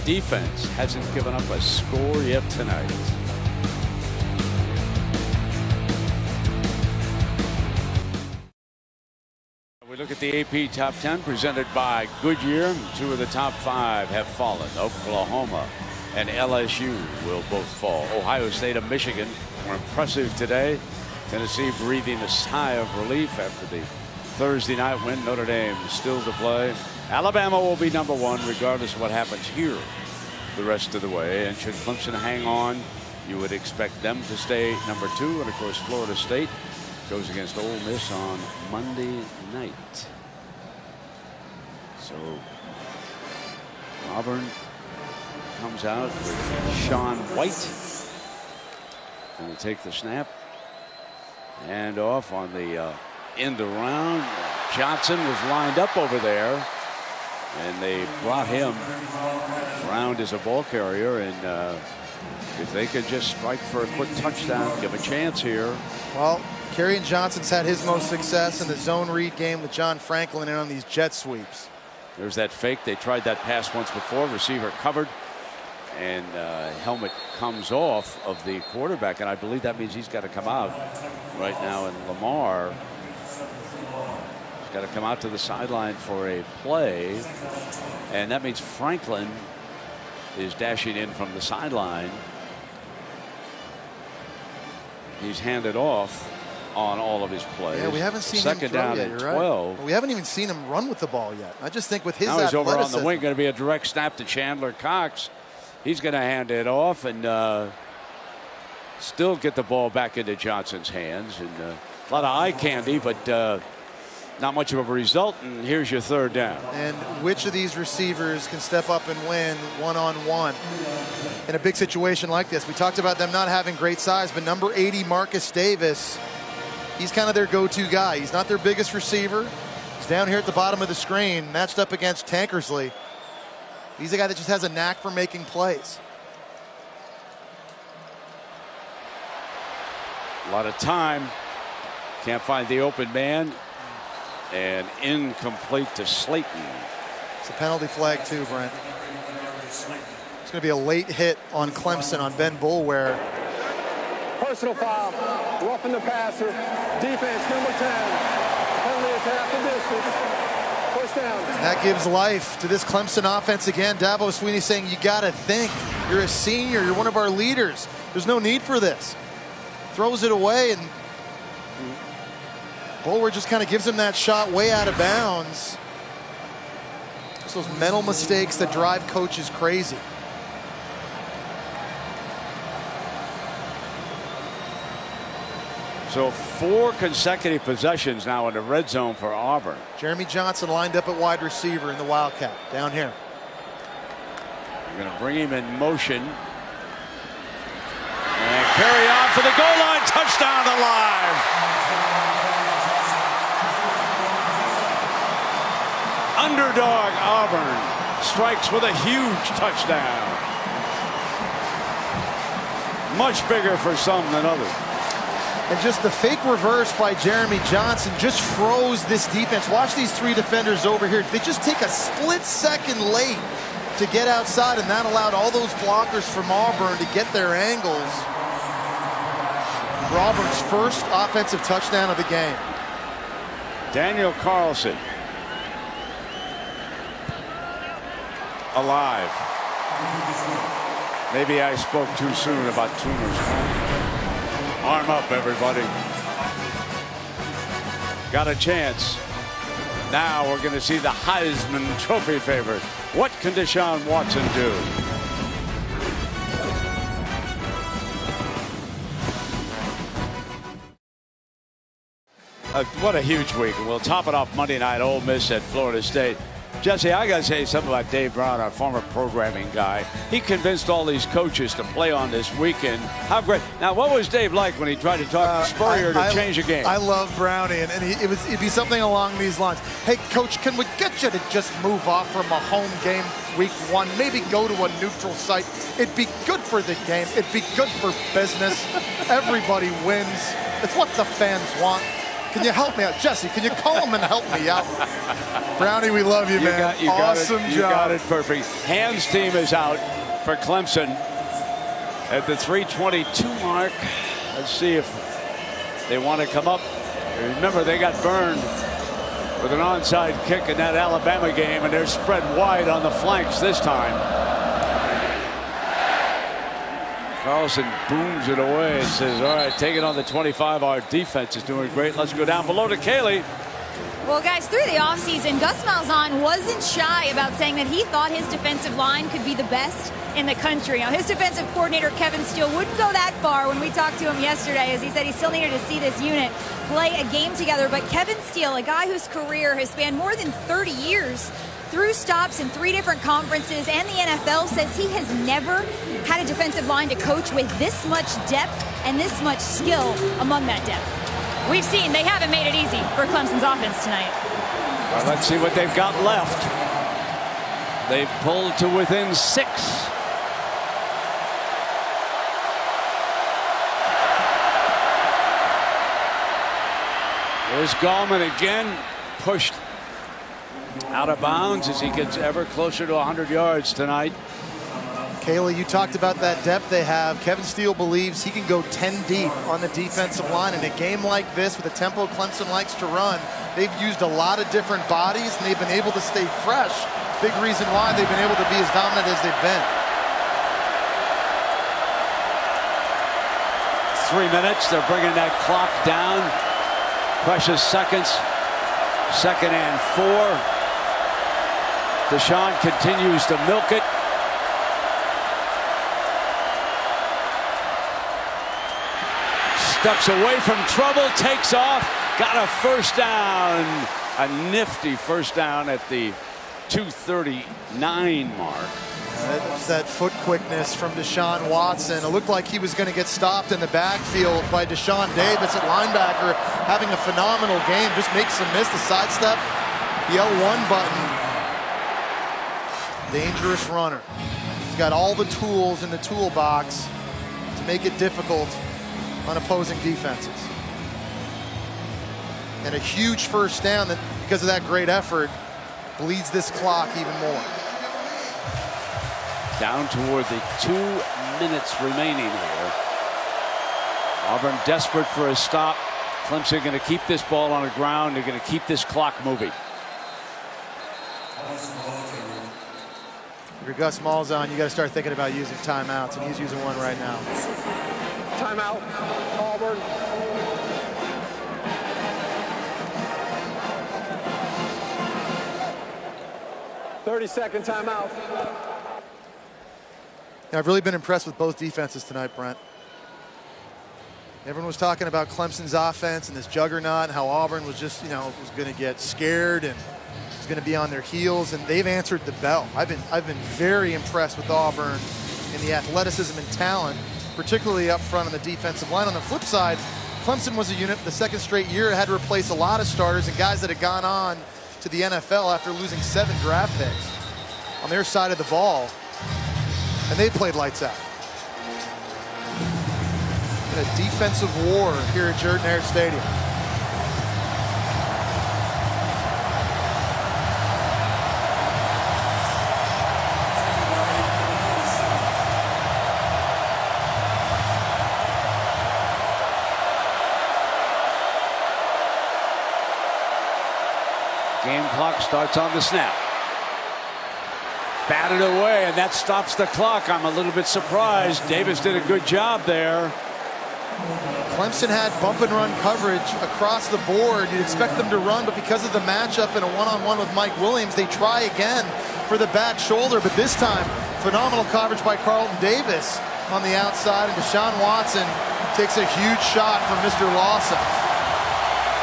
defense hasn't given up a score yet tonight. We look at the AP Top 10 presented by Goodyear. 2 of the top 5 have fallen. Oklahoma and LSU will both fall. Ohio State and Michigan were impressive today. Tennessee breathing a sigh of relief after the Thursday night win. Notre Dame still to play. Alabama will be #1 regardless of what happens here the rest of the way. And should Clemson hang on, you would expect them to stay #2. And of course, Florida State goes against Ole Miss on Monday night. So Auburn comes out with Sean White. Going to take the snap. And off on the end around. Johnson was lined up over there. And they brought him around as a ball carrier. And if they could just strike for a quick touchdown, give a chance here. Well, Kerryon Johnson's had his most success in the zone read game with John Franklin in on these jet sweeps. There's that fake. They tried that pass once before. Receiver covered. And helmet comes off of the quarterback. And I believe that means he's got to come out right now. And Lamar got to come out to the sideline for a play, and that means Franklin is dashing in from the sideline. He's handed off on all of his plays. Yeah, we haven't seen second him throw down yet, and you're 12. Right. We haven't even seen him run with the ball yet. I just think with his now he's athleticism. over on the wing, going to be a direct snap to Chandler Cox. He's going to hand it off and still get the ball back into Johnson's hands. And a lot of eye candy, but not much of a result. And here's your third down. And which of these receivers can step up and win one-on-one in a big situation like this? We talked about them not having great size, but number 80, Marcus Davis, he's kind of their go-to guy. He's not their biggest receiver. He's down here at the bottom of the screen, matched up against Tankersley. He's a guy that just has a knack for making plays. A lot of time. Can't find the open man. And incomplete to Slayton. It's a penalty flag too, Brent. It's going to be a late hit on Clemson on Ben Boulware. Personal foul, roughing the passer, defense number 10. Penalty is half the distance. First down. And that gives life to this Clemson offense again. Dabo Sweeney saying, you got to think. You're a senior. You're one of our leaders. There's no need for this. Throws it away, and Boulware just kind of gives him that shot way out of bounds. Just those mental mistakes that drive coaches crazy. So 4 consecutive possessions now in the red zone for Auburn. Jeremy Johnson lined up at wide receiver in the Wildcat down here. You're going to bring him in motion. And carry on for the goal line. Touchdown alive. Underdog Auburn strikes with a huge touchdown. Much bigger for some than others. And just the fake reverse by Jeremy Johnson just froze this defense. Watch these 3 defenders over here. They just take a split second late to get outside, and that allowed all those blockers from Auburn to get their angles. For Auburn's first offensive touchdown of the game. Daniel Carlson. Alive. Maybe I spoke too soon about tumors. Arm up, everybody. Got a chance. Now we're going to see the Heisman Trophy favorite. What can Deshaun Watson do? What a huge week. And we'll top it off Monday night. Ole Miss at Florida State. Jesse, I got to say something about Dave Brown, our former programming guy. He convinced all these coaches to play on this weekend. How great. Now, what was Dave like when he tried to talk to Spurrier to change the game? I love Brownie, and it'd be something along these lines. Hey, Coach, can we get you to just move off from a home game week 1? Maybe go to a neutral site. It'd be good for the game. It'd be good for business. Everybody wins. It's what the fans want. Can you help me out? Jesse, can you call him and help me out? Brownie, we love you, man. Awesome job. You got it perfect. Hand's team is out for Clemson at the 3:22 mark. Let's see if they want to come up. Remember, they got burned with an onside kick in that Alabama game, and they're spread wide on the flanks this time. Carlson booms it away and says, all right, take it on the 25. Our defense is doing great. Let's go down below to Kaylee. Well, guys, through the offseason, Gus Malzahn wasn't shy about saying that he thought his defensive line could be the best in the country. Now, his defensive coordinator, Kevin Steele, wouldn't go that far when we talked to him yesterday, as he said he still needed to see this unit play a game together. But Kevin Steele, a guy whose career has spanned more than 30 years, through stops in 3 different conferences and the NFL, says he has never had a defensive line to coach with this much depth and this much skill among that depth. We've seen they haven't made it easy for Clemson's offense tonight. Well, let's see what they've got left. They've pulled to within 6. There's Gallman again, pushed out of bounds as he gets ever closer to 100 yards tonight. Kaylee, you talked about that depth they have. Kevin Steele believes he can go 10 deep on the defensive line. In a game like this, with the tempo Clemson likes to run, they've used a lot of different bodies, and they've been able to stay fresh. Big reason why they've been able to be as dominant as they've been. 3 minutes. They're bringing that clock down. Precious seconds. 2nd and 4. Deshaun continues to milk it. Steps away from trouble, takes off, got a first down. A nifty first down at the 2:39 mark. That's that foot quickness from Deshaun Watson. It looked like he was going to get stopped in the backfield by Deshaun Davis at linebacker, having a phenomenal game. Just makes a miss, the sidestep, the L1 button. Dangerous runner. He's got all the tools in the toolbox to make it difficult on opposing defenses. And a huge first down that, because of that great effort, bleeds this clock even more. Down toward the 2 minutes remaining here. Auburn desperate for a stop. Clemson going to keep this ball on the ground. They're going to keep this clock moving. If you're Gus Malzahn, you got to start thinking about using timeouts, and he's using one right now. Timeout, Auburn. "30-second timeout." Yeah, I've really been impressed with both defenses tonight, Brent. Everyone was talking about Clemson's offense and this juggernaut, and how Auburn was just, was going to get scared and was going to be on their heels, and they've answered the bell. I've been very impressed with Auburn in the athleticism and talent, particularly up front on the defensive line. On the flip side, Clemson was a unit the 2nd straight year had to replace a lot of starters and guys that had gone on to the NFL after losing 7 draft picks on their side of the ball, and they played lights out. In a defensive war here at Jordan-Hare Stadium. Game clock starts on the snap. Batted away, and that stops the clock. I'm a little bit surprised. Davis did a good job there. Clemson had bump and run coverage across the board. You'd expect them to run, but because of the matchup in a one-on-one with Mike Williams, they try again for the back shoulder. But this time, phenomenal coverage by Carlton Davis on the outside, and Deshaun Watson takes a huge shot from Mr. Lawson.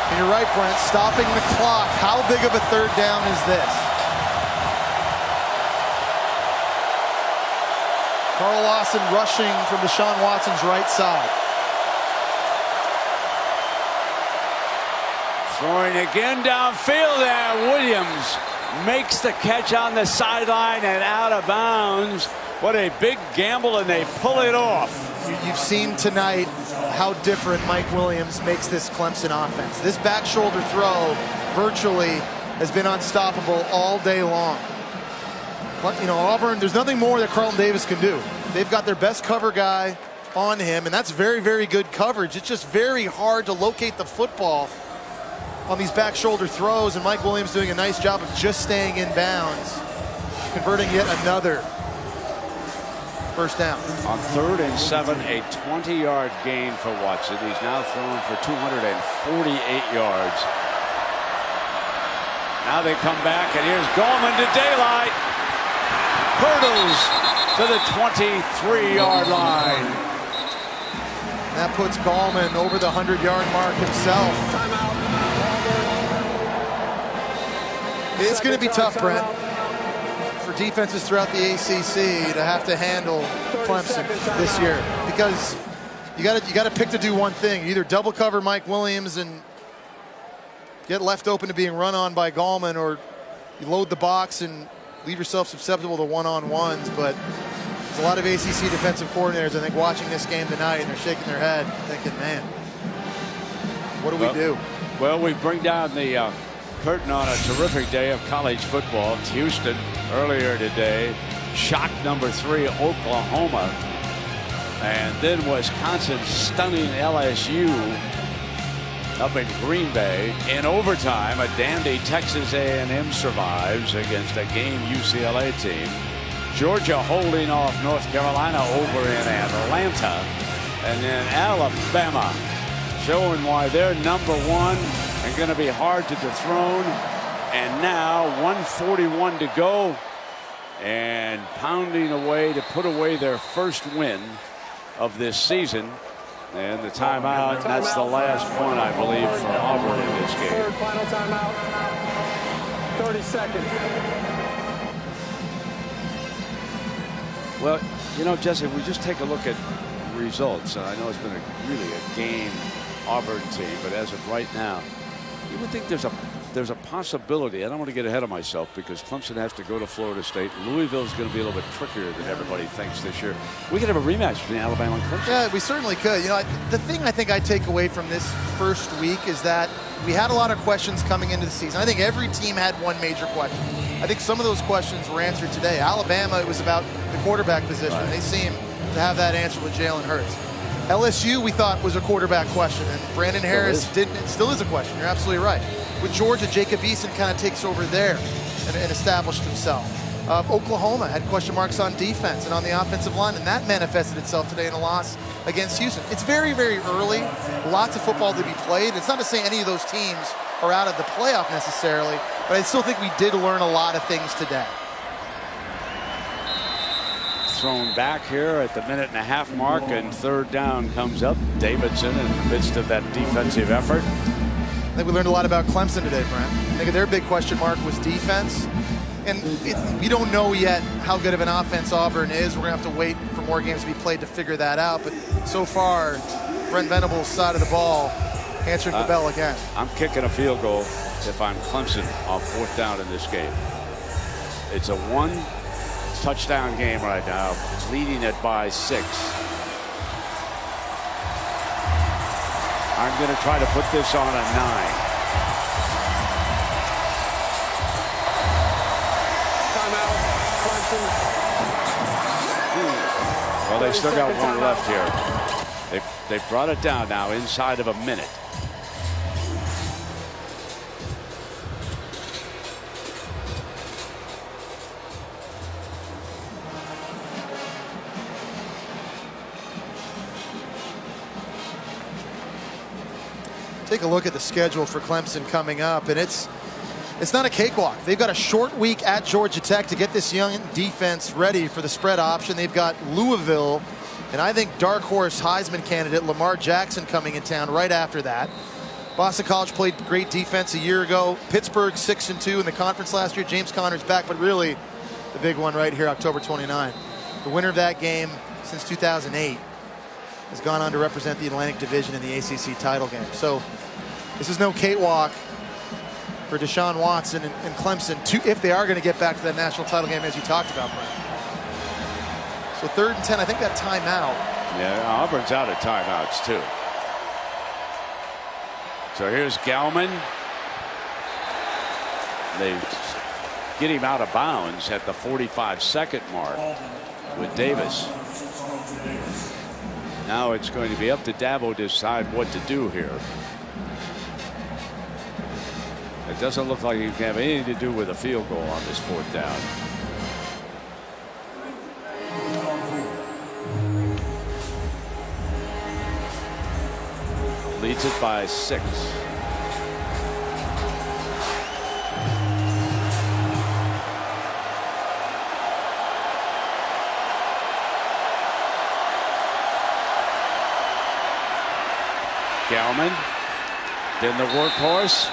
And you're right, Brent, stopping the clock. How big of a 3rd down is this? Carl Lawson rushing from Deshaun Watson's right side. Throwing again downfield there. Williams makes the catch on the sideline and out of bounds. What a big gamble, and they pull it off. You've seen tonight how different Mike Williams makes this Clemson offense. This back shoulder throw virtually has been unstoppable all day long. But, you know, Auburn, there's nothing more that Carlton Davis can do. They've got their best cover guy on him, and that's very, very good coverage. It's just very hard to locate the football on these back shoulder throws, and Mike Williams doing a nice job of just staying in bounds, converting yet another first down. On 3rd and 7, a 20-yard gain for Watson. He's now thrown for 248 yards. Now they come back, and here's Gallman to daylight. Hurdles to the 23-yard line. That puts Gallman over the 100-yard mark himself. It's going to be tough, Brent, for defenses throughout the ACC to have to handle Clemson this year, because you got to pick to do one thing. You either double cover Mike Williams and get left open to being run on by Gallman, or you load the box and leave yourself susceptible to one-on-ones. But there's a lot of ACC defensive coordinators, I think, watching this game tonight, and they're shaking their head thinking, man, what do we do? Well, we bring down the curtain on a terrific day of college football. Houston earlier today, shock number 3, Oklahoma, and then Wisconsin stunning LSU up in Green Bay. In overtime, a dandy Texas A&M survives against a game UCLA team. Georgia holding off North Carolina over in Atlanta, and then Alabama showing why they're number 1 and going to be hard to dethrone. And now 1:41 to go, and pounding away to put away their first win of this season. And the timeout, that's the last one, I believe, for Auburn in this game. Third final timeout. 30 seconds. Well, you know, Jesse, we just take a look at results. And I know it's been really a game Auburn team, but as of right now, you would think there's a possibility. I don't want to get ahead of myself, because Clemson has to go to Florida State. Louisville is going to be a little bit trickier than everybody thinks this year. We could have a rematch between Alabama and Clemson. Yeah, we certainly could. You know, the thing I think I take away from this first week is that we had a lot of questions coming into the season. I think every team had one major question. I think some of those questions were answered today. Alabama, it was about the quarterback position. Right. They seem to have that answer with Jalen Hurts. LSU, we thought, was a quarterback question, and Brandon Harris still is a question. You're absolutely right. With Georgia, Jacob Eason kind of takes over there and established himself. Oklahoma had question marks on defense and on the offensive line, and that manifested itself today in a loss against Houston. It's very, very early. Lots of football to be played. It's not to say any of those teams are out of the playoff necessarily, but I still think we did learn a lot of things today. Thrown back here at the 1.5-minute mark, and 3rd down comes up. Davidson in the midst of that defensive effort. I think we learned a lot about Clemson today, Brent. I think their big question mark was defense. And we don't know yet how good of an offense Auburn is. We're going to have to wait for more games to be played to figure that out. But so far, Brent Venables' side of the ball answering the bell again. I'm kicking a field goal if I'm Clemson on 4th down in this game. It's a 1-touchdown game right now, leading it by 6. I'm going to try to put this on a 9. Well, they still got one left here. They brought it down now inside of a minute. Take a look at the schedule for Clemson coming up, and it's not a cakewalk. They've got a short week at Georgia Tech to get this young defense ready for the spread option. They've got Louisville, and I think dark horse Heisman candidate Lamar Jackson coming in town right after that. Boston College played great defense a year ago. Pittsburgh 6-2 in the conference last year. James Conner's back, but really the big one right here, October 29. The winner of that game since 2008 has gone on to represent the Atlantic Division in the ACC title game. So this is no cakewalk for Deshaun Watson and Clemson, if they are going to get back to that national title game, as you talked about, Brian. So 3rd and 10, I think that timeout. Yeah, Auburn's out of timeouts too. So here's Gallman. They get him out of bounds at the 45-second mark with Davis. Now it's going to be up to Dabo to decide what to do here. It doesn't look like he can have anything to do with a field goal on this 4th down. Leads it by 6. Gallman, then the workhorse,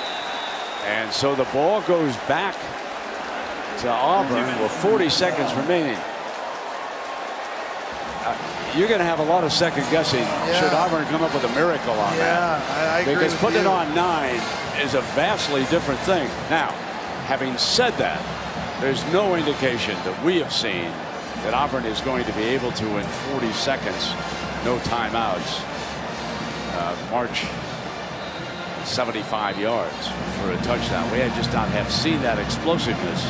and so the ball goes back to Auburn with 40 seconds remaining. You're going to have a lot of second guessing. Yeah. Should Auburn come up with a miracle on that? I agree because with putting you. it on 9 is a vastly different thing. Now, having said that, there's no indication that we have seen that Auburn is going to be able to, in 40 seconds, no timeouts, march 75 yards for a touchdown. We just not have seen that explosiveness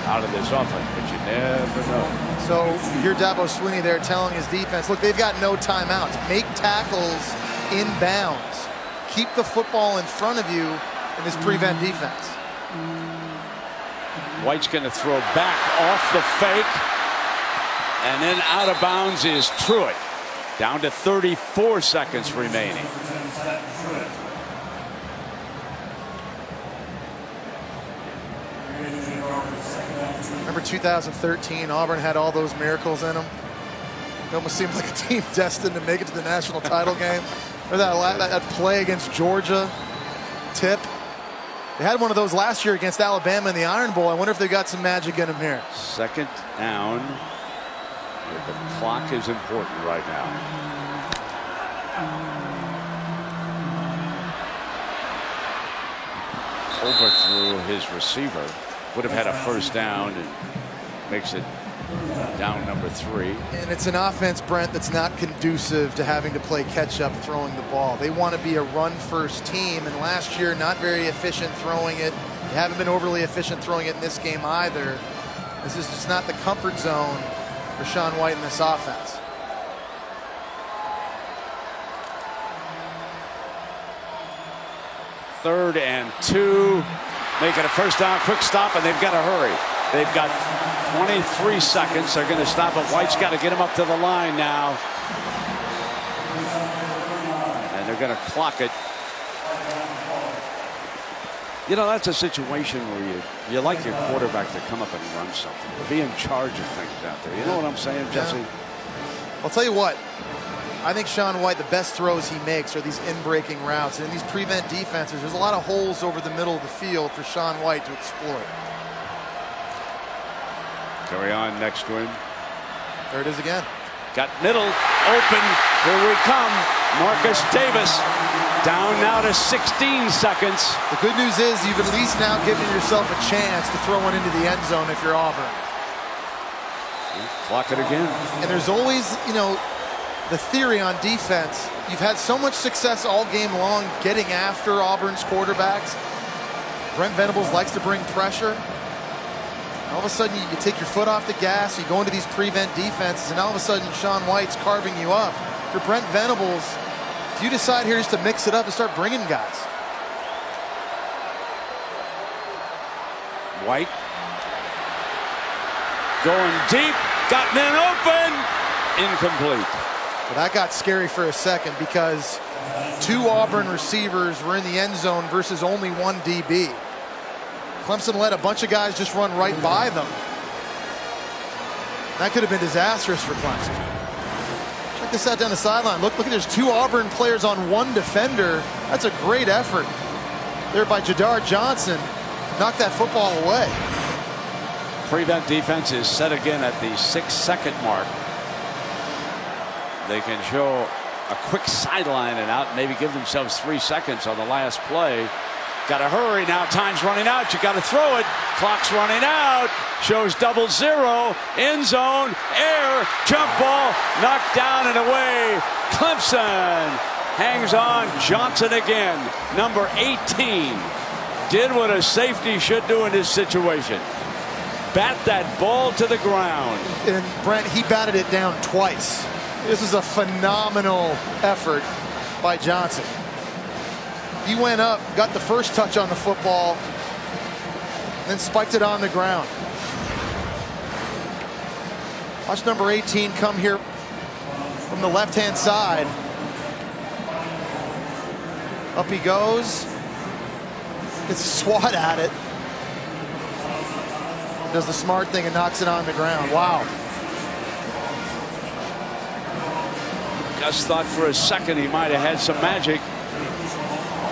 out of this offense, but you never know. So you're Dabo Swinney there telling his defense, look, they've got no timeouts. Make tackles in bounds. Keep the football in front of you in this prevent defense. White's going to throw back off the fake, and then out of bounds is Truitt. Down to 34 seconds remaining. Remember 2013, Auburn had all those miracles in them. It almost seemed like a team destined to make it to the national title game. Or that play against Georgia, tip. They had one of those last year against Alabama in the Iron Bowl. I wonder if they got some magic in them here. 2nd down. The clock is important right now. Overthrew his receiver. Would have had a 1st down and makes it down number 3. And it's an offense, Brent, that's not conducive to having to play catch up throwing the ball. They want to be a run-first team, and last year not very efficient throwing it. They haven't been overly efficient throwing it in this game either. This is just not the comfort zone for Sean White in this offense. Third and 2. Make it a 1st down, quick stop, and they've got to hurry. They've got 23 seconds. They're going to stop it. White's got to get him up to the line now. And they're going to clock it. You know, that's a situation where you like your quarterback to come up and run something, to be in charge of things out there. You know what I'm saying, Jesse? Yeah. I'll tell you what. I think Sean White, the best throws he makes are these in-breaking routes. And in these prevent defenses, there's a lot of holes over the middle of the field for Sean White to exploit. Carry on next to him. There it is again. Got middle open. Here we come. Marcus Davis down now to 16 seconds. The good news is you've at least now given yourself a chance to throw one into the end zone if you're Auburn. Clock it again. And there's always, you know, the theory on defense. You've had so much success all game long getting after Auburn's quarterbacks. Brent Venables likes to bring pressure. All of a sudden, you take your foot off the gas, you go into these prevent defenses, and all of a sudden, Sean White's carving you up. For Brent Venables, if you decide here just to mix it up and start bringing guys. White going deep, got men open, incomplete. Well, that got scary for a second because 2 Auburn receivers were in the end zone versus only 1 DB. Clemson let a bunch of guys just run right by them. That could have been disastrous for Clemson. Check this out down the sideline. Look, there's 2 Auburn players on 1 defender. That's a great effort there by Jadar Johnson. Knocked that football away. Prevent defense is set again at the 6-second mark. They can show a quick sideline and out, maybe give themselves 3 seconds on the last play. Got to hurry now. Time's running out. You got to throw it. Clock's running out. shows 0-0, end zone, air, jump ball, knocked down and away. Clemson hangs on. Johnson again, number 18, did what a safety should do in this situation. Bat that ball to the ground. And Brent, he batted it down twice. This is a phenomenal effort by Johnson. He went up, got the first touch on the football, then spiked it on the ground. Watch number 18 come here from the left-hand side. Up he goes. Gets a swat at it. Does the smart thing and knocks it on the ground. Wow. Gus thought for a second he might have had some magic,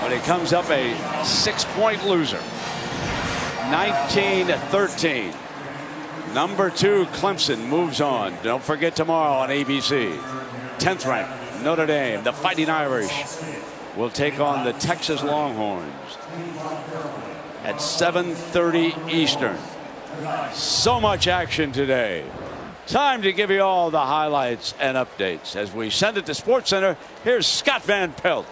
but it comes up a 6-point loser. 19-13. Number 2 Clemson moves on. Don't forget tomorrow on ABC. 10th ranked Notre Dame, the Fighting Irish, will take on the Texas Longhorns at 7:30 Eastern. So much action today. Time to give you all the highlights and updates. As we send it to SportsCenter, here's Scott Van Pelt.